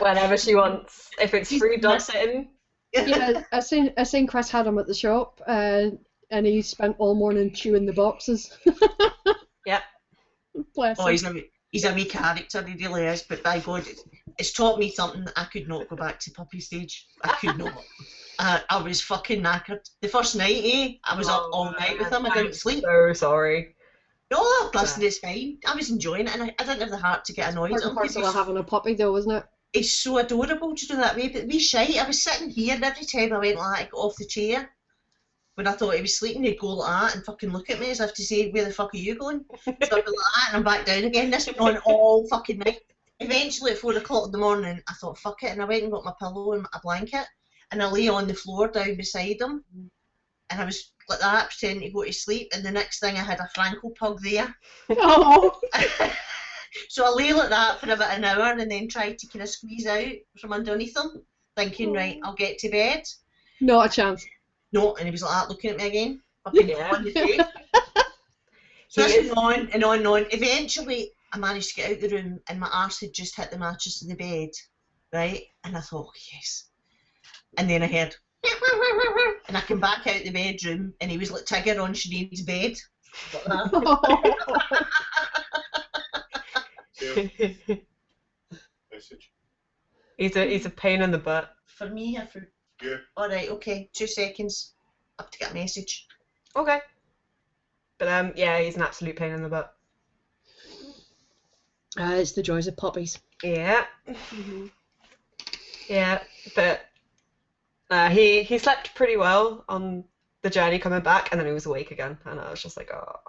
Whenever she wants. If it's free dog sitting. Yeah, I seen Chris had him at the shop, and he spent all morning chewing the boxes. Yep. Bless Oh, him. he's a wee character, he really is, but by God, it's taught me something. I could not go back to puppy stage. I could not. I was fucking knackered. The first night, I was up all night with him. I didn't sleep. So sorry. No, listen, it's fine. I was enjoying it, and I didn't have the heart to get annoyed at him. Part of having a puppy, though, isn't it? It's so adorable to do that way, but wee shite. I was sitting here, and every time I went like that, I got off the chair. When I thought he was sleeping, he'd go like that and fucking look at me as if to say, where the fuck are you going? So I'd be like that, and I'm back down again. This went on all fucking night. Eventually, at 4 o'clock in the morning, I thought, fuck it, and I went and got my pillow and a blanket, and I lay on the floor down beside him, and I was like that, pretending to go to sleep, and the next thing I had a Franco Pug there. Oh. So I lay like that for about an hour, and then tried to kind of squeeze out from underneath him, thinking, right, I'll get to bed. Not a chance. No, and he was like that, looking at me again. Fucking on the face. So this went on and on and on. Eventually, I managed to get out the room, and my arse had just hit the mattress of the bed, right? And I thought, yes. And then I heard, and I came back out the bedroom, and he was like Tigger on Sinead's bed. Like that. Message. He's a pain in the butt. For me, I thought, Yeah. alright, okay, 2 seconds. I have to get a message. Okay. But yeah, he's an absolute pain in the butt. It's the joys of puppies. Yeah. Yeah, but he slept pretty well on the journey coming back, and then he was awake again, and I was just like, oh.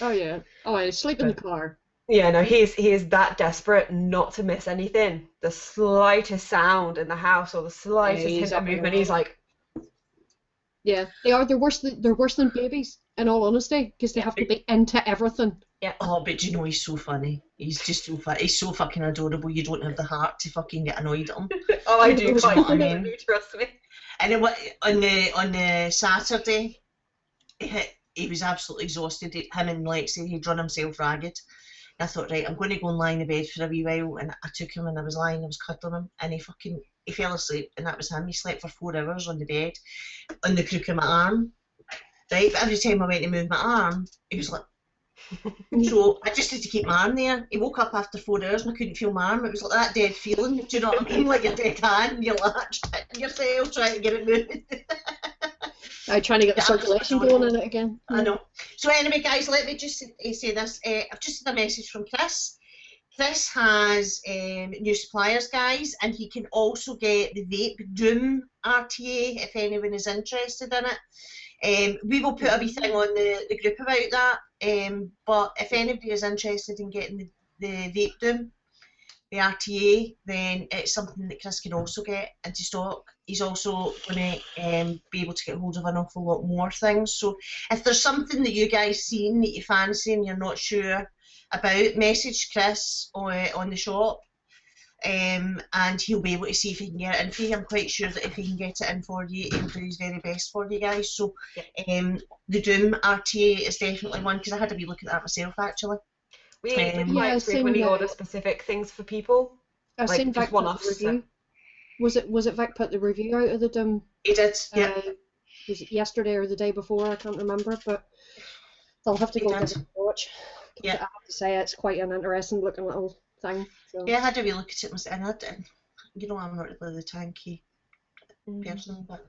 Oh yeah. Oh, I sleep in the car. Yeah, no, he is that desperate not to miss anything. The slightest sound in the house or the slightest hint of movement, he's like. Yeah, they are. They're worse than babies, in all honesty, because they have to be into everything. Yeah. Oh, but do you know, he's so funny. He's just so funny. He's so fucking adorable. You don't have the heart to fucking get annoyed at him. Oh, I do. You know what I mean? Do, trust me. And then on the Saturday, he was absolutely exhausted. Him and Lexi, he'd run himself ragged. And I thought, right, I'm going to go and lie in the bed for a wee while. And I took him, and I was lying, I was cuddling him, and he fell asleep, and that was him. He slept for 4 hours on the bed, on the crook of my arm. Right, but every time I went to move my arm, he was like. So I just had to keep my arm there. He woke up after 4 hours and I couldn't feel my arm. It was like that dead feeling. Do you know what I mean? Like a dead hand. You're like hitting yourself, trying to get it moving. I'm trying to get the circulation going in it again. I know. So anyway, guys, let me just say this. I've just had a message from Chris. Chris has new suppliers, guys, and he can also get the Vape Doom RTA if anyone is interested in it. We will put a wee thing on the group about that. But if anybody is interested in getting the Vape Doom, the RTA, then it's something that Chris can also get into stock. He's also going to be able to get hold of an awful lot more things. So if there's something that you guys seen that you fancy and you're not sure about, message Chris on the shop, and he'll be able to see if he can get it in for you. I'm quite sure that if he can get it in for you, he'll do his very best for you guys. So the Doom RTA is definitely one, because I had a wee look at that myself actually. We quite frequently order specific things for people. I've like seen just Vic one-offs. put the review. Was it Vic put the review out of the Doom? He did, yeah. Was it yesterday or the day before? I can't remember, but I'll have to go and watch. Yeah. I have to say it's quite an interesting looking little thing. So. Yeah, I had a wee look at it and I didn't, you know, I'm not really the tanky person, but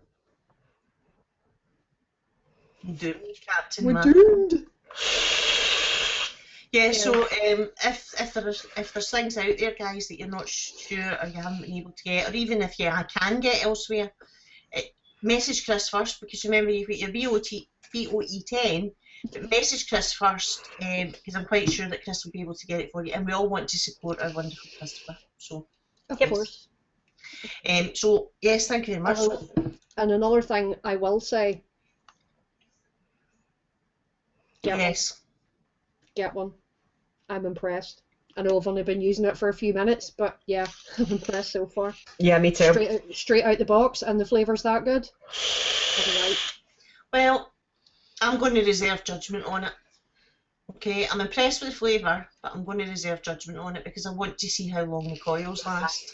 you do me, Captain. We're Man. doomed. Yeah, so if there's things out there, guys, that you're not sure or you haven't been able to get, or even if you can get elsewhere, message Chris first, because remember you've got your BOE 10, but message Chris first, because I'm quite sure that Chris will be able to get it for you, and we all want to support our wonderful Christopher. So, of course. So yes, thank you very much. And another thing I will say. Get one. I'm impressed. I know I've only been using it for a few minutes, but yeah, I'm impressed so far. Yeah, me too. Straight out the box, and the flavour's that good. Right. Well, I'm going to reserve judgment on it. Okay, I'm impressed with the flavour, but I'm going to reserve judgment on it because I want to see how long the coils last.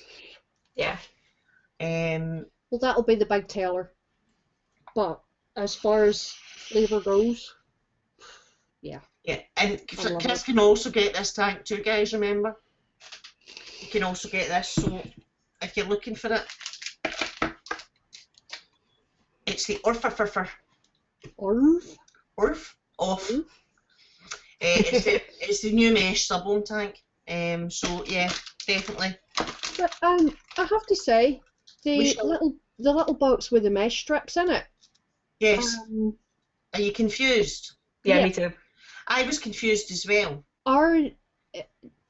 Yeah. Well, that'll be the big teller. But as far as flavour goes, yeah. Yeah, and Chris can also get this tank too, guys, remember? You can also get this, so if you're looking for it, it's the Orf. It's the new mesh sub-ohm tank. So yeah, definitely. But I have to say, the little box with the mesh strips in it. Yes. Are you confused? Yeah, me too. I was confused as well.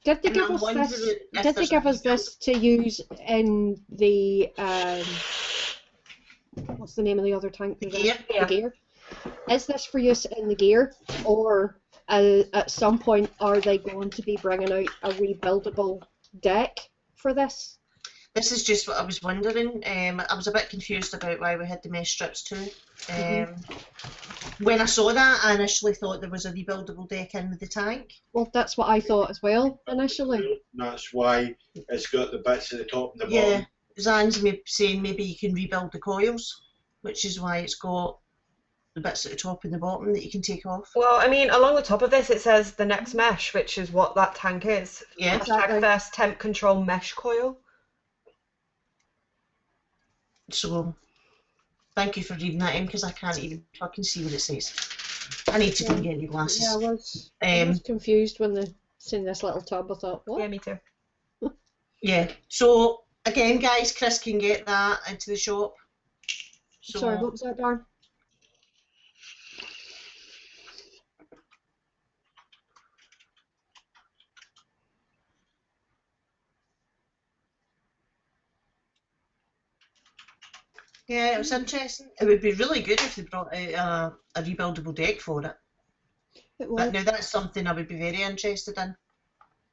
Did they give us this to use in the what's the name of the other tank? The gear. The gear. Is this for use in the gear, or at some point are they going to be bringing out a rebuildable deck for this? This is just what I was wondering. I was a bit confused about why we had the mesh strips too. When I saw that, I initially thought there was a rebuildable deck in with the tank. Well, that's what I thought as well initially. That's why it's got the bits at the top and the Yeah, bottom. Zan's saying maybe you can rebuild the coils, which is why it's got the bits at the top and the bottom that you can take off. Well, I mean, along the top of this it says the next mesh, which is what that tank is. Yeah. Exactly. First temp control mesh coil. So, thank you for reading that in, because I can't even fucking see what it says. I need to go and get new glasses. Yeah, I was confused when they seen this little tub. I thought, what? Yeah, me too. Yeah. So again, guys, Chris can get that into the shop. So, sorry, what was that, Darren? yeah, it was interesting. It would be really good if they brought out a rebuildable deck for it. It was. But now that's something I would be very interested in.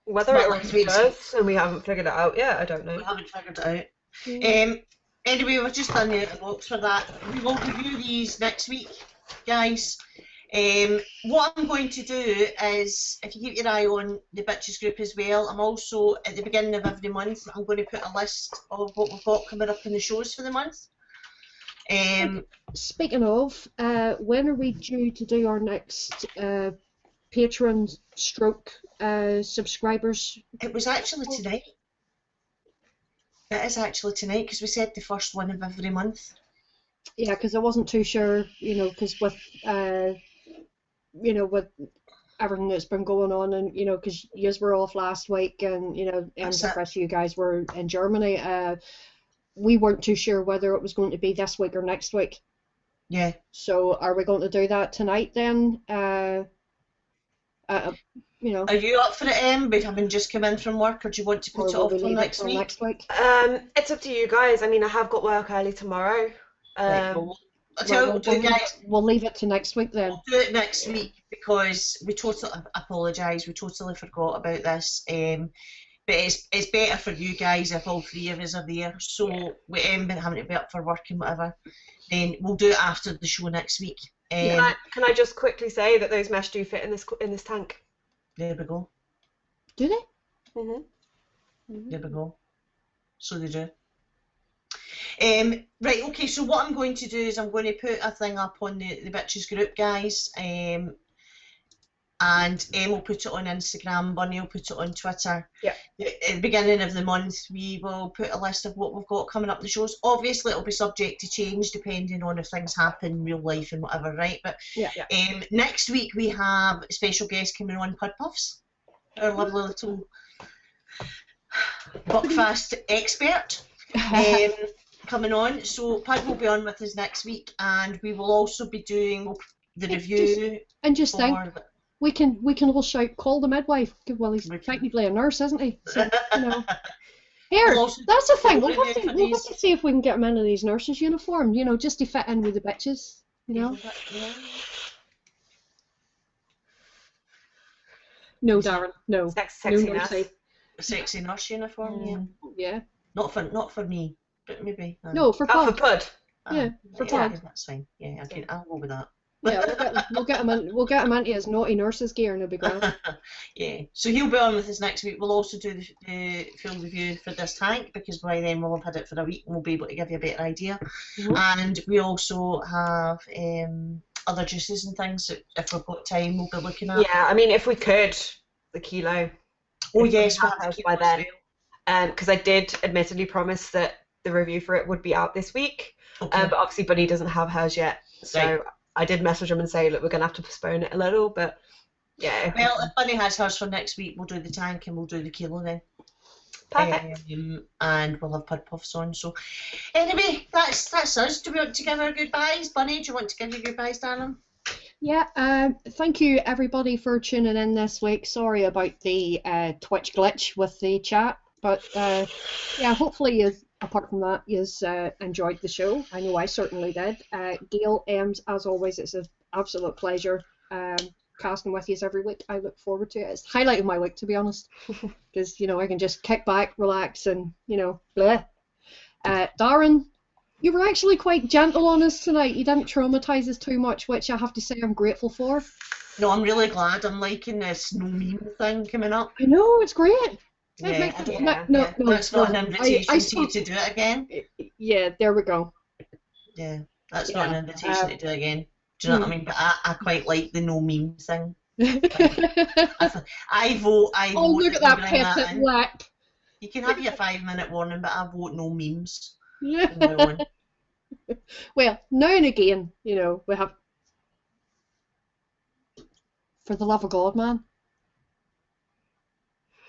Whether it really does, and we haven't figured it out yet, I don't know. We haven't figured it out. Anyway, we've just done the out of the box for that. We will review these next week, guys. What I'm going to do is, if you keep your eye on the Bitches group as well, I'm also, at the beginning of every month, I'm going to put a list of what we've got coming up in the shows for the month. Speaking of, when are we due to do our next Patreon stroke subscribers? It was actually tonight. It is actually tonight, because we said the first one of every month. Yeah, because I wasn't too sure, because with with everything that's been going on, and because you were off last week, and and the rest of you guys were in Germany, we weren't too sure whether it was going to be this week or next week. Yeah. So are we going to do that tonight then? Are you up for it, but having just come in from work, or do you want to put it off till next week? It's up to you guys. I mean, I have got work early tomorrow. We'll leave it to next week then. We'll do it next week, because we totally apologise. We totally forgot about this. But it's better for you guys if all three of us are there. So with Em having to be up for work and whatever, then we'll do it after the show next week. Can I just quickly say that those mesh do fit in this tank? There we go. Do they? There we go. So they do. Right, okay, so what I'm going to do is I'm going to put a thing up on the Bitches group, guys, and and Em will put it on Instagram, Bunny will put it on Twitter. Yeah. At the beginning of the month, we will put a list of what we've got coming up in the shows. Obviously, it'll be subject to change depending on if things happen in real life and whatever, right? But next week we have a special guest coming on, Pud Puffs, our lovely little Buckfast expert. Coming on, so Pud will be on with us next week, and we will also be doing the review. Just think, we can all shout, call the midwife. Well, he's technically a nurse, isn't he? So, you know. Here, that's the thing. We'll have to see if we can get him into these nurses' uniform, you know, just to fit in with the bitches, you know. No, Darren, no. Sexy no nurse. A sexy nurse uniform, yeah. Not for me, but maybe. No, for Pud. For Pud. Yeah, for Pud. That's fine. Yeah, I'll go with that. Yeah, we'll get him into his naughty nurse's gear and it'll be grand. Yeah, so he'll be on with us next week. We'll also do the full review for this tank, because by then we'll have had it for a week and we'll be able to give you a better idea. And we also have other juices and things that if we've got time we'll be looking at. Yeah, I mean, if we could, the kilo. Oh yes, we'll have by then. Because I did admittedly promise that the review for it would be out this week. Okay. But obviously Bunny doesn't have hers yet, so Right. I did message him and say, look, we're going to have to postpone it a little, but yeah. Well, if Bunny has hers for next week, we'll do the tank and we'll do the kilo then. Perfect. And we'll have Pud Puffs on. So anyway, that's us. Do we want to give our goodbyes? Bunny, do you want to give your goodbyes, darling? Yeah, thank you everybody for tuning in this week. Sorry about the Twitch glitch with the chat, but yeah, hopefully you, apart from that, you enjoyed the show. I know I certainly did. Gail, Ems, as always, it's an absolute pleasure casting with you every week. I look forward to it. It's highlighting my week, to be honest, because you know I can just kick back, relax, and you know, bleh. Darren, you were actually quite gentle on us tonight. You didn't traumatise us too much, which I have to say I'm grateful for. No, I'm really glad. I'm liking this no meme thing coming up. I know, it's great. Yeah, No, that's not an invitation I to you to do it again. Yeah, there we go. Yeah, that's not an invitation to do it again. Do you know what I mean? But I quite like the no meme thing. I vote. Oh, look at that petite lip. You can have your 5-minute warning, but I vote no memes. Well, now and again, you know, we have. For the love of God, man.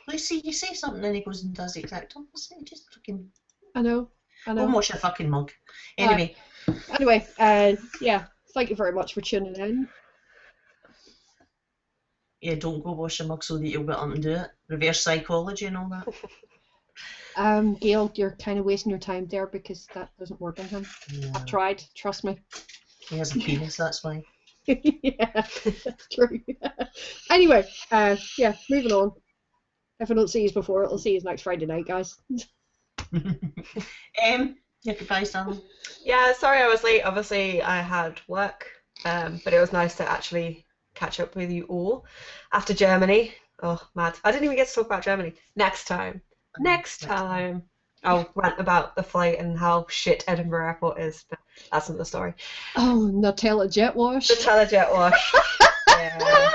Lucy, you say something and he goes and does the exact opposite. Just fucking. I know. Go and wash your fucking mug. Anyway. Yeah. Thank you very much for tuning in. Yeah, don't go wash your mug so that you'll get up and do it. Reverse psychology and all that. Gail, you're kind of wasting your time there because that doesn't work on him. Yeah. I've tried, trust me. He has a penis, that's why. Yeah, that's true. Anyway, yeah, moving on. If I don't see you before, I'll see you next Friday night, guys. Yeah, goodbye, Stanley. Yeah, sorry I was late. Obviously, I had work, but it was nice to actually catch up with you all after Germany. Oh, mad. I didn't even get to talk about Germany. Next time. I'll rant about the flight and how shit Edinburgh Airport is, but that's another story. Oh, Nutella jet wash. Nutella jet wash. Yeah.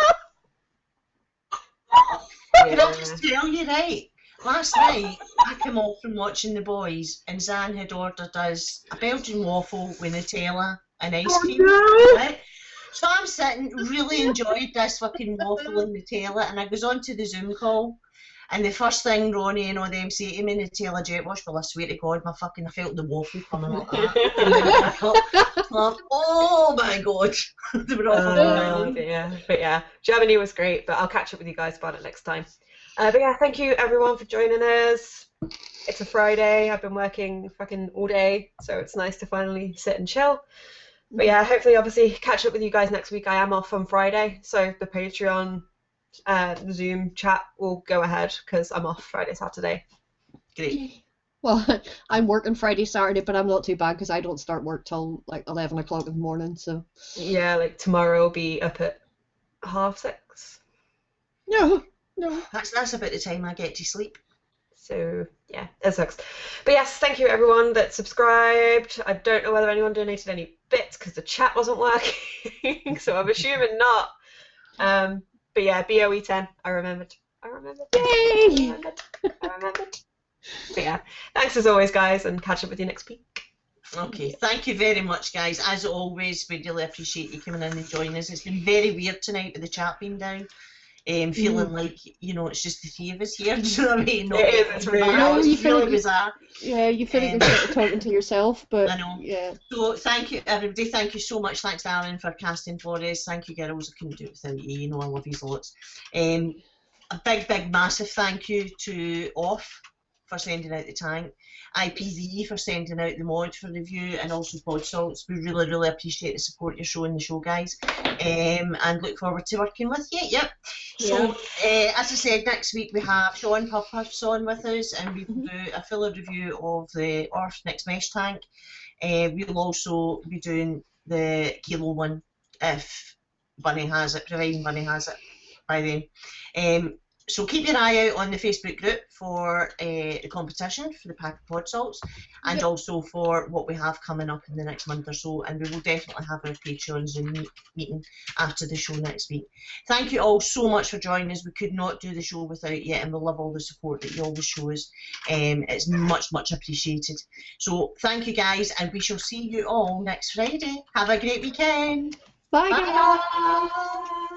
Can I just tell you, right? Last night, I came off from watching The Boys, and Zan had ordered us a Belgian waffle with Nutella and ice cream. No. Right? So I'm sitting, really enjoyed this fucking waffle and Nutella, and I goes on to the Zoom call, and the first thing Ronnie and all them say to me, Nutella jet wash, well, I swear to God, I felt the waffle coming like that. And then I thought, oh my God. They were awful. But yeah, Germany was great, but I'll catch up with you guys about it next time. But yeah, thank you everyone for joining us. It's a Friday. I've been working fucking all day, so it's nice to finally sit and chill. But yeah, hopefully, obviously, catch up with you guys next week. I am off on Friday, so the Patreon, the Zoom chat will go ahead because I'm off Friday, Saturday. Great. Well, I'm working Friday, Saturday, but I'm not too bad because I don't start work till like 11 o'clock in the morning. So yeah, like tomorrow I'll be up at 6:30. No. That's about the time I get to sleep. So yeah, it sucks. But yes, thank you everyone that subscribed. I don't know whether anyone donated any bits because the chat wasn't working, so I'm assuming not. But yeah, BOE 10. I remembered. Yay! I remembered. But yeah, thanks as always, guys, and catch up with you next week. Okay, thank you very much, guys. As always, we really appreciate you coming in and joining us. It's been very weird tonight with the chat being down. Feeling like, you know, it's just the three of us here. Do you know what I mean? It is, it's really weird. It's really bizarre. Yeah, you feel like you're sort of talking to yourself, but I know. yeah. So thank you, everybody. Thank you so much. Thanks, Alan, for casting for us. Thank you, girls. I couldn't do it without you. You know I love you lots. A big, massive thank you to Off for sending out the tank, IPZE for sending out the mod for review, and also Pod Salts. We really appreciate the support you're showing the show, guys, and look forward to working with you. Yep. So, as I said, next week we have Sean Puffpuffs on with us, and we will do a fuller review of the Orf Next Mesh tank. We'll also be doing the Kilo one if Bunny has it, providing Bunny has it by then. So keep your eye out on the Facebook group for the competition for the pack of pod salts, and also for what we have coming up in the next month or so, and we will definitely have our Patreon Zoom meeting after the show next week. Thank you all so much for joining us. We could not do the show without you, and we love all the support that you always show us. It's much appreciated. So thank you, guys, and we shall see you all next Friday. Have a great weekend. Bye, Bye. guys.